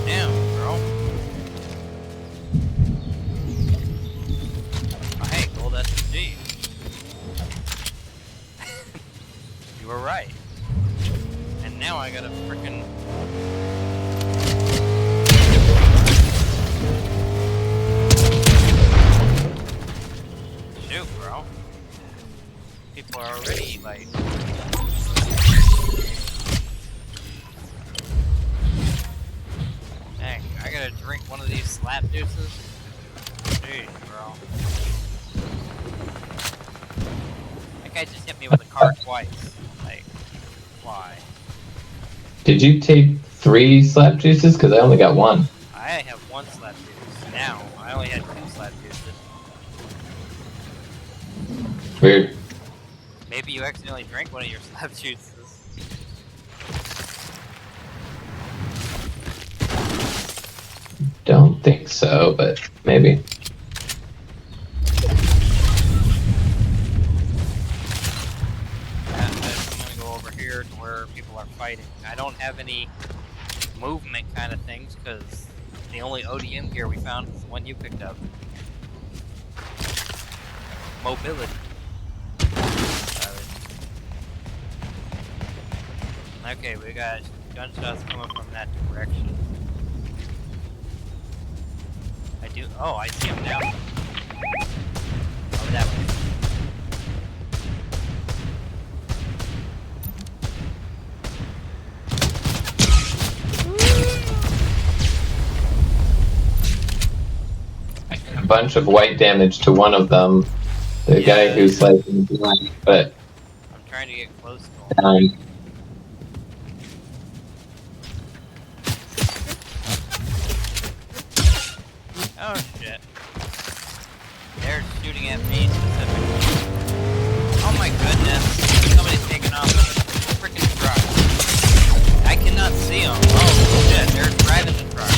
Damn, bro. Oh, hey, gold SMG. You were right. And now I gotta frickin' shoot, bro. People are already like. Dang, I gotta drink one of these slap juices. Jeez, bro. That guy just hit me with a car twice. Like, why? Did you take 3 slap juices? Because I only got 1. I have 1 slap juice now. I only had 2 slap juices. Weird. Maybe you accidentally drank one of your slap juices. Don't think so, but maybe. I'm gonna go over here to where people are fighting. I don't have any movement kind of things because the only ODM gear we found was the one you picked up. Mobility. Okay, we got gunshots coming from that direction. Oh, I see him now. Over that way. A bunch of white damage to one of them. The guy who's like in black, but I'm trying to get close to him. Oh shit. They're shooting at me specifically. Oh my goodness. Somebody's taking off in a freaking truck. I cannot see them. Oh shit, they're driving the truck.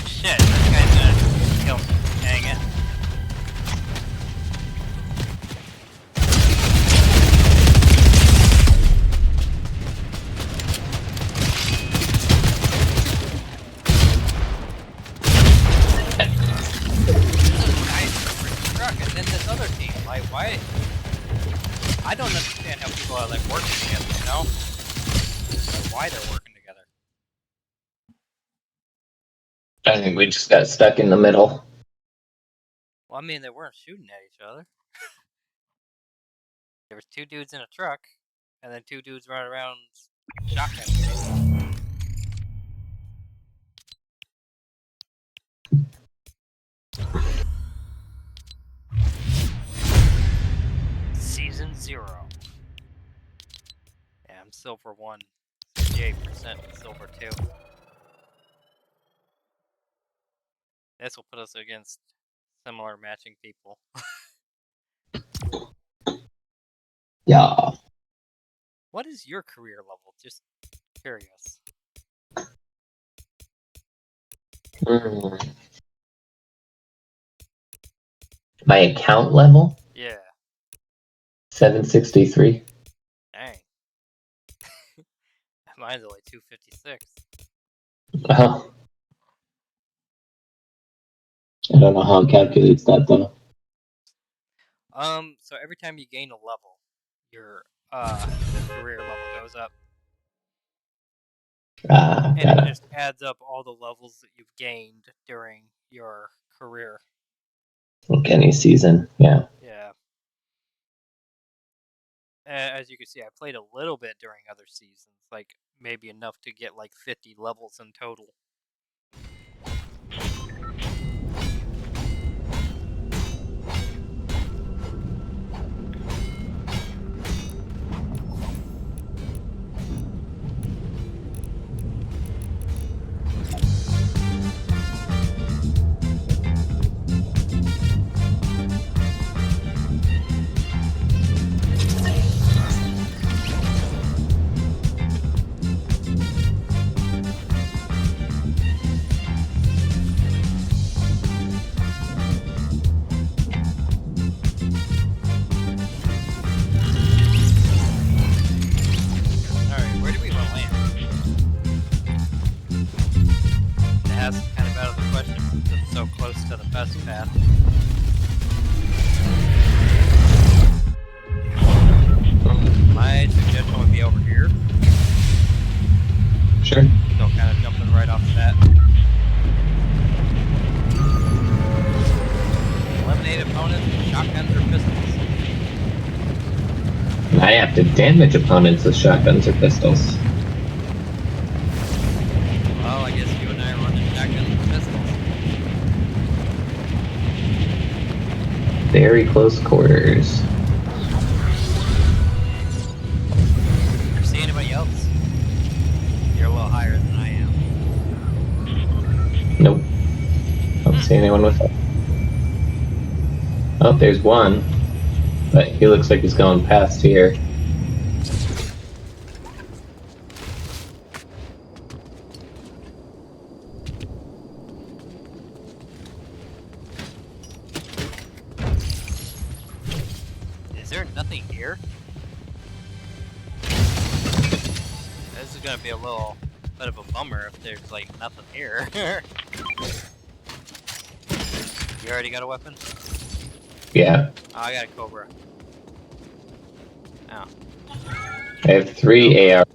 Shit, this guy's gonna kill me. Dang it. And then this other team, like, why? I don't understand how people are like working together, you know? Like, why they're working together. I think we just got stuck in the middle. Well, I mean, they weren't shooting at each other. There was 2 dudes in a truck, and then 2 dudes running around shotgun. Season 0. Yeah, I'm silver 1, 68% silver 2. This will put us against similar matching people. Yeah. What is your career level? Just curious. My account level? Yeah. 763. Dang. Mine's only 256. Oh. I don't know how it calculates that though. So every time you gain a level, your career level goes up. And Got it it. just adds up all the levels that you've gained during your career. Like any season, yeah. Yeah. As you can see, I played a little bit during other seasons, like maybe enough to get like 50 levels in total. Alright, where do we want to land? That's kind of out of the question since it's so close to the best path. My suggestion would be over here. Sure. So kind of jumping right off the bat. Eliminate opponents with shotguns or pistols. I have to damage opponents with shotguns or pistols. Well, I guess you and I are running shotguns and pistols. Very close quarters. You see anybody else? You're a little higher than I am. Nope. Don't see anyone with it. Oh, there's one. But he looks like he's going past here. Is there nothing here? This is gonna be a little bit of a bummer if there's like nothing here. You already got a weapon? Yeah. Oh, I got a Cobra. Oh. I have 3 ARs.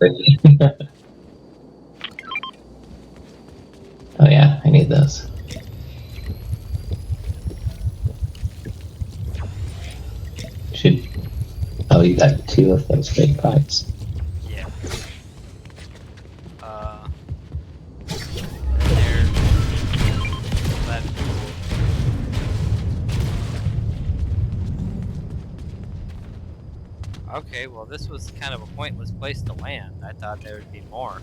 Oh yeah, I need those. Should... Oh, you got 2 of those big pipes. Yeah. And there's that. Okay, well this was kind of a pointless place to land. I thought there would be more.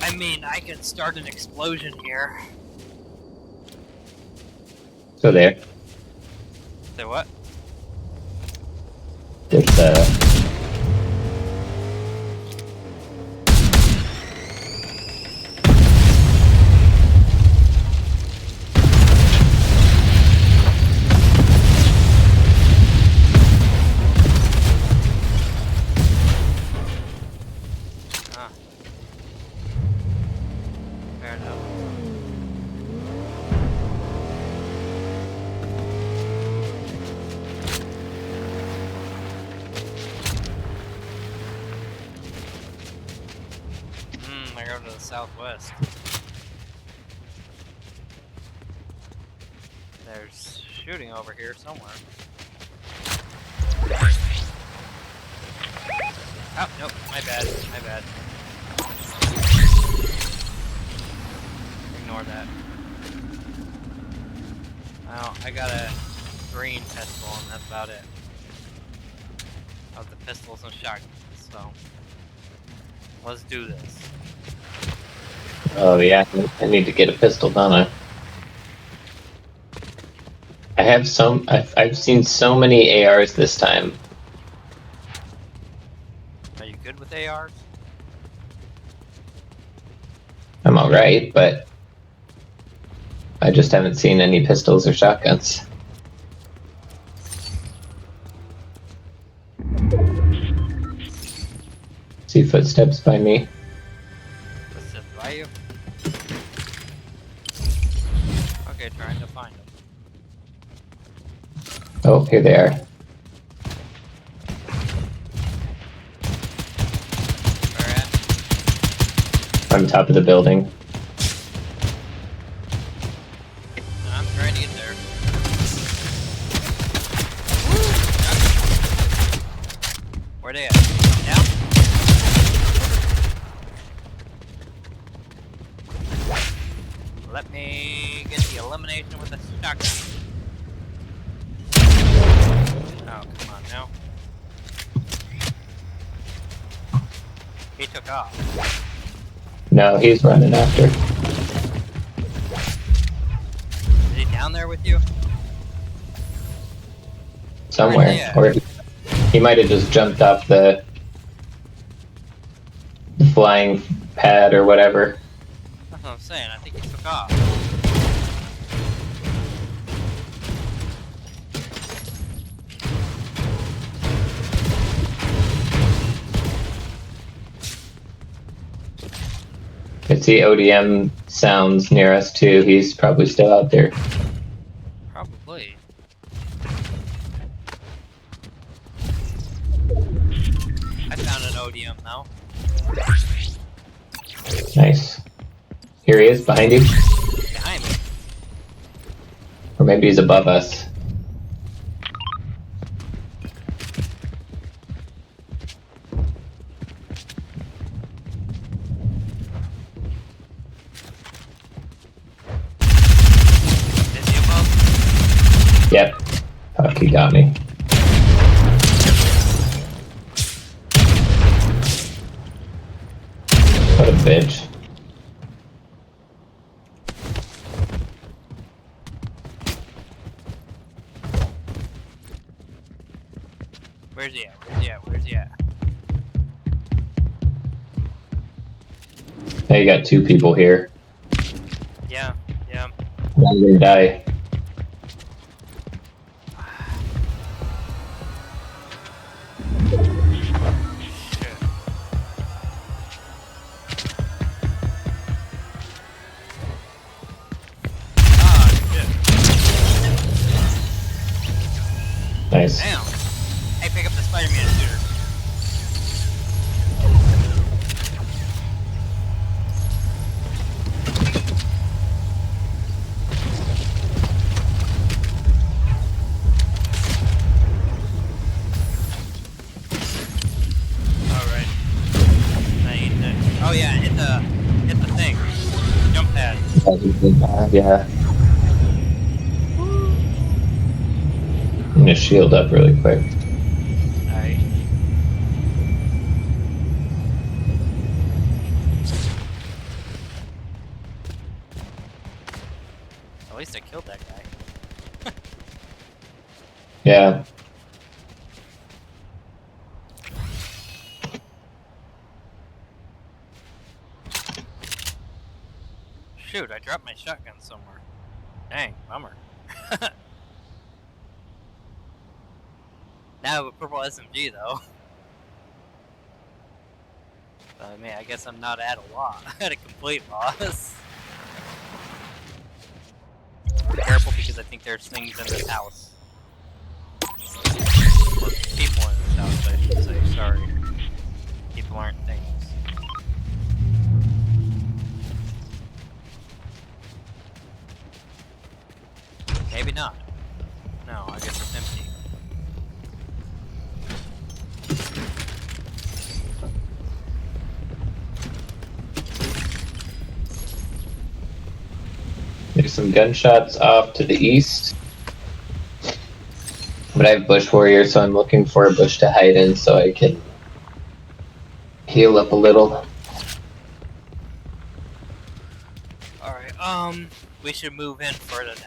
I mean, I could start an explosion here. So there. Say what? There's Ah. Fair enough. I go to the southwest. There's shooting over here somewhere. Oh, nope, my bad, my bad. Ignore that. Well, I got a green pistol and that's about it. Of the pistols and shotguns, so let's do this. Oh yeah, I need to get a pistol, don't I? I have some. I've seen so many ARs this time. Are you good with ARs? I'm alright, but I just haven't seen any pistols or shotguns. See footsteps by me. What's it by you? Okay, trying to find them. Oh, here they are. on top of the building. I'm trying to get there. Where they at? Down? Let me get the elimination with a shotgun. Oh, come on now. He took off. No, he's running after. Is he down there with you? Somewhere. Yeah. Or he might have just jumped off the flying pad or whatever. That's what I'm saying. I think he took off. I see ODM sounds near us too. He's probably still out there. Probably. I found an ODM now. Nice. Here he is, behind you. Behind me. Or maybe he's above us. Is he above? Yep. Fuck, he got me. What a bitch. Where's he at? Where's he at? Where's he at? Now you got two people here. Yeah, yeah. One gonna die. Shit. Ah, shit. Nice. Damn. Hey, pick up the Spider-Man shooter. Alright. Oh yeah, hit the thing. Jump pad. Yeah. I'm gonna shield up really quick. Alright. At least I killed that guy. Yeah. Shoot, I dropped my shotgun somewhere. Dang, bummer. Now I have a purple SMG though. I mean, I guess I'm not at a loss. At a complete loss. Be careful because I think there's things in this house. Or people in this house, I should say. Sorry. People aren't things. Maybe not. No, I guess it's empty. There's some gunshots off to the east. But I have bush warrior, so I'm looking for a bush to hide in so I can heal up a little. Alright, we should move in further then.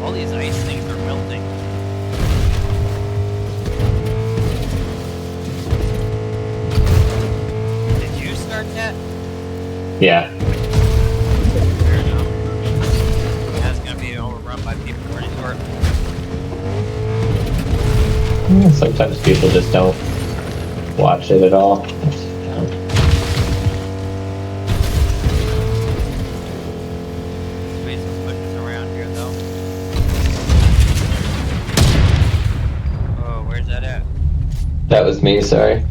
All these ice things are melting. Did you start that? Yeah. Fair enough. That's gonna be overrun by people pretty shortly. Sometimes people just don't watch it at all. Maybe some bushes around here, though. Oh, where's that at? That was me, sorry.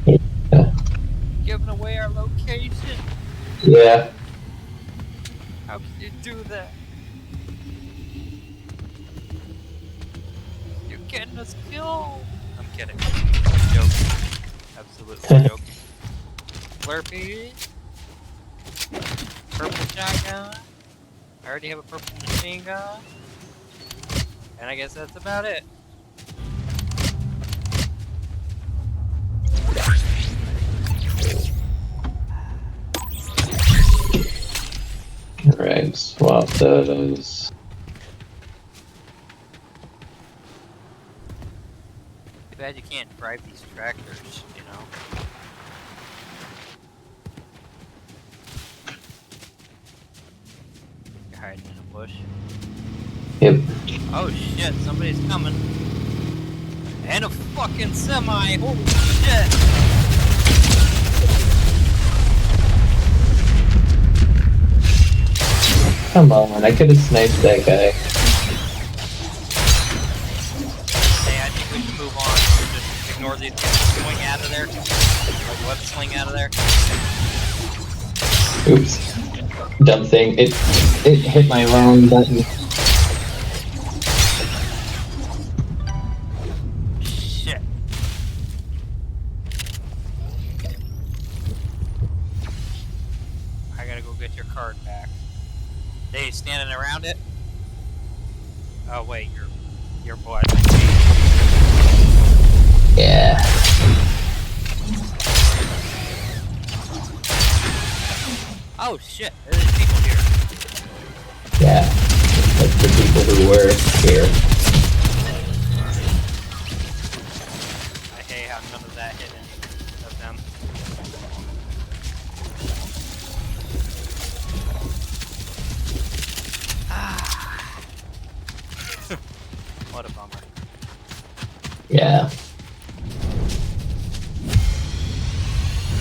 Yeah. Giving away our location. Yeah. How can you do that? You're getting us killed. I'm kidding. I'm joking. Absolutely joking. Slurpee. Purple shotgun. I already have a purple machine gun. And I guess that's about it. Alright, swap those. Too bad you can't drive these tractors, you know? You're hiding in a bush. Yep. Oh shit, somebody's coming. And a fucking semi! Holy shit! Come on, I could have sniped that guy. Hey, I think we should move on. Just ignore these people swing out of there. Like, web sling out of there. Oops. Dumb thing. It hit my wrong button. Shit. I gotta go get your card back. They standing around it? Oh wait, you're blood. Yeah. Oh shit, there's people here. Yeah. That's the people who were here. I hate how none of that hit any of them. What a bummer. Yeah.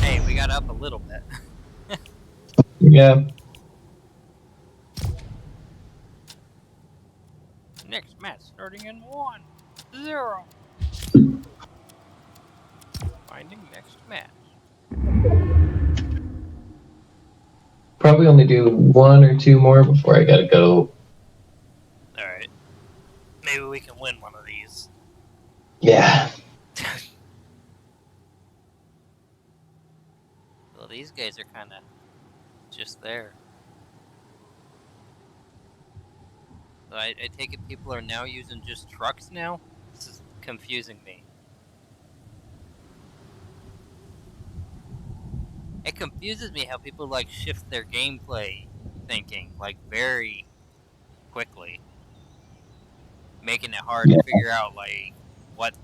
Hey, we got up a little bit. Yeah. Next match starting in 1, 0. Finding next match. Probably only do 1 or 2 more before I gotta go. Alright. Maybe we can win one of these. Yeah. Well, these guys are kind of just there. So I take it people are now using just trucks now? This is confusing me. It confuses me how people like shift their gameplay thinking like very quickly, making it hard to figure out like what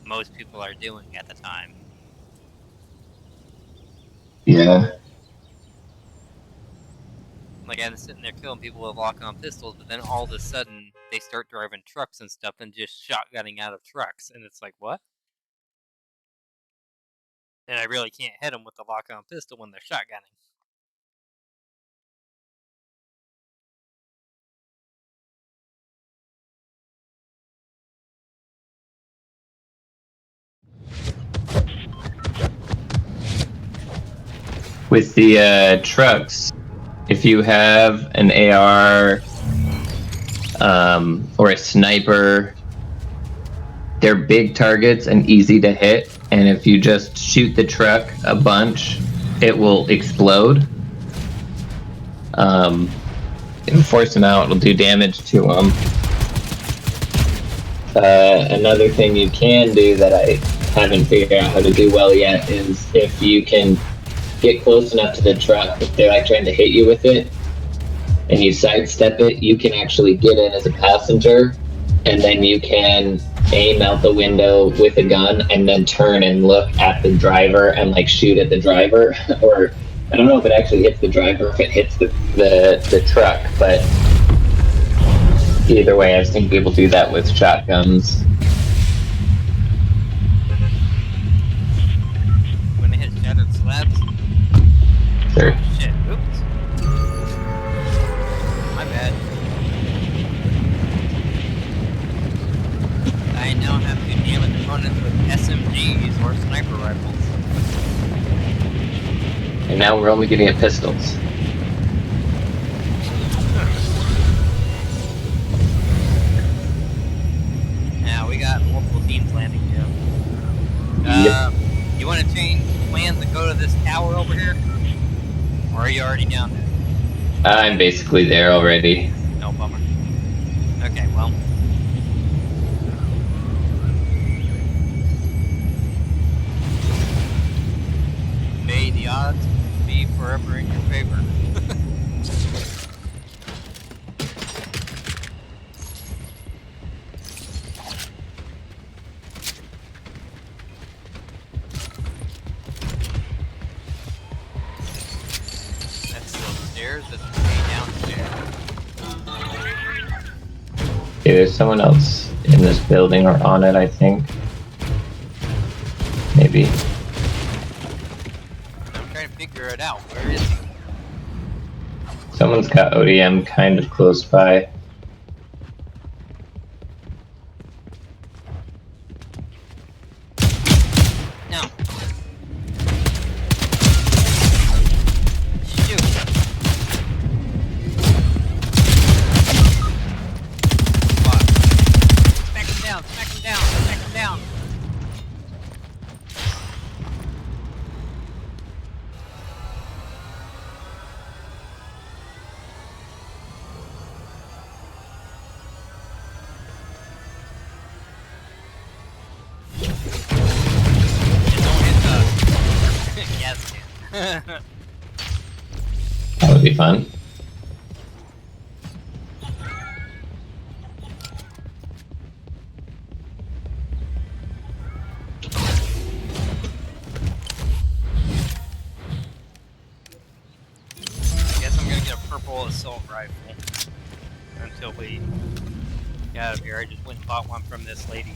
most people are doing at the time. Yeah. Like I'm sitting there killing people with lock-on pistols, but then all of a sudden they start driving trucks and stuff and just shotgunning out of trucks, and it's like what? And I really can't hit them with the lock-on pistol when they're shotgunning. With the trucks, if you have an AR or a sniper, they're big targets and easy to hit. And if you just shoot the truck a bunch, it will explode. And force them out will do damage to them. Another thing you can do that I haven't figured out how to do well yet is if you can get close enough to the truck, if they're like trying to hit you with it, and you sidestep it, you can actually get in as a passenger, and then you can aim out the window with a gun and then turn and look at the driver and like shoot at the driver. Or I don't know if it actually hits the driver, if it hits the truck, but Either way, I've seen people do that with shotguns. When they hit shattered slabs. Sure. Shit. Oops. My bad. I now have to damage opponents with SMGs or sniper rifles. And now we're only getting at pistols. Now we got multiple teams landing here. Yep. You want to change plans and go to this tower over here? Or are you already down there? I'm basically there already. No, bummer. Okay, well. May the odds be forever in your favor. That's still upstairs, that's way downstairs. Okay, there's someone else in this building or on it, I think. Maybe. I'm trying to figure it out. Where is he? Someone's got ODM kind of close by. No. Shoot. Fuck. Smack him down, smack him down, smack him down. Don't hit the gas can. That would be fun. Guess I'm gonna get a purple assault rifle until we get out of here. I just went and bought one from this lady.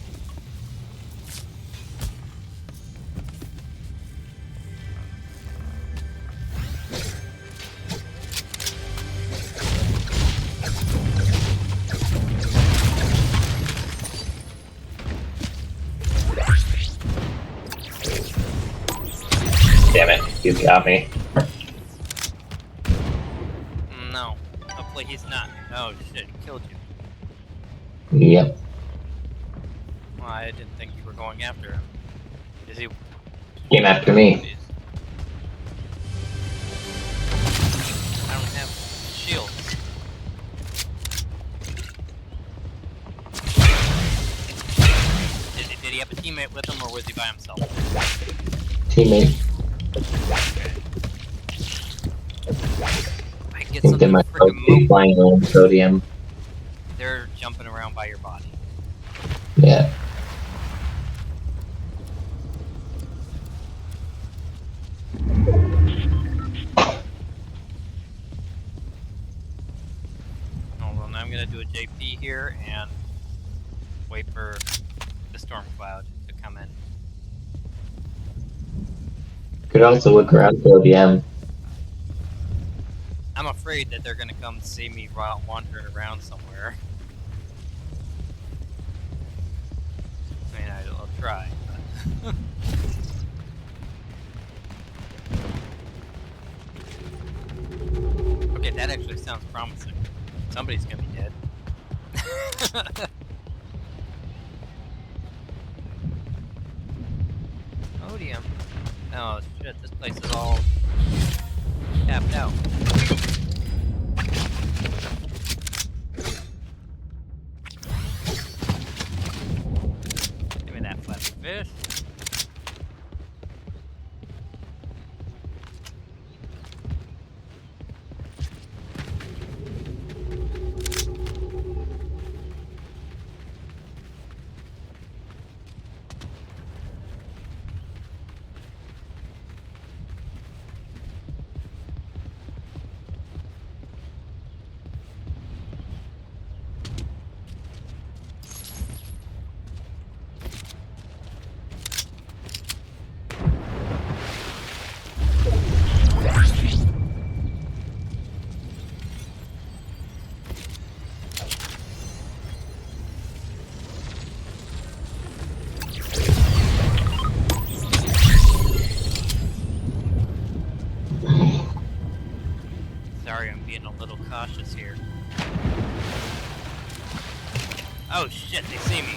Damn it, he's got me. No. Hopefully he's not. Oh shit, he killed you. Yep. Well, I didn't think you were going after him. Is he? Came after me. Jeez. I don't have shields. Did he have a teammate with him or was he by himself? Teammate. I can I get think they something might both freaking be move. flying around sodium. They're jumping around by your body. Yeah. Hold on, I'm gonna do a JP here and wait for the storm cloud to come in. Could also look around for ODM. I'm afraid that they're gonna come see me wandering around somewhere. I mean, I'll try. But okay, that actually sounds promising. Somebody's gonna be dead. Odium. Oh shit, this place is all tapped out. Give me that flappy fish. cautious here. Oh shit, they see me.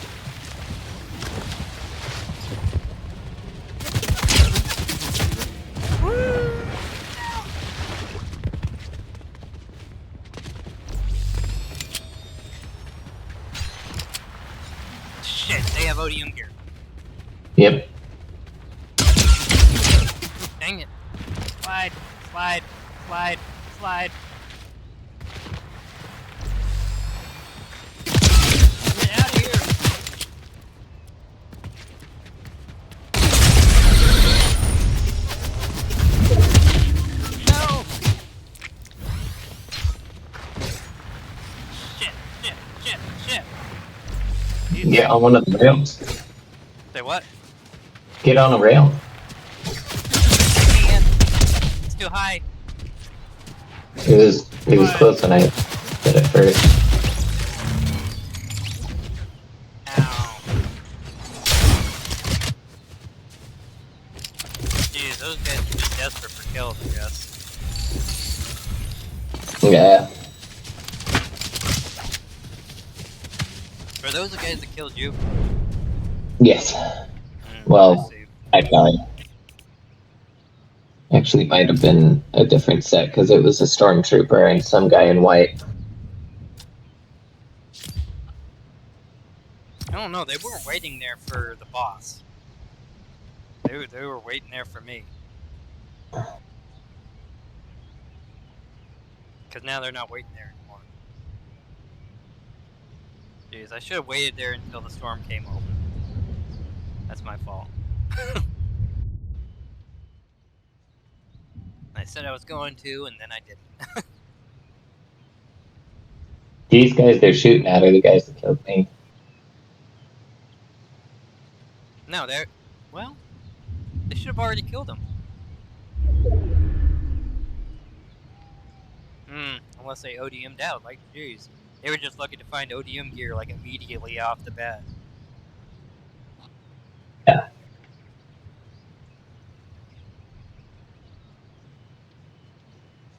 Woo! Shit, they have ODM gear. Yep. Dang it. Slide, slide, slide, slide. Get out of here. No! Shit, shit, shit, shit. Get on one of the rails. Say what? Get on a rail. Man, it's too high. It was close when I did it first. Ow. Jeez, those guys are just desperate for kills, I guess. Yeah. Are those the guys that killed you? Yes. I Well, see. I died. Actually, it might have been a different set because it was a stormtrooper and some guy in white. I don't know, they weren't waiting there for the boss. They were waiting there for me. Because now they're not waiting there anymore. Jeez, I should have waited there until the storm came over. That's my fault. I said I was going to, and then I didn't. These guys they're shooting at are the guys that killed me. No, they're... Well, they should have already killed him. Unless they ODM'd out, like, jeez. They were just lucky to find ODM gear, like, immediately off the bat. Yeah.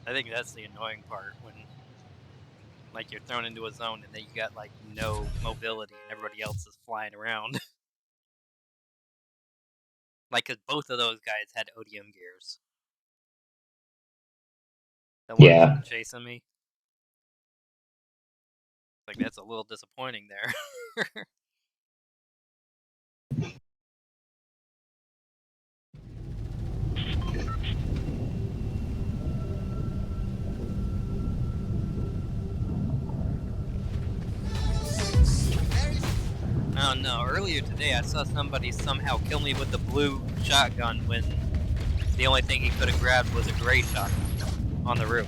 I think that's the annoying part, when, like, you're thrown into a zone and then you got, like, no mobility and everybody else is flying around. Like, cause both of those guys had ODM gears. The ones Yeah. chasing me. Like, that's a little disappointing there. Oh no, earlier today I saw somebody somehow kill me with the blue shotgun when the only thing he could have grabbed was a gray shotgun on the roof.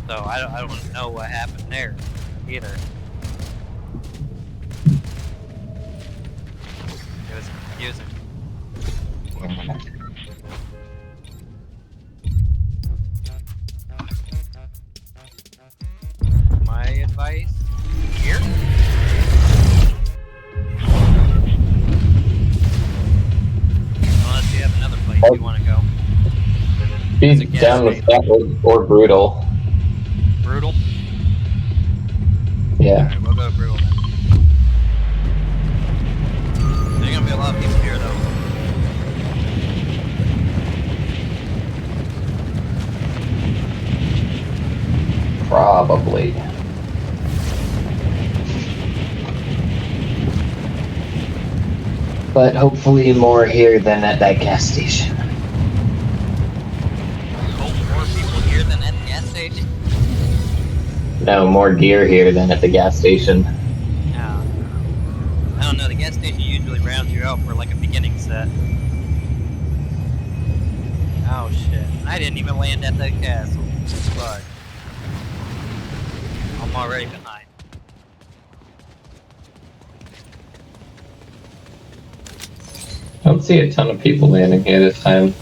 So I don't know what happened there either. It was confusing. My advice here? Unless you have another place you want to go. Be down with that or brutal. Brutal? Yeah. Alright, we'll go brutal then. There's gonna be a lot of people here though. Probably. But hopefully more here than at that gas station. Oh, more people here than at the gas station? No, more gear here than at the gas station. I don't know, the gas station usually rounds you out for like a beginning set. Oh shit, I didn't even land at the castle. Fuck. I'm already behind. I don't see a ton of people landing here this time.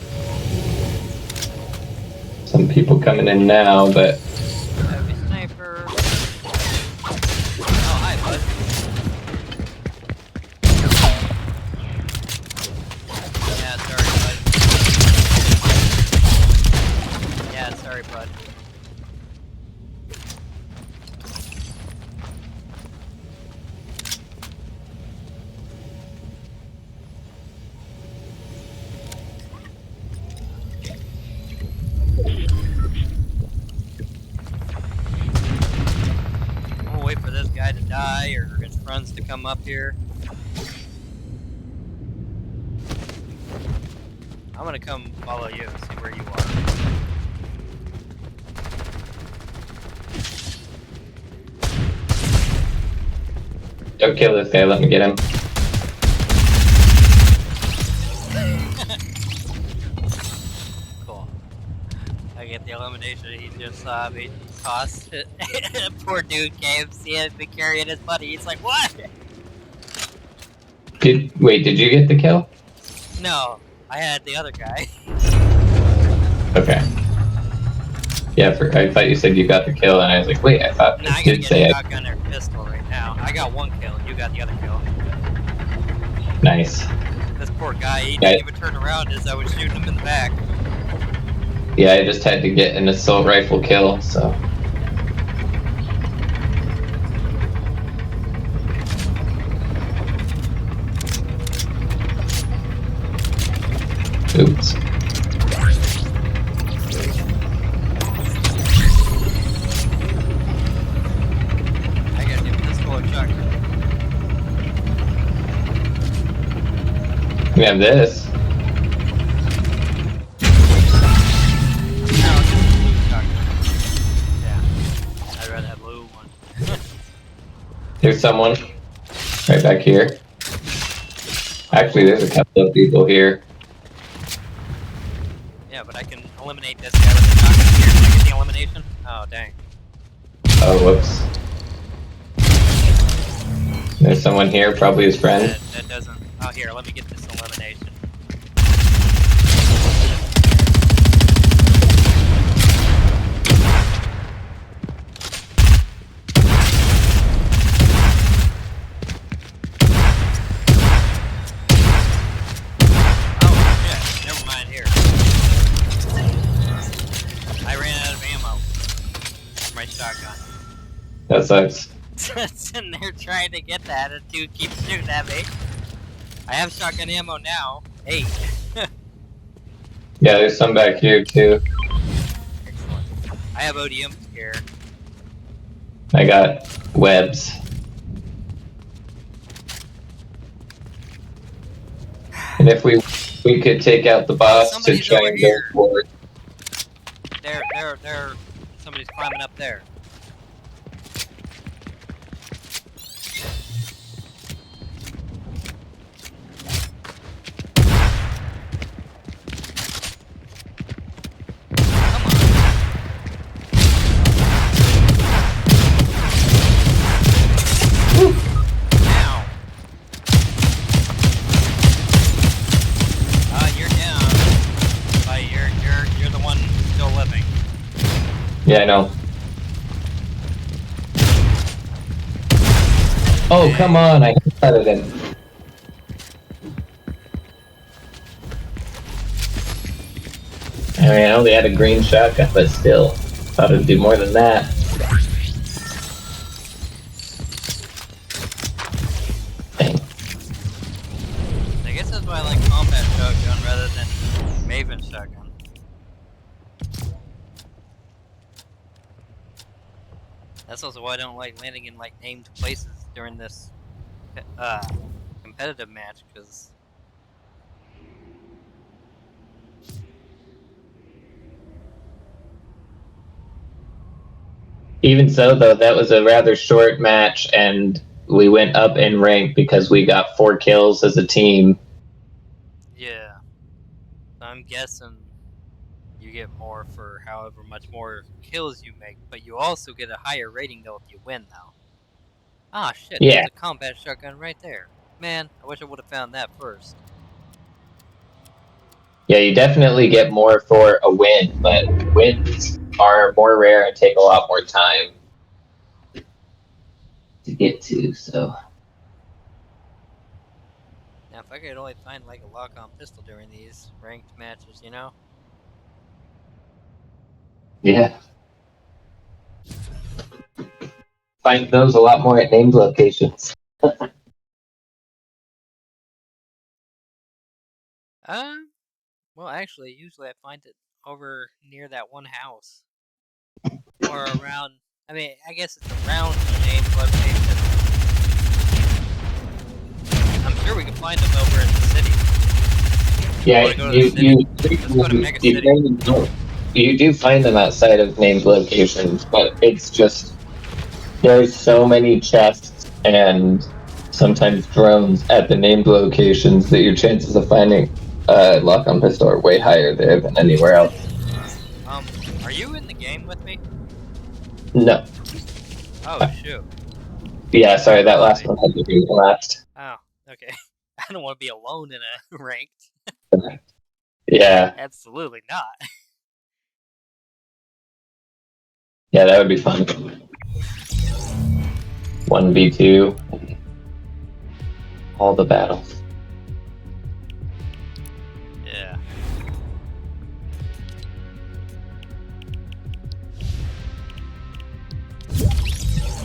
Some people coming in now, but Heavy sniper. Oh, hi, bud. Yeah, sorry, bud. Yeah, sorry, bud. to die or his friends to come up here. I'm gonna come follow you and see where you are. Don't kill this guy, let me get him. Cool. I get the elimination. He just saw me toss it. Poor dude came, see him be carrying his buddy. He's like, what? Wait, did you get the kill? No, I had the other guy. Okay. Yeah, I thought you said you got the kill, and I was like, wait, I thought Nah, this I gotta did get say a it. shotgun or pistol right now. I got one kill, you got the other kill. Nice. This poor guy, he Yeah. didn't even turn around as I was shooting him in the back. Yeah, I just had to get an assault rifle kill, so. Oops. I got the pistol or shotgun. We have this. No, it's just a blue shotgun. Yeah, I'd rather have blue one. There's someone right back here. Actually, there's a couple of people here. Yeah, but I can eliminate this guy with the shotgun here. Can I get the elimination? Oh, dang. Oh, whoops. There's someone here, probably his friend. That doesn't... Oh, here, let me get this elimination. Oh, shit. Never mind here. I ran out of ammo. For my shotgun. That sucks. Sitting there trying to get that, and dude keeps shooting at me. I have shotgun ammo now. Hey. Yeah, there's some back here too. Excellent. I have ODM here. I got webs. And if we could take out the boss to Somebody's try over and go here. forward. There, somebody's climbing up there. Now. You're down. You're the one still living. Yeah, I know. Oh, come on, I cut it in. I mean, I only had a green shotgun, but still. Thought it'd do more than that. Dang. I guess that's why I like combat shotgun rather than Maven shotgun. That's also why I don't like landing in like named places during this competitive match, because Even so, though, that was a rather short match, and we went up in rank because we got 4 kills as a team. yeah. So I'm guessing you get more for however much more kills you make, but you also get a higher rating though if you win though. Ah shit, Yeah. there's a combat shotgun right there. Man, I wish I would have found that first. Yeah, you definitely get more for a win, but wins are more rare and take a lot more time to get to, so. Now if I could only find like a lock-on pistol during these ranked matches, you know? Yeah. Find those a lot more at named locations. Well actually, usually I find it over near that one house. Or around, I mean, I guess it's around the named location. Sure, we can find them over in the city. Yeah, Wanna go to the city? Let's go to Mega you City. find them- you do find them outside of named locations, but it's just there's so many chests and sometimes drones at the named locations that your chances of finding a lock-on pistol are way higher there than anywhere else. Are you in the game with me? No. Oh, shoot. Yeah, sorry, that last Right. one had to be the last. Oh, okay. I don't want to be alone in a ranked. Yeah, Absolutely not. yeah, that would be fun. 1v2. All the battles. Yeah.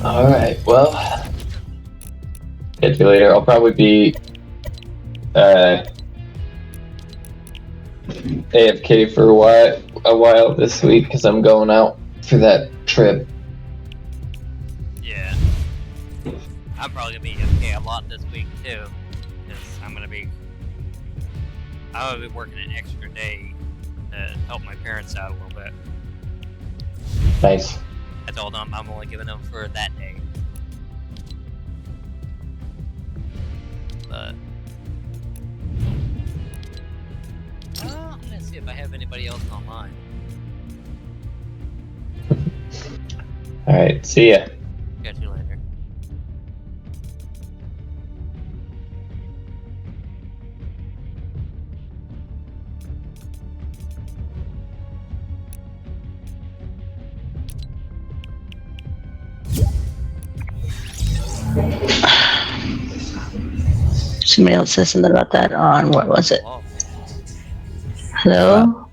Alright, well. Catch you later. I'll probably be AFK for a while this week because I'm going out for that trip. Yeah. I'm probably gonna be okay a lot this week too, because I'm gonna be working an extra day to help my parents out a little bit. Nice. I told them I'm only giving them for that day. But I'm gonna see if I have anybody else online. Alright, see ya. Catch you later. Somebody else said something about that on, what was it? Oh, Hello?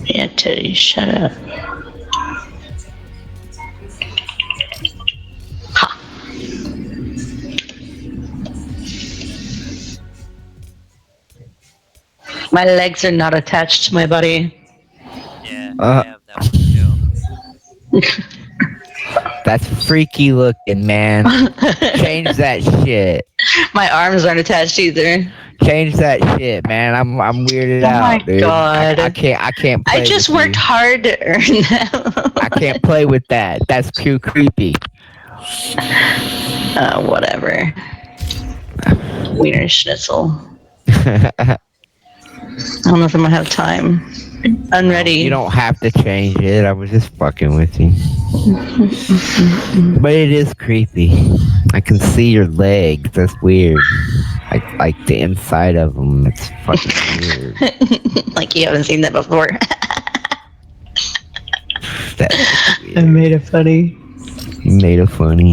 Yeah, Teddy, shut up. Ha. My legs are not attached to my body. yeah, I have that one too. That's freaky looking, man. Change that shit. My arms aren't attached either. Change that shit, man. I'm weirded Oh out, my dude. God. I can't play I just with worked you. hard to earn them. I can't play with that. That's too creepy. Whatever. Wiener schnitzel. I don't know if I'm gonna have time. I'm ready. You don't have to change it. I was just fucking with you. But it is creepy. I can see your legs. That's weird. Like the inside of them. It's fucking weird. Like you haven't seen that before. That's weird. I made it funny. You made it funny.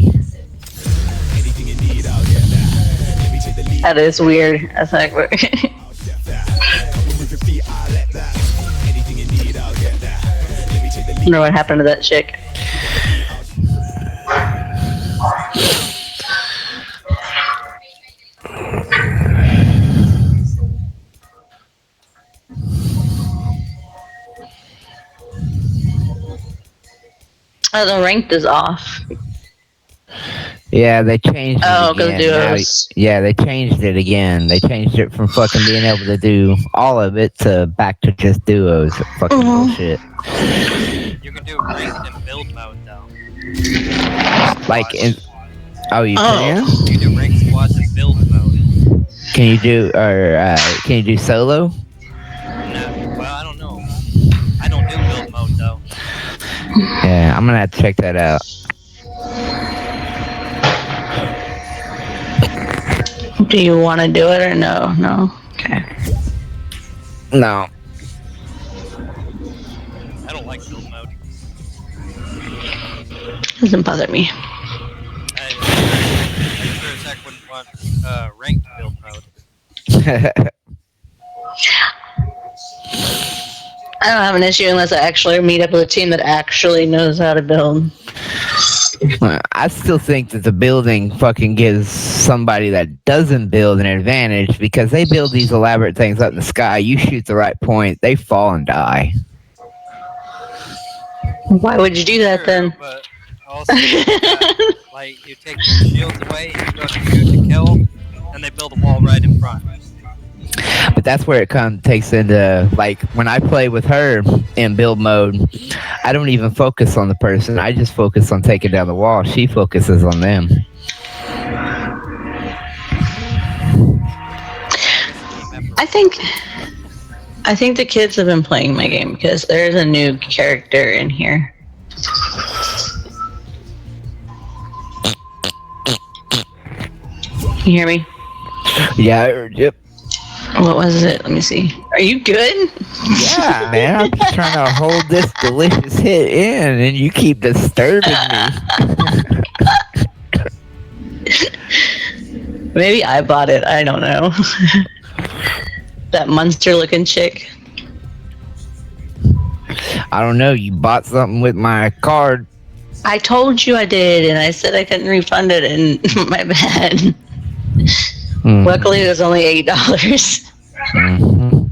Anything you need, I'll get that. Let me take the lead. That is weird. That's like I'll chef that. Come with your feet, I'll let that. Anything you need, I'll get that. Let me take the I lead. wonder what happened to that chick. Oh, the ranked is off. Yeah, they changed it Oh, because again. Now, duos. yeah, they changed it again. They changed it from fucking being able to do all of it to back to just duos. Fucking bullshit. You can do ranked and build mode though. Like, you Oh. can? You can do ranked squads and build mode. Can you do solo? No, well, I don't know. I don't do build mode though. Yeah, I'm gonna have to check that out. Do you want to do it or no? No. Okay. No. I don't like build mode. Doesn't bother me. I sure as heck wouldn't want ranked build mode. I don't have an issue unless I actually meet up with a team that actually knows how to build. I still think that the building fucking gives somebody that doesn't build an advantage because they build these elaborate things up in the sky. You shoot the right point, they fall and die. Why would you do that Sure, then? but also, like you take their shields away and you go to shoot to kill, and they build a wall right in front. But that's where it takes into, like, when I play with her in build mode, I don't even focus on the person. I just focus on taking down the wall. She focuses on them. I think the kids have been playing my game because there's a new character in here. Can you hear me? Yeah, yep. What was it? Let me see. Are you good? Yeah, man. I'm just trying to hold this delicious hit in, and you keep disturbing me. Maybe I bought it. I don't know. That monster-looking chick. I don't know. You bought something with my card. I told you I did, and I said I couldn't refund it, and my bad. Luckily, it was only $8. Mm-hmm.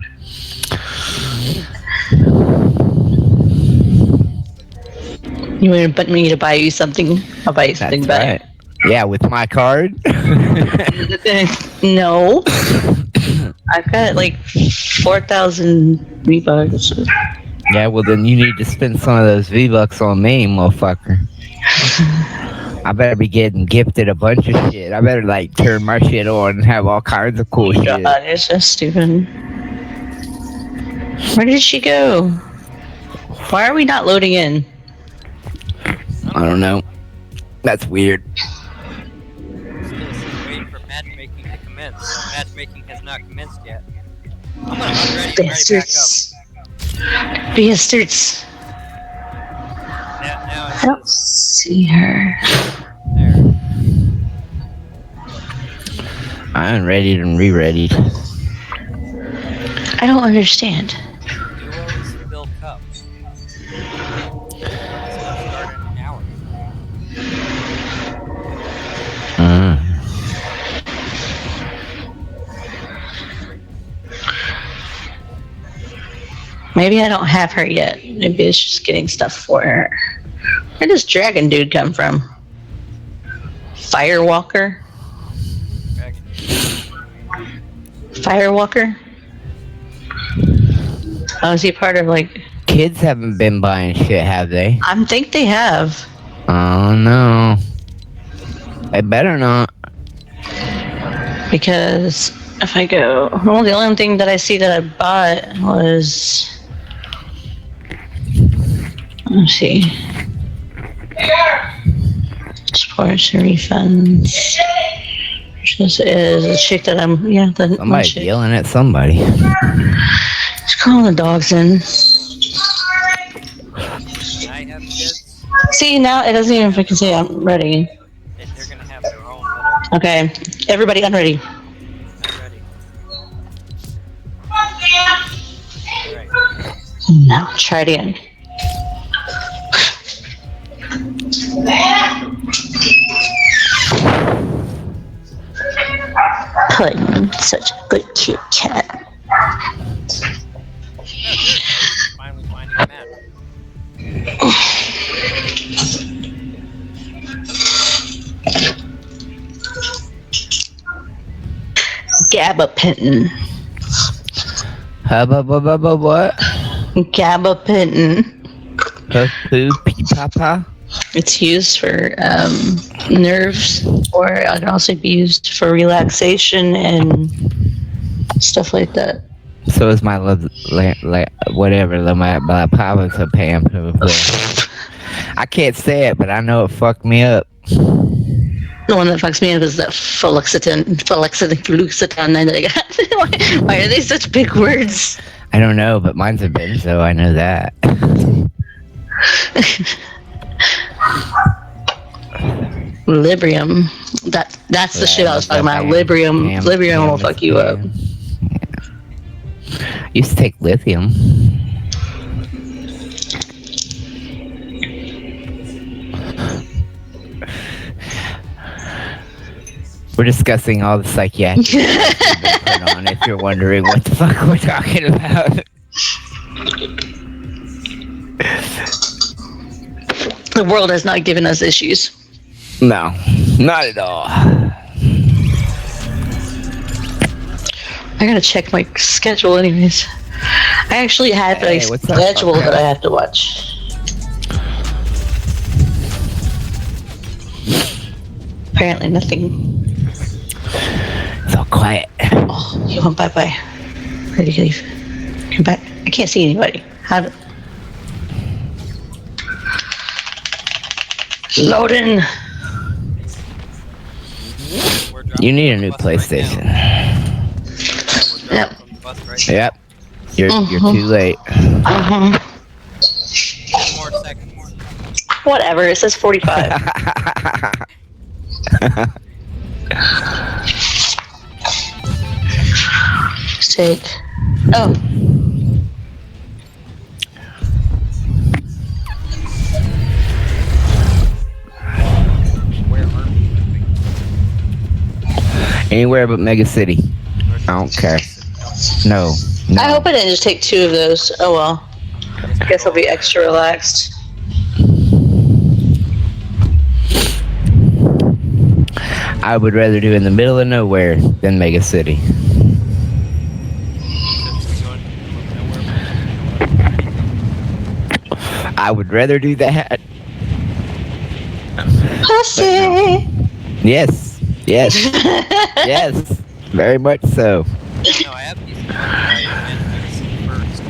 You want me to buy you something? I'll buy you something better. Right. Yeah, with my card. No. I've got like 4,000 V-Bucks. Yeah, well then you need to spend some of those V-Bucks on me, motherfucker. I better be getting gifted a bunch of shit. I better like turn my shit on and have all kinds of cool shit. God, it's so stupid. Where did she go? Why are we not loading in? I don't know. That's weird. Still waiting for matchmaking to commence. So matchmaking has not commenced yet. I'm ready back up. Bastards. Now I don't see her. there. I'm ready and re-readied. I don't understand. Duos fill cups. Start in an hour. Maybe I don't have her yet. Maybe it's just getting stuff for her. Where does Dragon Dude come from? Firewalker? Dragon. Firewalker? Oh, is he part of like... Kids haven't been buying shit, have they? I think they have. Oh no. They better not. Because if I go... Well, the only thing that I see that I bought was... Let's see. Sports refunds. This is a chick that I'm... Yeah, the Somebody's chick. yelling at somebody. Just calling the dogs in. I have kids. See, now it doesn't even fucking say I'm ready. They're gonna have their own little. Okay, everybody unready. Ready. Right. Now, try it again. Pudding, such a good cute cat. Finally finding a match. Gabapentin. What? Gabapentin. Poo pee papa? It's used for nerves, or it can also be used for relaxation and stuff like that. So is my whatever my power to Pam. I can't say it, but I know it fucked me up. The one that fucks me up is the fluoxetine that I got. Why are they such big words? I don't know, but mine's a benzo. I know that. Librium. That's the shit I was talking about. Librium. Librium will fuck you up. Yeah. Used to take lithium. We're discussing all the psychiatric put on if you're wondering what the fuck we're talking about. The world has not given us issues. No, not at all. I gotta check my schedule, anyways. I actually have a Hey, what's up, schedule fucker? that I have to watch. Apparently, nothing. It's all quiet. Oh, you went bye-bye. Where did you leave? Come back. I can't see anybody. How do... Loading. We're dropping You need a from the new bus right PlayStation. now. We're dropping Yep. from the bus right now. Yep. You're too late. Uh-huh. 2 more seconds. Whatever. It says 45. Sake. Oh. Where are we? Anywhere but Mega City. I don't care. No. I hope I didn't just take 2 of those. Oh well. I guess I'll be extra relaxed. I would rather do in the middle of nowhere than Mega City. I would rather do that. Pussy. Yes. Yes. Yes. Very much so. No, I have these. First.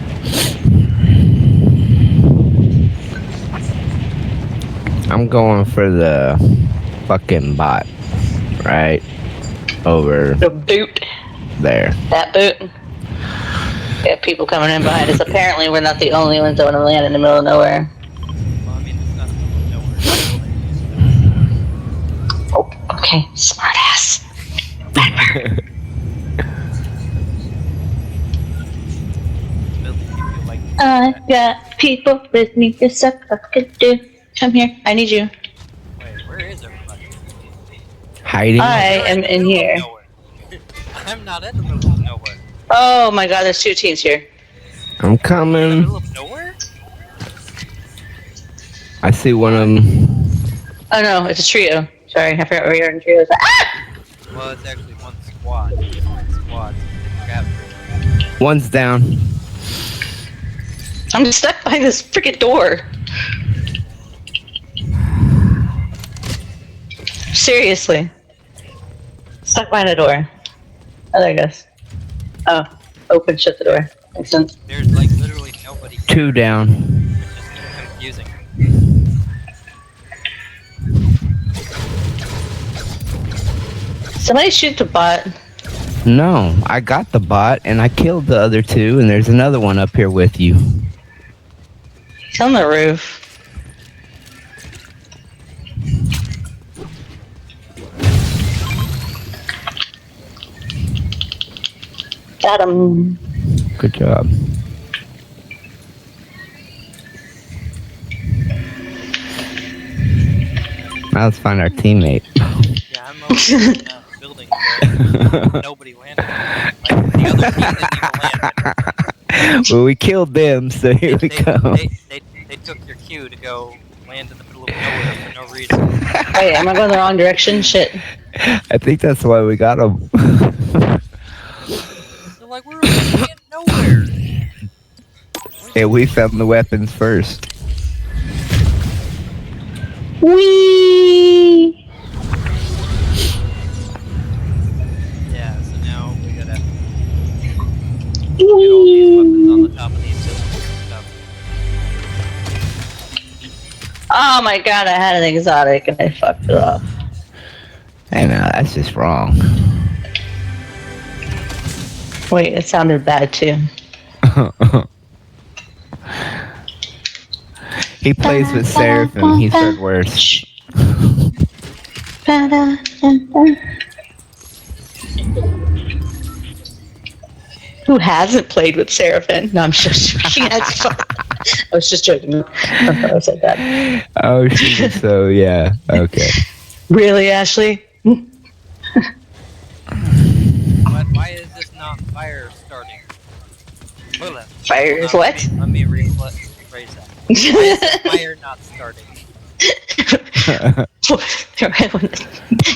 I'm going for the fucking bot. Right over The boot. there. That boot. We have people coming in behind us. Apparently, we're not the only ones that want to land in the middle of nowhere. Well, I mean, it's not nowhere. Oh, okay. Smart ass. I got people with me. Yes, I fucking do. Come here. I need you. Wait, where is everybody? Hiding. I am in here. I'm not in the middle of nowhere. Oh my god, there's 2 teams here. I'm In the coming. middle of nowhere? I see one of them. Oh no, it's a trio. Sorry, I forgot where you're in trios. Ah! Well, it's actually one squad. Different squads. Captured. One's down. I'm stuck behind this freaking door. Seriously. Stuck behind a door. Oh, there it goes. Oh, open, shut the door. Makes sense. There's like literally nobody here, 2 down. which is confusing. Somebody shoot the bot. No, I got the bot and I killed the other 2, and there's another one up here with you. He's on the roof. Got him. Good job. Now let's find our teammate. Yeah, I'm over here in the building, but nobody landed. Like, the other team didn't even land. Well, we killed them, so here we go. They took your cue to go land in the middle of nowhere for no reason. Wait, am I going the wrong direction? Shit. I think that's why we got them. They're like, we're in nowhere. Yeah, we found the weapons first. Whee! Yeah, so now we gotta get all these weapons on the top of these systems and stuff. Oh my god, I had an exotic and I fucked it up. I know, that's just wrong. Wait, it sounded bad too. He plays with Seraphim, he's heard worse. Who hasn't played with Seraphim? No, I'm just joking. I was just joking. I said that. Oh, so yeah, okay. Really, Ashley? But why is this not fire starting? Hold on. Fire is Hold on, what? Let me rephrase that. Why is the fire not starting?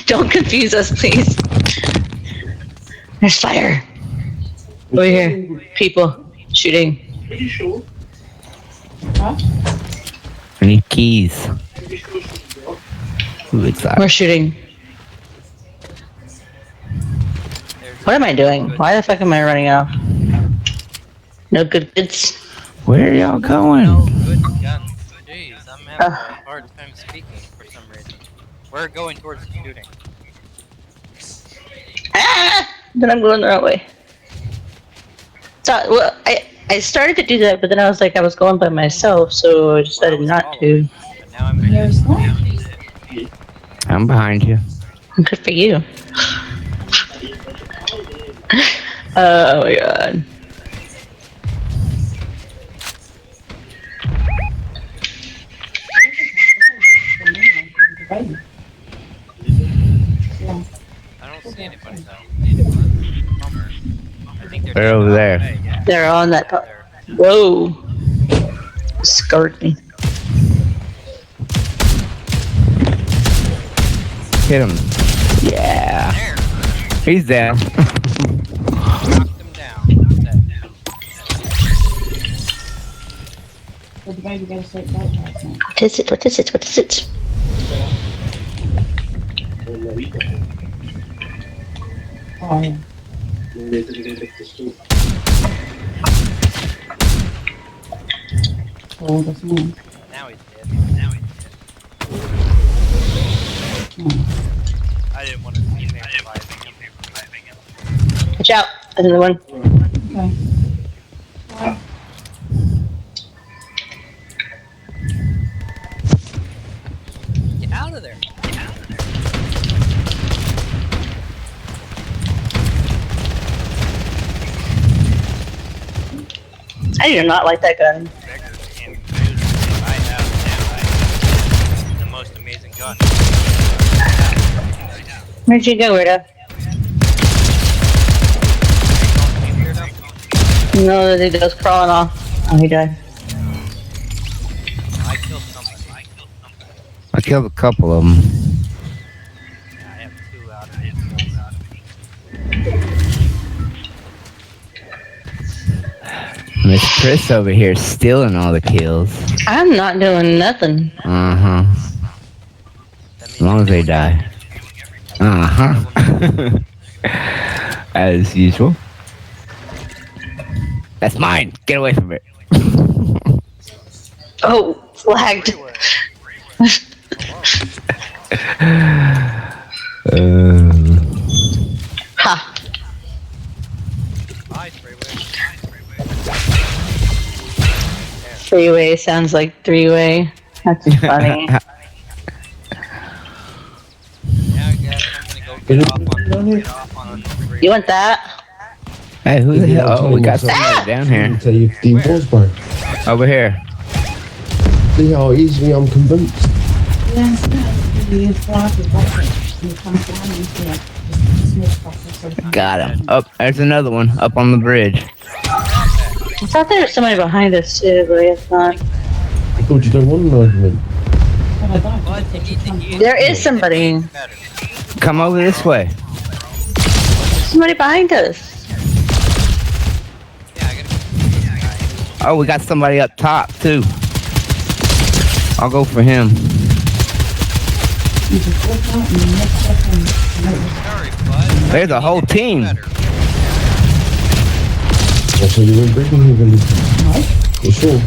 Don't confuse us, please. There's fire. Over here. People shooting. I need keys. Ooh, it's We're shooting. What am I doing? Why the fuck am I running off? No good goods. Where are y'all No going? good guns. Jeez, I'm having a hard time speaking for some reason. We're going towards the shooting. Ah! Then I'm going the wrong way. So, well, I started to do that, but then I was like, I was going by myself, so I decided not to. But now I'm in I'm behind you. Good for you. Oh my god. I don't see anybody though. Bummer. I think They're over there. Hey, yeah. They're on that. There. Whoa. Skirt me. Hit him. Yeah. There. He's down. Knocked him down. What is it? What is it? What is it? Oh, yeah. Oh, that's me. Now he's dead. Now he's dead. I didn't want to see him reviving him. Watch out. Another one. Okay. Get out of there. Get out of there. I do not like that gun. I have now the most amazing gun. Where'd you go, Rita? No, the dude was crawling off. Oh, he died. I killed somebody. I killed a couple of them. Yeah, I have 2 out of it. Miss Chris over here stealing all the kills. I'm not doing nothing. Uh-huh. As long as they die. Uh-huh. As usual. That's mine. Get away from it. Oh, flagged. Ha. Bye, Freeway. Freeway sounds like three-way. That's funny. Yeah, I guess I'm gonna go get off on the freeway. You want that? Hey, who the hell? Oh, we got somebody down here. Tell you if he was, bro. Over here. See how easily I'm convinced. Got him. Oh, there's another one up on the bridge. I thought there was somebody behind us too, but I guess not. I thought you don't want an argument. But you need to use There is somebody. better. Come over this way. Somebody behind us. Yeah, I gotta Oh, we got somebody up top too. I'll go for him. Sorry, bud. There's a whole team. Better. Also, you went breaking even. For sure.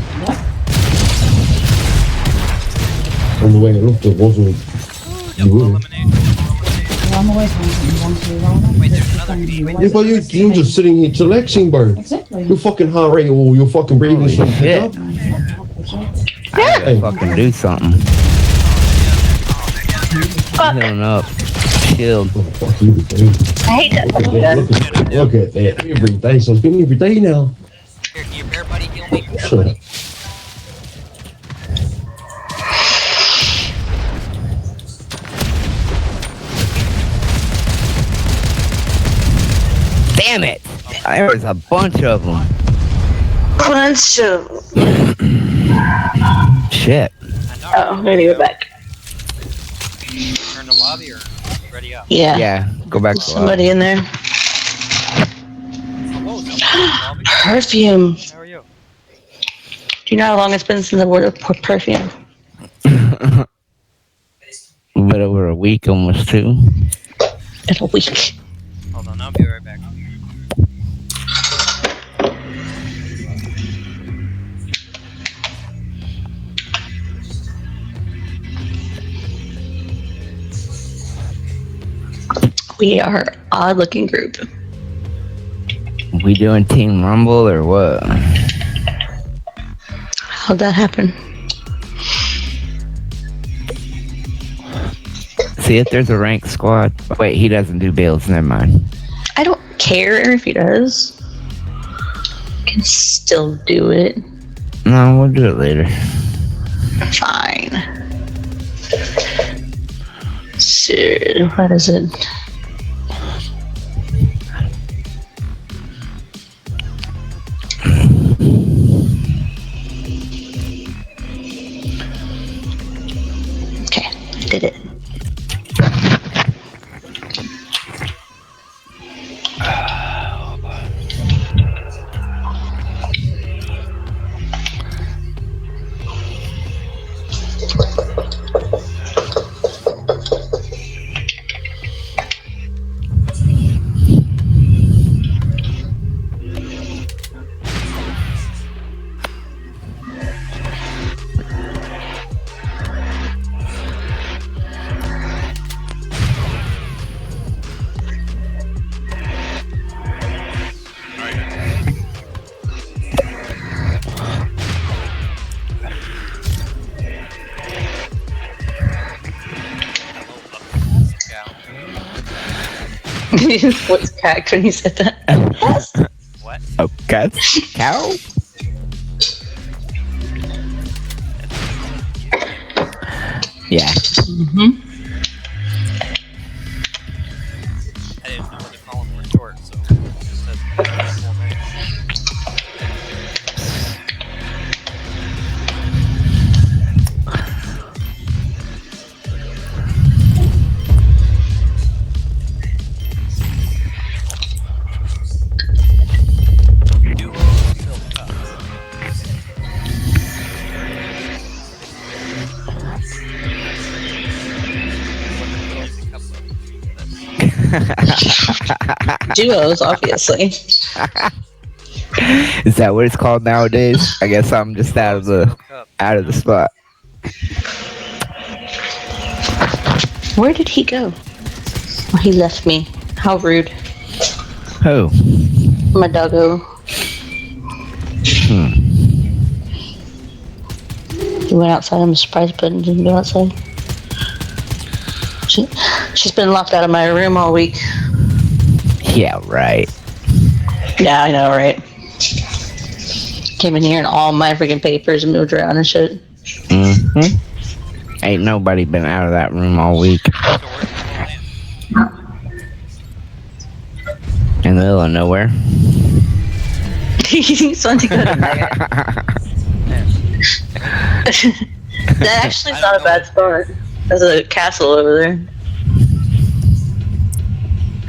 On the way it looked, it wasn't. You Double were. elimination. Wait, there's another team. Yeah, but you're just sitting here chillaxing, bro. Exactly. Your fucking heart rate or your fucking breathing should pick shit. up. I gotta fucking do something. Healing up. Shield. Oh, fuck you, dude. I hate that fucking gun. Look at that. Every day. So it's been every day now. Here, can you bear buddy heal me? Damn it! There was a bunch of them. Bunch of. Shit. I know, Oh, I'm gonna go back. Turn to lobby or ready up? Yeah. Yeah, go back to Somebody lobby. in there. Hello, someone in the lobby. Perfume. How are you? Do you know how long it's been since I wore perfume? But over a week, almost 2. In a week. Hold on, I'll be right back. We are odd looking group. We doing Team Rumble or what? How'd that happen? See if there's a ranked squad. Wait, he doesn't do builds. Never mind. I don't care if he does. Can still do it. No, we'll do it later. Fine. So, what is it? Okay, did it. What's cracked when you said that? What? Okay. Cow? Yeah. Mm-hmm. I didn't know what to call him for short, so just said full name. Duos fill cup. What the fills the cup of? Duos, obviously. Is that what it's called nowadays? I guess I'm just out of the spot. Where did he go? Oh, he left me. How rude. Who? My doggo. He went outside. I'm surprised, but didn't go outside. She's been locked out of my room all week. Yeah, right. Yeah, I know, right? Came in here and all my freaking papers and moved around and shit. Mm-hmm. Ain't nobody been out of that room all week. In the middle of nowhere. He's fun to go to there. That actually is not a bad spot. There's a castle over there.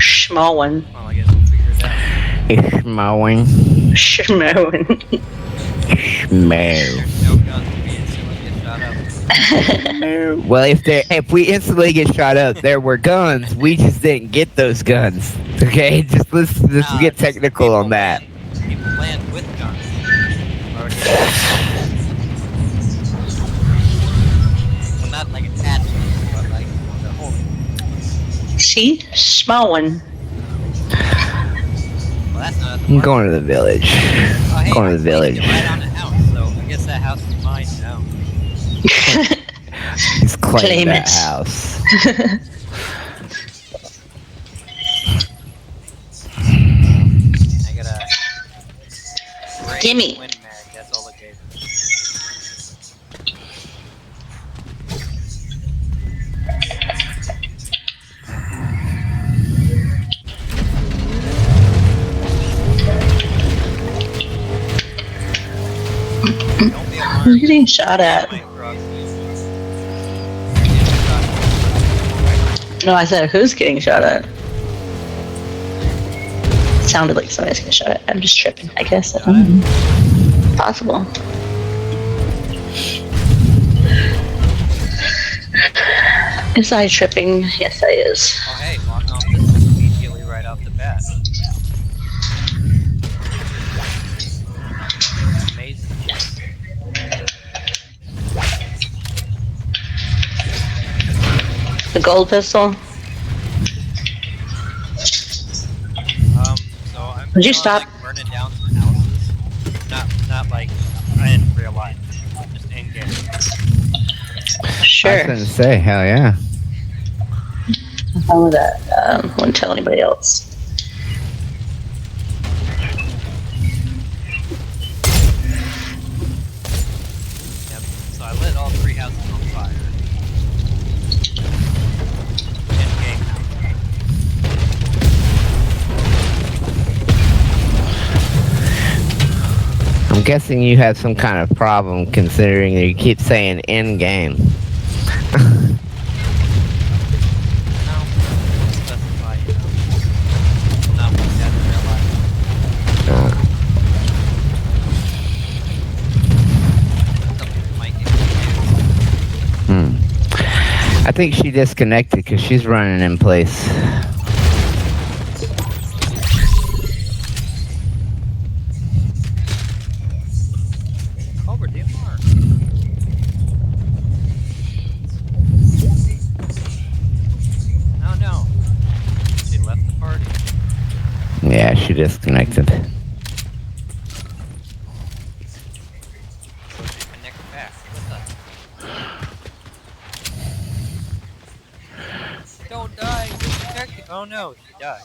Small one. Well, I guess we'll figure it out. A small one. Small one. Small. No guns will be instantly get shot up. Well, if we instantly get shot up, there were guns. We just didn't get those guns. Okay, let's get technical on that. People land with guns. Well, not like attached, but like the whole. See? Small one. Well, that's not. I'm going to the village. Oh, hey, Going to the village. Right on the house, so I guess that house is mine now. He's claiming Claim that it. house. I got a great Gimme. wind mag, that's all it gave. Don't be alarmed. Who's getting shot at? Might cross you. No, I said who's getting shot at. Sounded like somebody's getting shot at. I'm just tripping, I guess. Possible. Is I tripping? Yes, I is. Oh, hey, lock off this immediately right off the bat. Amazing. The gold pistol. So I'm Would you stop? like burning down some houses. Not like in real life. Just in game. I Sure. was gonna say, hell yeah. I'm fine with that. Wouldn't tell anybody else. Yep. So I lit all 3 houses on fire. In game. I'm guessing you have some kind of problem considering you keep saying in game. No. Specify, not like that in real life. Something might get confused. I think she disconnected because she's running in place. Cobra DMR. Oh no. She left the party. Yeah, she disconnected. So she connected back. What's up? Don't die. We're protecting. Oh no, she died.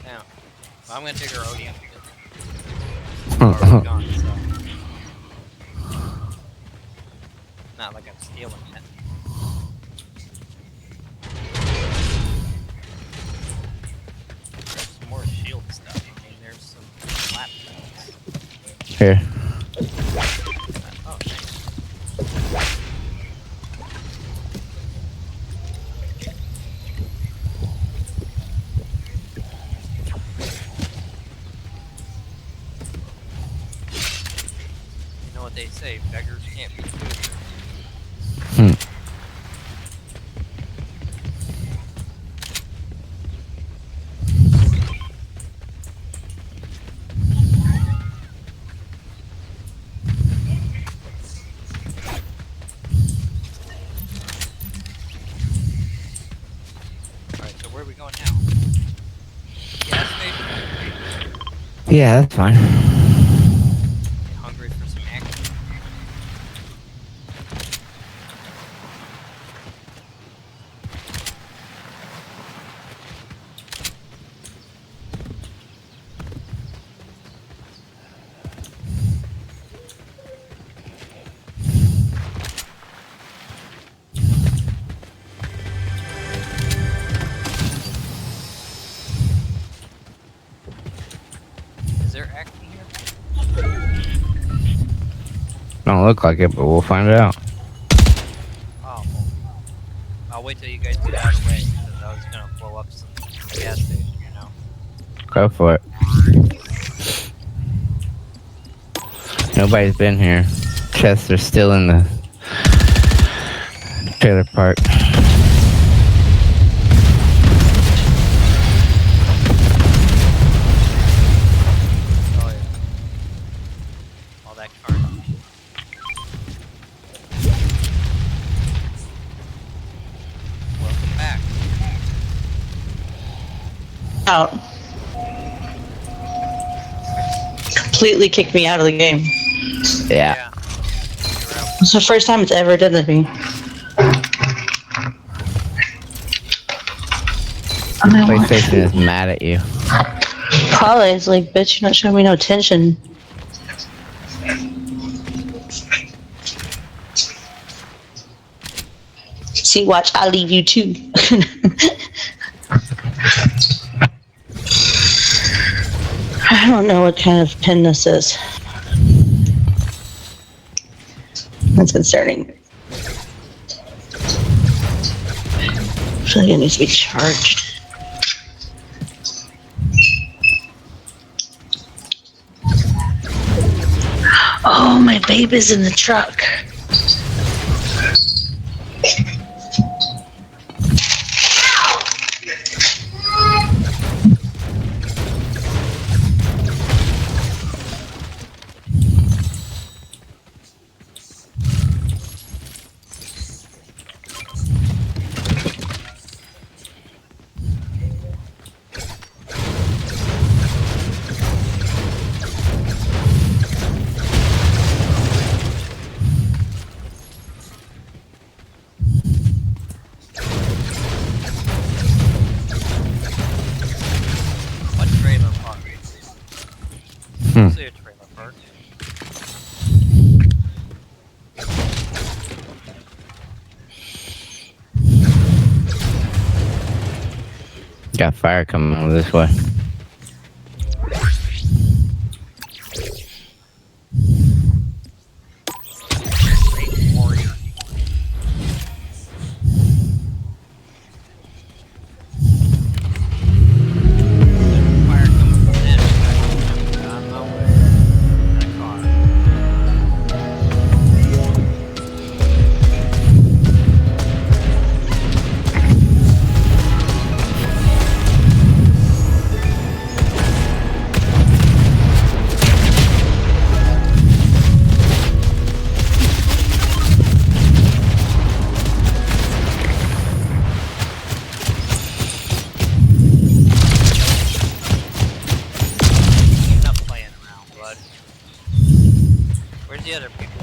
Now, well, I'm gonna take her Odium. Already gone, so. Not like I'm stealing it. There's some more shield stuff. I mean, there's some laptops. Here. Oh, thanks. You know what they say, beggars can't be choosers. Alright, so where are we going now? Gas station? Yeah, that's fine. Hungry for some action? Is there action here? Don't look like it, but we'll find out. Oh, well, I'll wait till you guys get out of the way, because I was gonna blow up some gas station, you know? Go for it. Nobody's been here. Chests are still in the trailer park. Oh yeah. All that carnage. Welcome back. Out. Completely kicked me out of the game. Yeah. You're out. It's the first time it's ever done to me. PlayStation is mad at you. Probably it's like, bitch, you're not showing me no attention. See, watch, I'll leave you too. I don't know what kind of pin this is. That's concerning. feel like it needs to be charged. Oh, my baby's in the truck. What trailer park? See a trailer park. Got fire coming over this way. Great warrior. Fire coming from this guy. On my way. In a car. Enough playing around, bud. Where's the other people?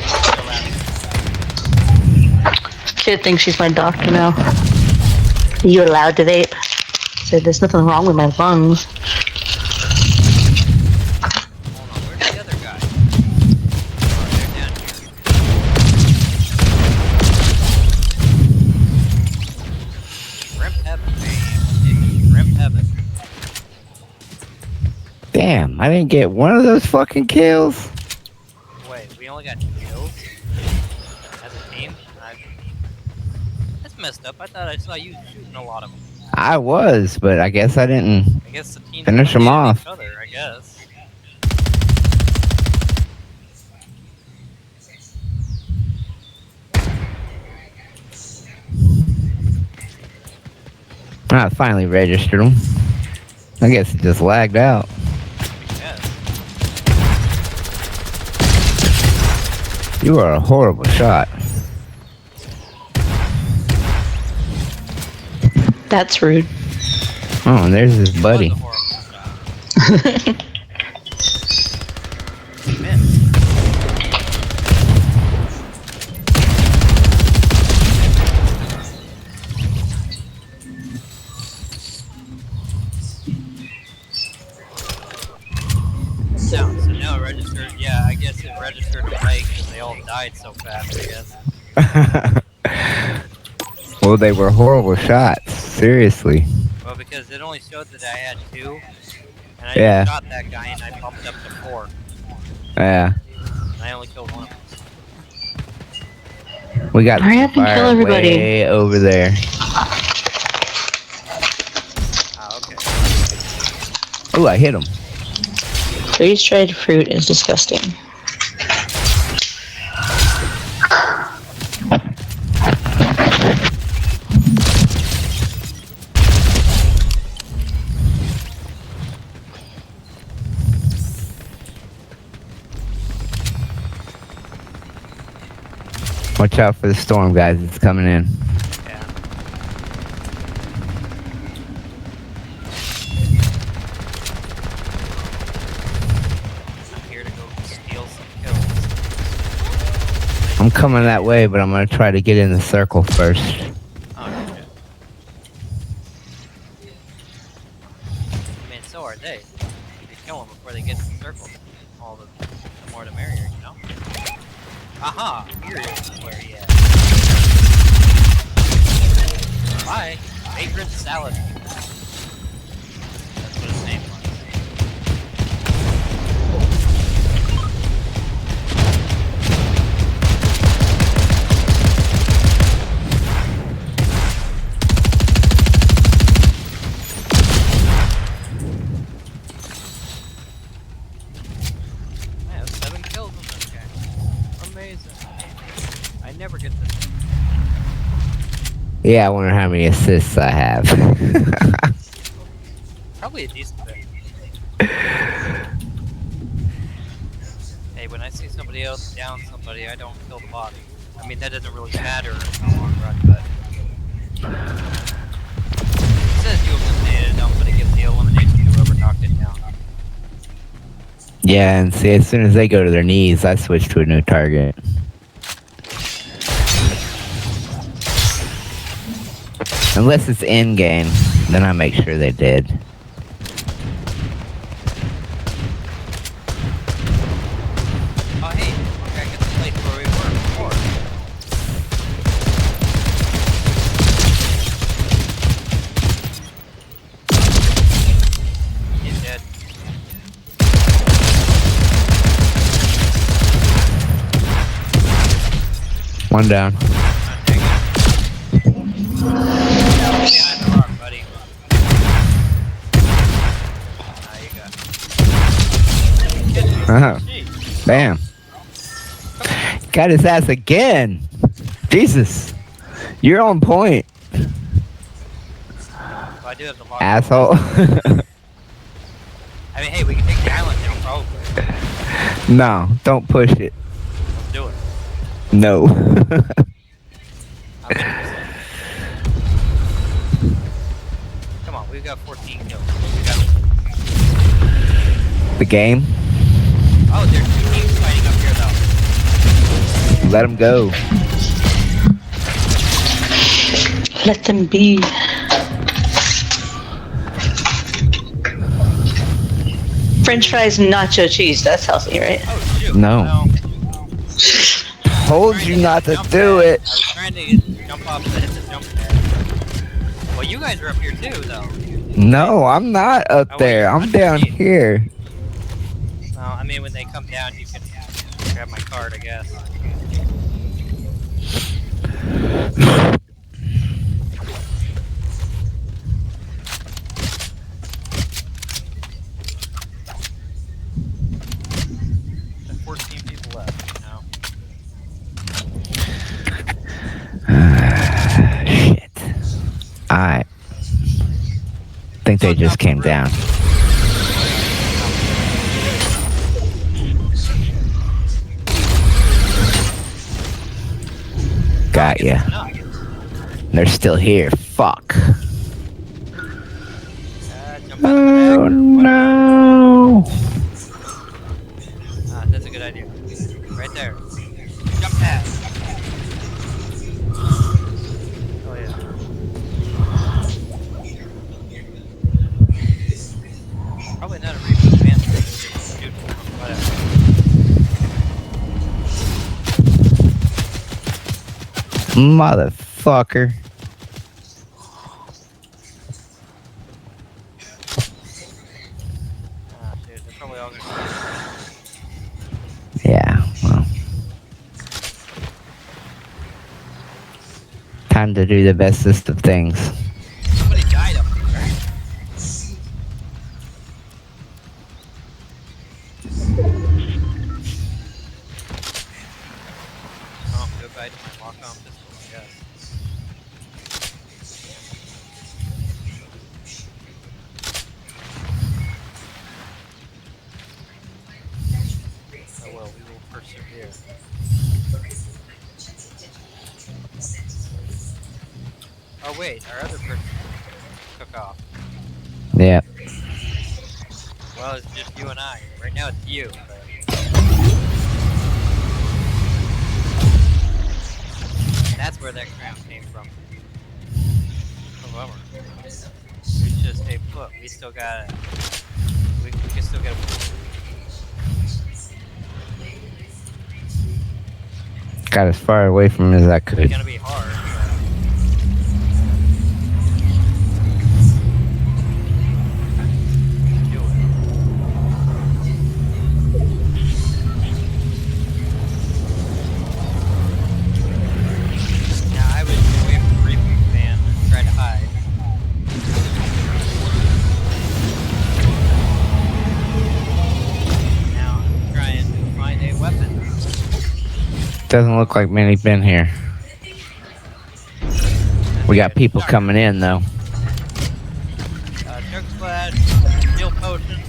Still out here. Kid thinks she's my doctor now. Are you allowed to vape? I said, there's nothing wrong with my lungs. Hold on, where's the other guy? Oh, they're down here. Shrimp heaven, baby. Shrimp heaven. Damn, I didn't get one of those fucking kills. Wait, we only got 2 kills? As a team? That's messed up. I thought I saw you shooting a lot of them. I was, but I guess I didn't I guess the team finish them eliminated off. each other, I guess. I finally registered them. I guess it just lagged out. Yes. You are a horrible shot. That's rude. Oh, and there's his buddy. Was a horrible shot. You missed. So no, it registered. Yeah, I guess it registered them late because they all died so fast. I guess. Well, they were horrible shots. Seriously. Well, because it only showed that I had 2, and I Yeah. just shot that guy and I bumped up to 4. Yeah. And I only killed 1 of them. We got Hurry up and fire kill everybody. way over there. Ah, okay. Oh, I hit him. Freeze-dried fruit is disgusting. Watch out for the storm, guys. It's coming in. Yeah. I'm here to go steal some kills. I'm coming that way, but I'm gonna try to get in the circle first. Oh, shit. I mean, so are they. They kill them before they get to the circle. All the more the merrier, you know? Aha! Here is where he is. Bye. Vagrant salad. That's what his name was. Yeah, I wonder how many assists I have. Probably a decent bit. Hey, when I see somebody else down somebody, I don't kill the body. I mean, that doesn't really matter in the long run, but... It says you eliminated them, but it gives the elimination to whoever knocked it down. Yeah, and see, as soon as they go to their knees, I switch to a new target. Unless it's in-game, then I make sure they did. Oh, hey, look, I get the place where we were before. He's dead. One down. Behind the rock, buddy. You got. Uh-huh. Bam. Got his ass again. Jesus. You're on point. Well, I do have the lock. Asshole. I mean, hey, we can take the island down, probably. No, don't push it. Let's do it. No. I'm interested. Come on, we've got 14 kills. We got... The game? Oh, there's 2 teams fighting up here, though. Let him go. Let them be. French fries and nacho cheese. That's healthy, right? Oh, shoot. No. Well, Told you not to do it. I was trying to jump off and hit the jump pad. Well, you guys are up here, too, though. No, I'm not up Oh, there. wait, I'm down here. Well, I mean, when they come down, you can grab my card, I guess. There's 14 people left, you know? Shit. I think they just came down. Got ya. They're still here. Fuck. Jump out the Oh back. no. That's a good idea. Right there. Jump pad. Oh, yeah. Probably not a reboot man. Dude, whatever. Motherfucker. Dude, they're probably all gonna... Yeah, well. Time to do the bestest of things. Somebody died up there, right? Oh, goodbye to my lock-on pistol, I guess. Oh well, we will persevere. Oh wait, our other person took off. Yeah. Well, it's just you and I. Right now it's you. But... That's where that cramp came from. Oh, bummer. We just stay put. We still got it. We can still get a... Got as far away from him as I It's could. gonna be hard. Do it. Now I would go away from the reboot van and try to hide. Now I'm trying to find a weapon. Doesn't look like many been here. We got people coming in though. Chug splash, heal potion.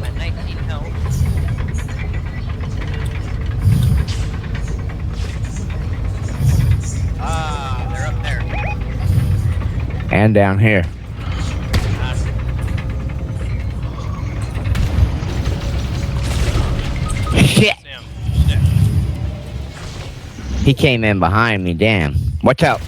My 19 health. Ah, they're up there. And down here. Shit! He came in behind me, damn. Watch out.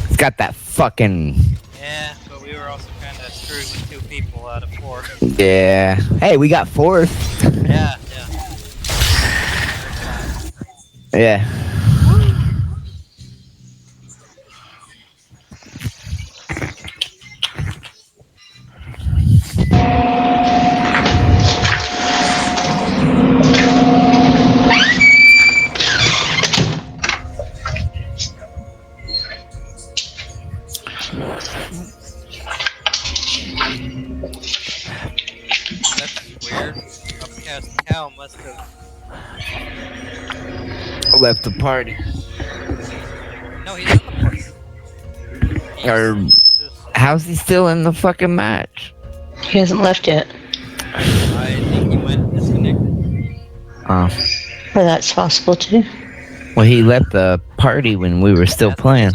It's got that fucking... Yeah, but we were also kind of screwed with 2 people out of 4. Yeah. Hey, we got 4th. Yeah. Yeah. That's weird. Upcast Cow must have... Left the party. No, he's in the party. Or... How's he still in the fucking match? He hasn't left yet. I think he went disconnected. Oh. Well, that's possible too. Well, he left the party when we were still playing.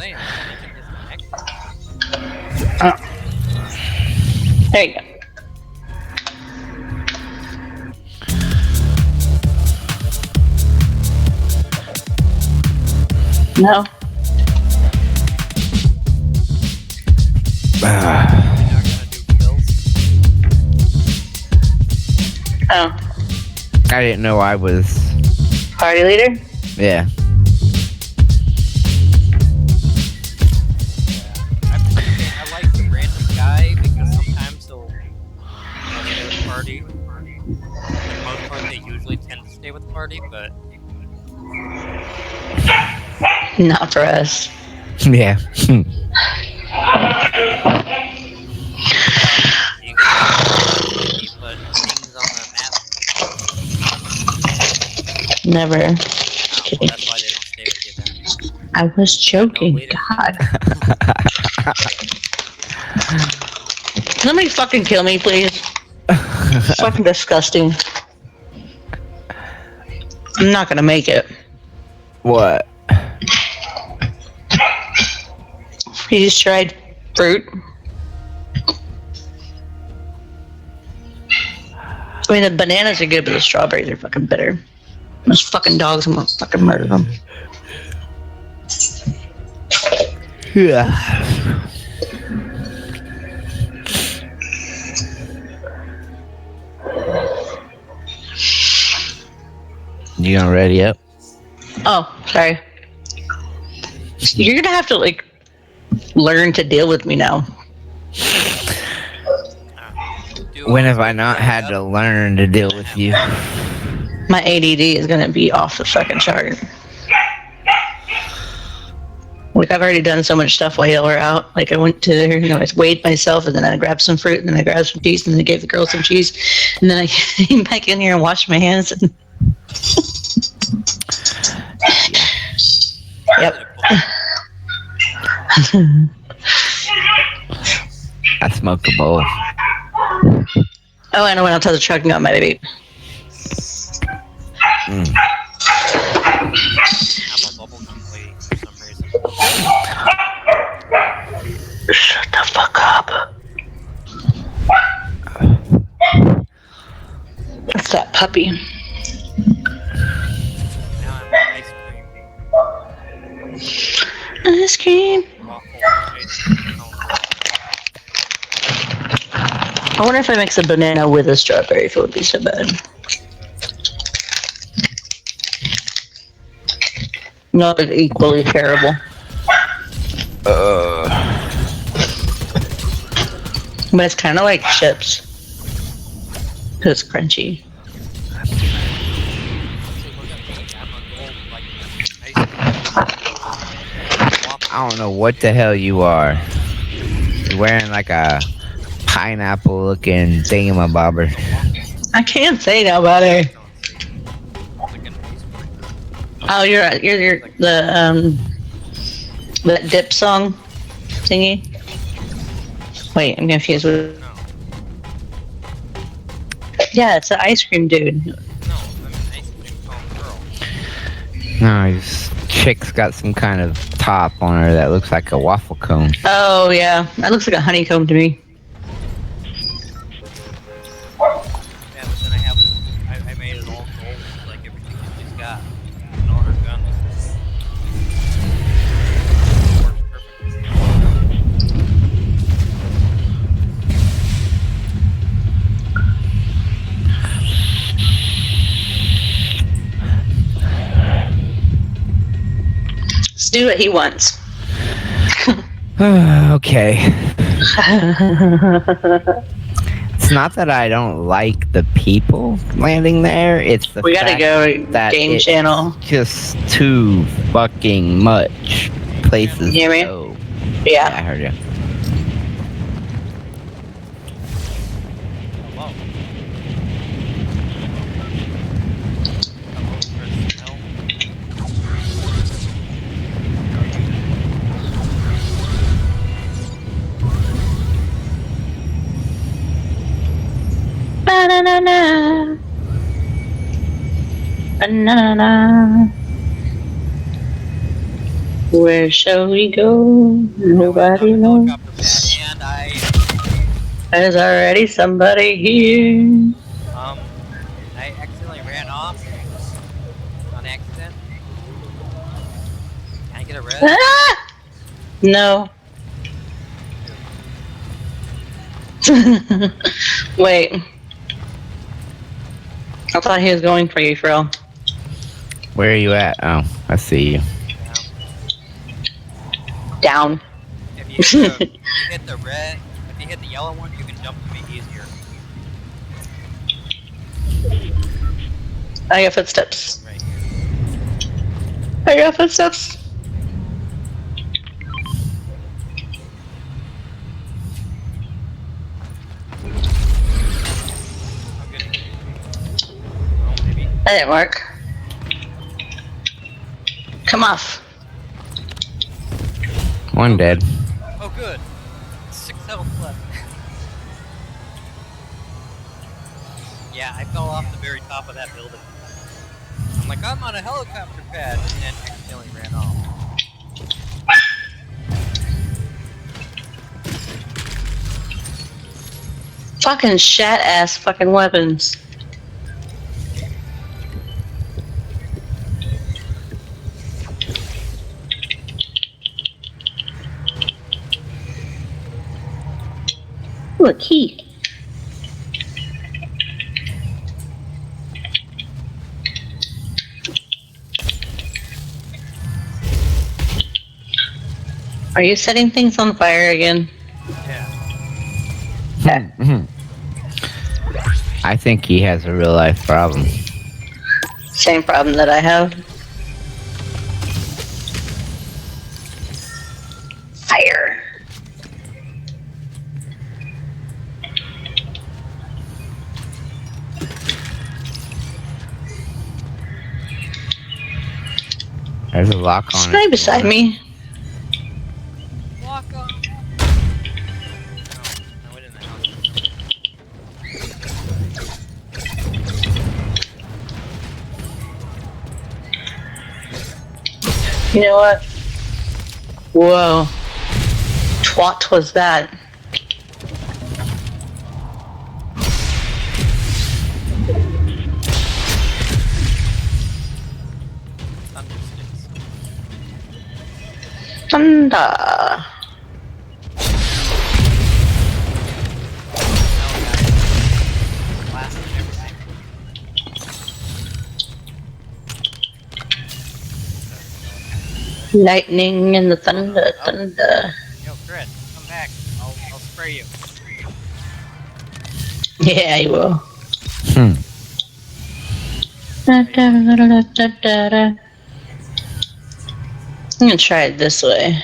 There you go. No. Oh. I didn't know I was... Party leader? Yeah. I like the random guy because sometimes he'll stay with the party. For the most part, they usually tend to stay with the party, but... Not for us. Yeah. You put things on the map. Never. Oh, Just kidding. that's why they don't stay with you then. I was joking. God. Somebody fucking kill me, please. Fucking disgusting. I'm not gonna make it. What? Freeze-dried fruit. I mean, the bananas are good, but the strawberries are fucking bitter. Those fucking dogs, I'm gonna fucking murder them. Yeah. You gonna ready up? Oh, sorry. You're gonna have to, like, learn to deal with me now. When have I not had to learn to deal with you? My ADD is gonna be off the fucking chart. Like, I've already done so much stuff while y'all were out. Like, I went to, I weighed myself, and then I grabbed some fruit, and then I grabbed some cheese, and then I gave the girls some cheese, and then I came back in here and washed my hands. And yep. I smoked a bowl. Oh, and I went out to the truck and got my baby. I'm a bubblegum lady for some reason. Shut the fuck up. That's that puppy. Now I'm ice cream. Ice cream. I wonder if I mix a banana with a strawberry, if it would be so bad. Not equally terrible. But it's kind of like chips. Because it's crunchy. I don't know what the hell you are. You're wearing like a pineapple looking thingamabobber. I can't say nobody. Oh, you're the that dip song thingy. Wait, I'm confused with. Yeah, it's the ice cream dude. No, I'm an ice cream cone girl. No, this chick's got some kind of top on her that looks like a waffle cone. Oh yeah, that looks like a honeycomb to me. Yeah, but then I made it all gold, like everything she's got. And all her guns. Works perfectly. Let's do what he wants. Okay. It's not that I don't like the people landing there. It's the We gotta fact go that game it's channel. just too fucking much places You hear me? to go. Yeah. I heard you. Hello. Hello, Chris. No. Ba-na-na-na. Ba-na-na-na. Where shall we go? Nobody knows. Helicopter pad, and There's already somebody here. I accidentally ran off on accident. Can I get a red? Ah! No. Wait. I thought he was going for you, Frill. Where are you at? Oh, I see you. Down. If you hit the red, if you hit the yellow one, you can jump to me easier. I got footsteps. Right here. I got footsteps. I'm getting. Oh, maybe. That didn't work. Come off. One dead. Oh, good. 6 health left. Yeah, I fell off the very top of that building. I'm like, I'm on a helicopter pad, and then accidentally ran off. Fucking shat ass fucking weapons. Ooh, a key. Are you setting things on fire again? Yeah. I think he has a real life problem. Same problem that I have. Fire. There's a lock on Stay it. beside me. Walk on. No, wait in the house. You know what? Whoa. Twat was that? Thundersticks. Thunder. Blast and everything. Lightning and the thunder, thunder. Yo, Chris, come back. I'll spray you. Yeah, you will. Hmm. Da, da, da, da, da, da, da. I'm gonna try it this way.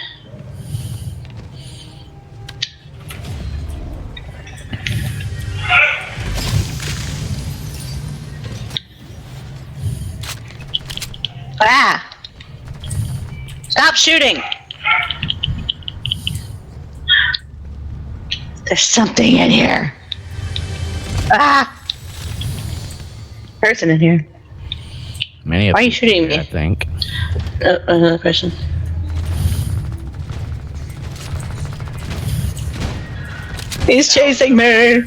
Ah! Stop shooting! There's something in here. Ah! Person in here. Many of Why are you them, shooting me? I think. Another question. He's chasing me!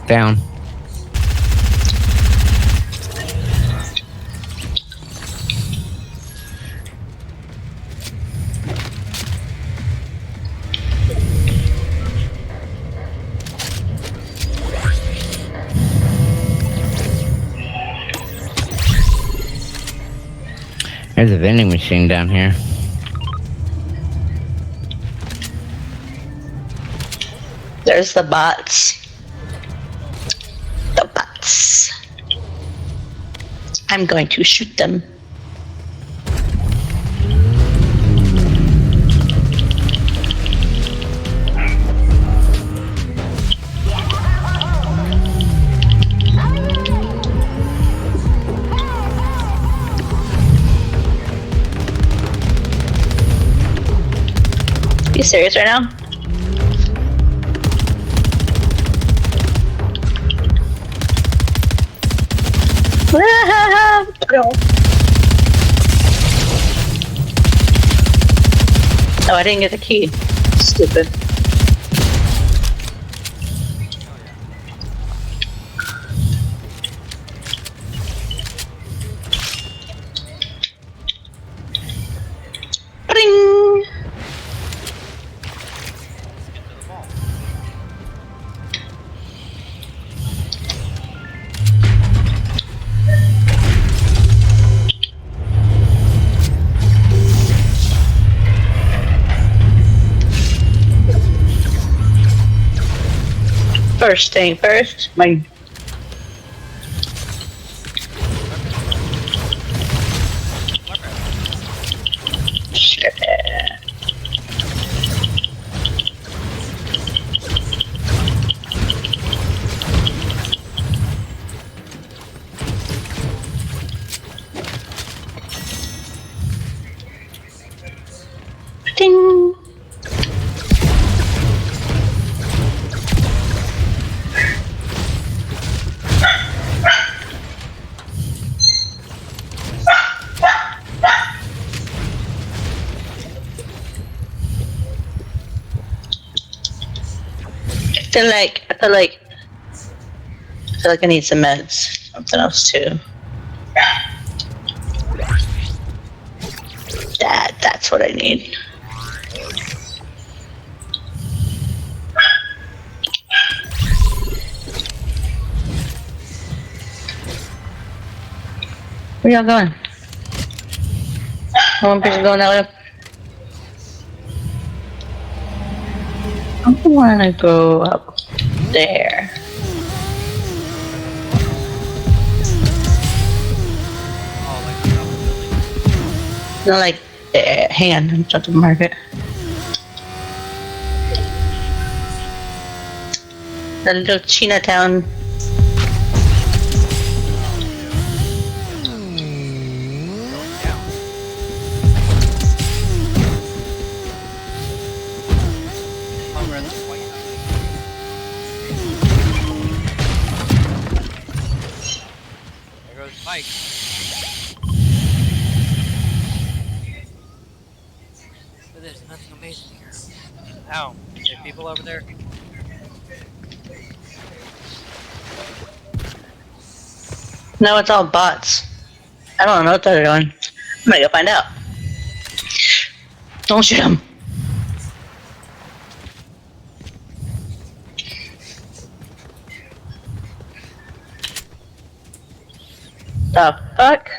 Down. There's a vending machine down here. There's the bots. The bots. I'm going to shoot them. You serious right now? No. Oh, I didn't get the key. Stupid. Bring. First thing first, my shit. Ding. I feel like I need some meds. Something else too. That's what I need. Where y'all going? One person going that way. I wanna go up there. No, like, hang on, I'm trying to mark it. The little Chinatown. There goes Mike. But there's nothing amazing here. Ow. Is there people over there? No, it's all bots. I don't know what they're doing. I'm gonna go find out. Don't shoot them. The fuck?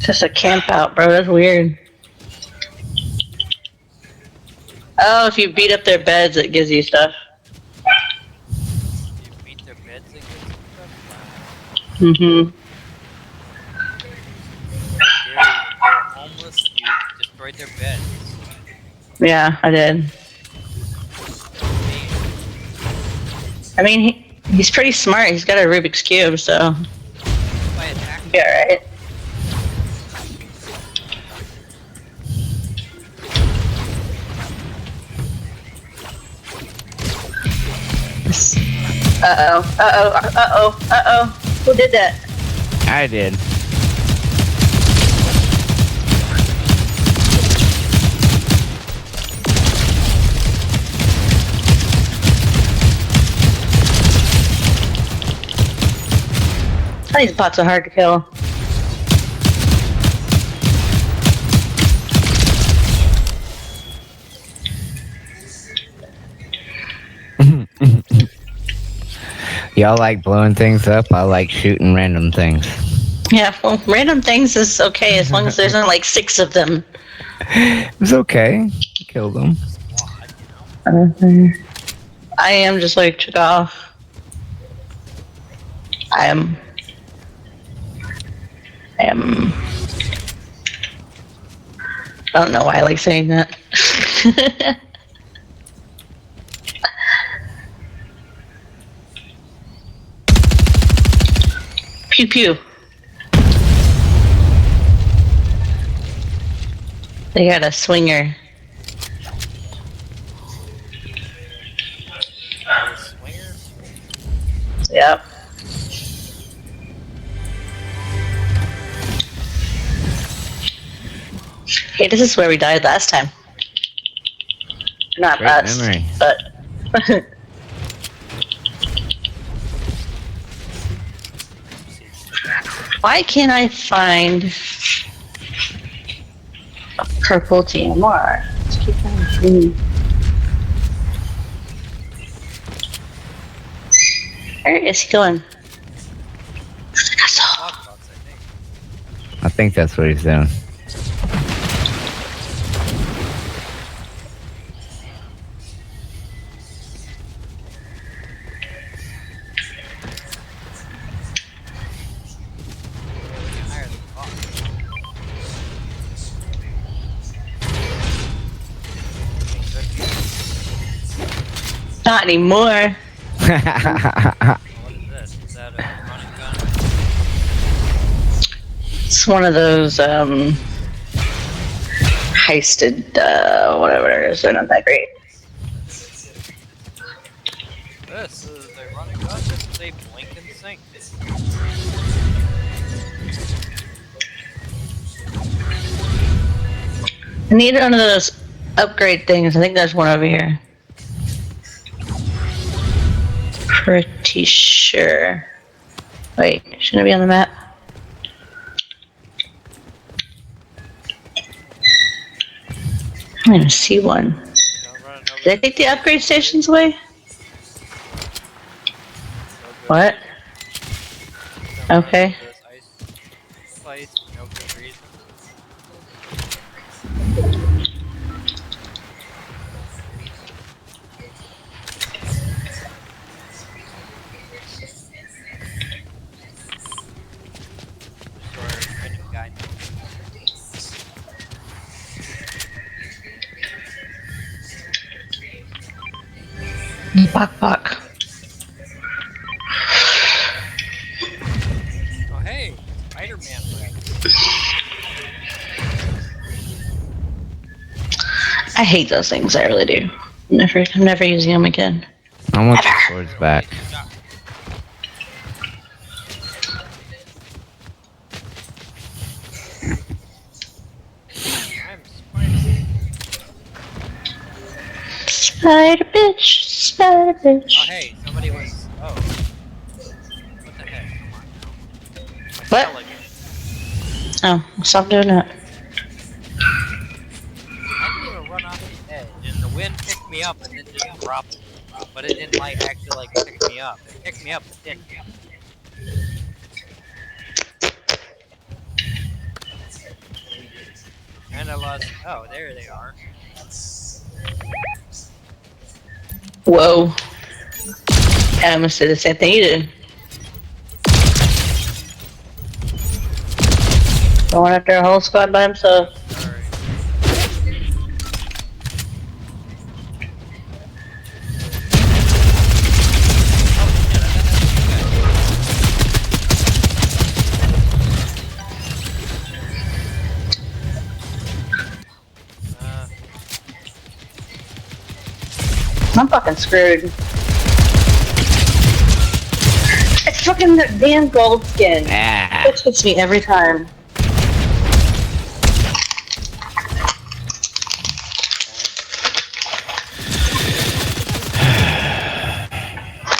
Just a camp out, bro. That's weird. Oh, if you beat up their beds, it gives you stuff. You beat their beds and get some stuff? Mm-hmm. They're homeless and you destroyed their beds. Yeah, I did. I mean, he's pretty smart. He's got a Rubik's Cube, so By attacking. be alright. Uh-oh. Who did that? I did. These bots are hard to kill. Y'all like blowing things up? I like shooting random things. Yeah, well, random things is okay as long as there's not like 6 of them. It was okay. Killed them. I am just like took off. I am. I don't know why I like saying that. Pew pew. They got a swinger. Swinger? Yep. Hey, this is where we died last time. Not Great us, memory. but why can't I find a purple TMR? Let's keep on. Where is he going? Lockbox, I think. I think that's what he's doing. Higher than the box. Not anymore. What is this? Is that a running gun? It's one of those heisted whatever it is. They're not that great. This is a running gun. This is a blink and sink. I need one of those upgrade things. I think there's one over here. Pretty sure. Wait, shouldn't it be on the map? I don't even see one. Did I take the upgrade stations away? What? Okay. Ice place, no good reason. Random guy. Bok. Oh hey, Spider-Man red. I hate those things. I really do. I'm never using them again. I want the swords back. I'm Spider. Spider bitch. Oh hey, somebody was. Oh. What the heck? Come on now. What? Pelican. Oh, stop doing that. I didn't even run off the edge, and the wind picked me up and then just dropped me. But it didn't like actually like pick me up. It picked me up, but didn't. And I lost. Oh, there they are. Whoa. I almost did the same thing you did. Going after a whole squad by himself. Alright. I'm fucking screwed. It's fucking the damn gold skin. Ah. It hits me every time.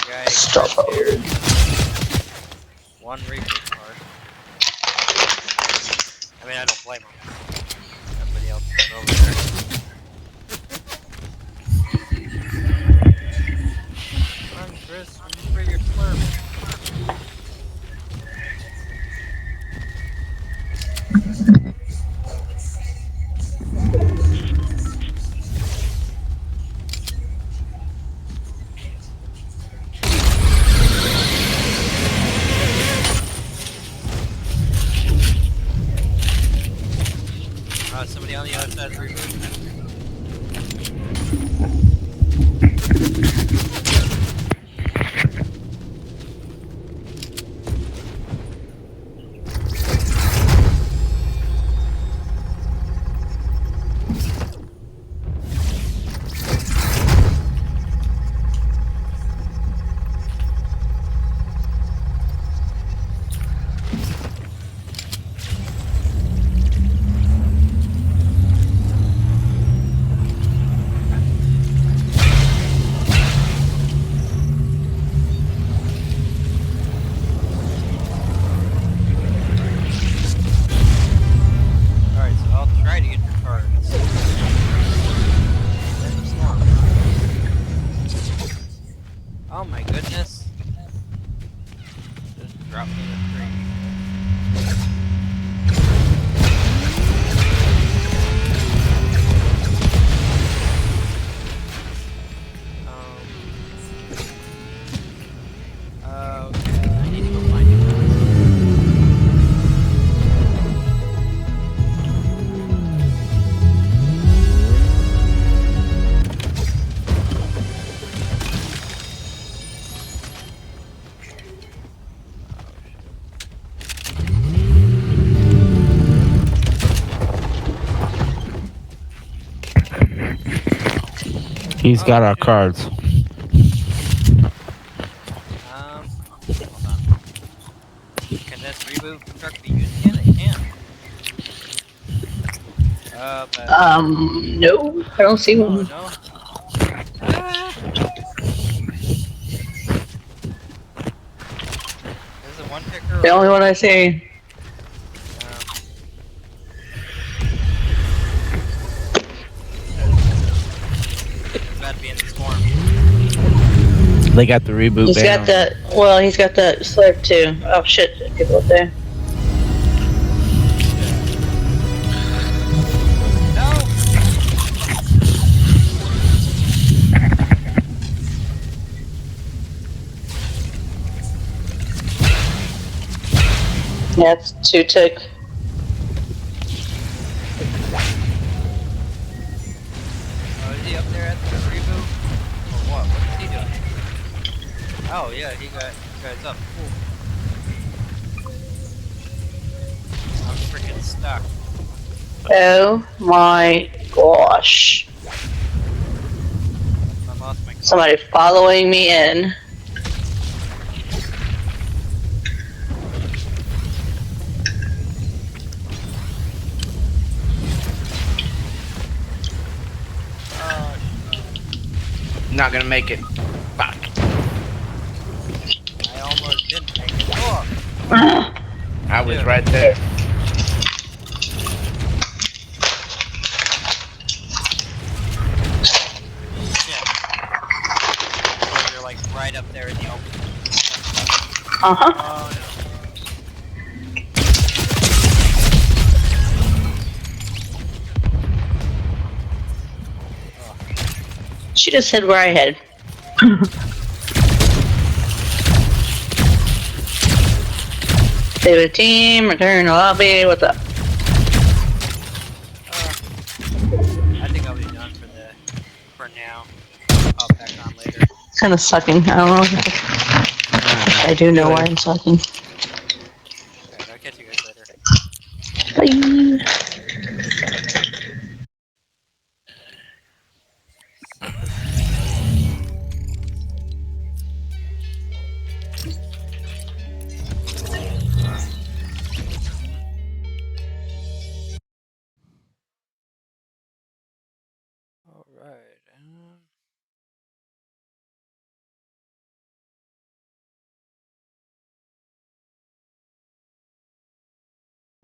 Guy Stop. here. One reboot card. I mean, I don't blame him. Everybody else is over there. Come on, Chris, remember your slurp. Somebody on the other side of the reboot. Alright, so I'll try to get your cards. Oh my goodness. Just dropped me in the tree. Okay, I need to go find you. He's got our cards. Hold on. Can this reboot truck be used again? It can. But No, I don't see oh one. no. Ah. This is a one picker. The only one I see. It's about to be in the storm. They got the reboot. He's down. got that. Well, he's got that slurp too. Oh shit! There's people up there. No. Yeah, it's 2 tick. Oh, is he up there at the reboot? Or what? What is he doing? Oh yeah, he got you guys up. Cool. I'm freaking stuck. Oh my gosh! I lost my car. Somebody following me in. Not gonna make it. Fuck. I almost didn't make it. Oh, I was Yeah. right there. shit. You're like right up there in the open. Uh-huh. Oh no. She just said where I head. Save a team, return to lobby, what's up? I think I'll be done for now. I'll pop back on later. It's kind of sucking, I don't know. I do know why I'm sucking. Alright, I'll catch you guys later. Bye!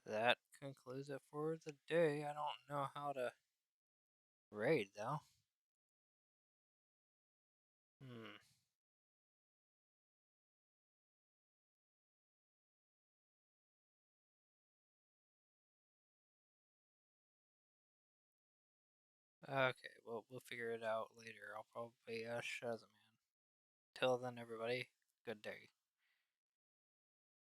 That concludes it for the day. I don't know how to raid though. Okay, well, we'll figure it out later. I'll probably Shazam. Till then, everybody, good day.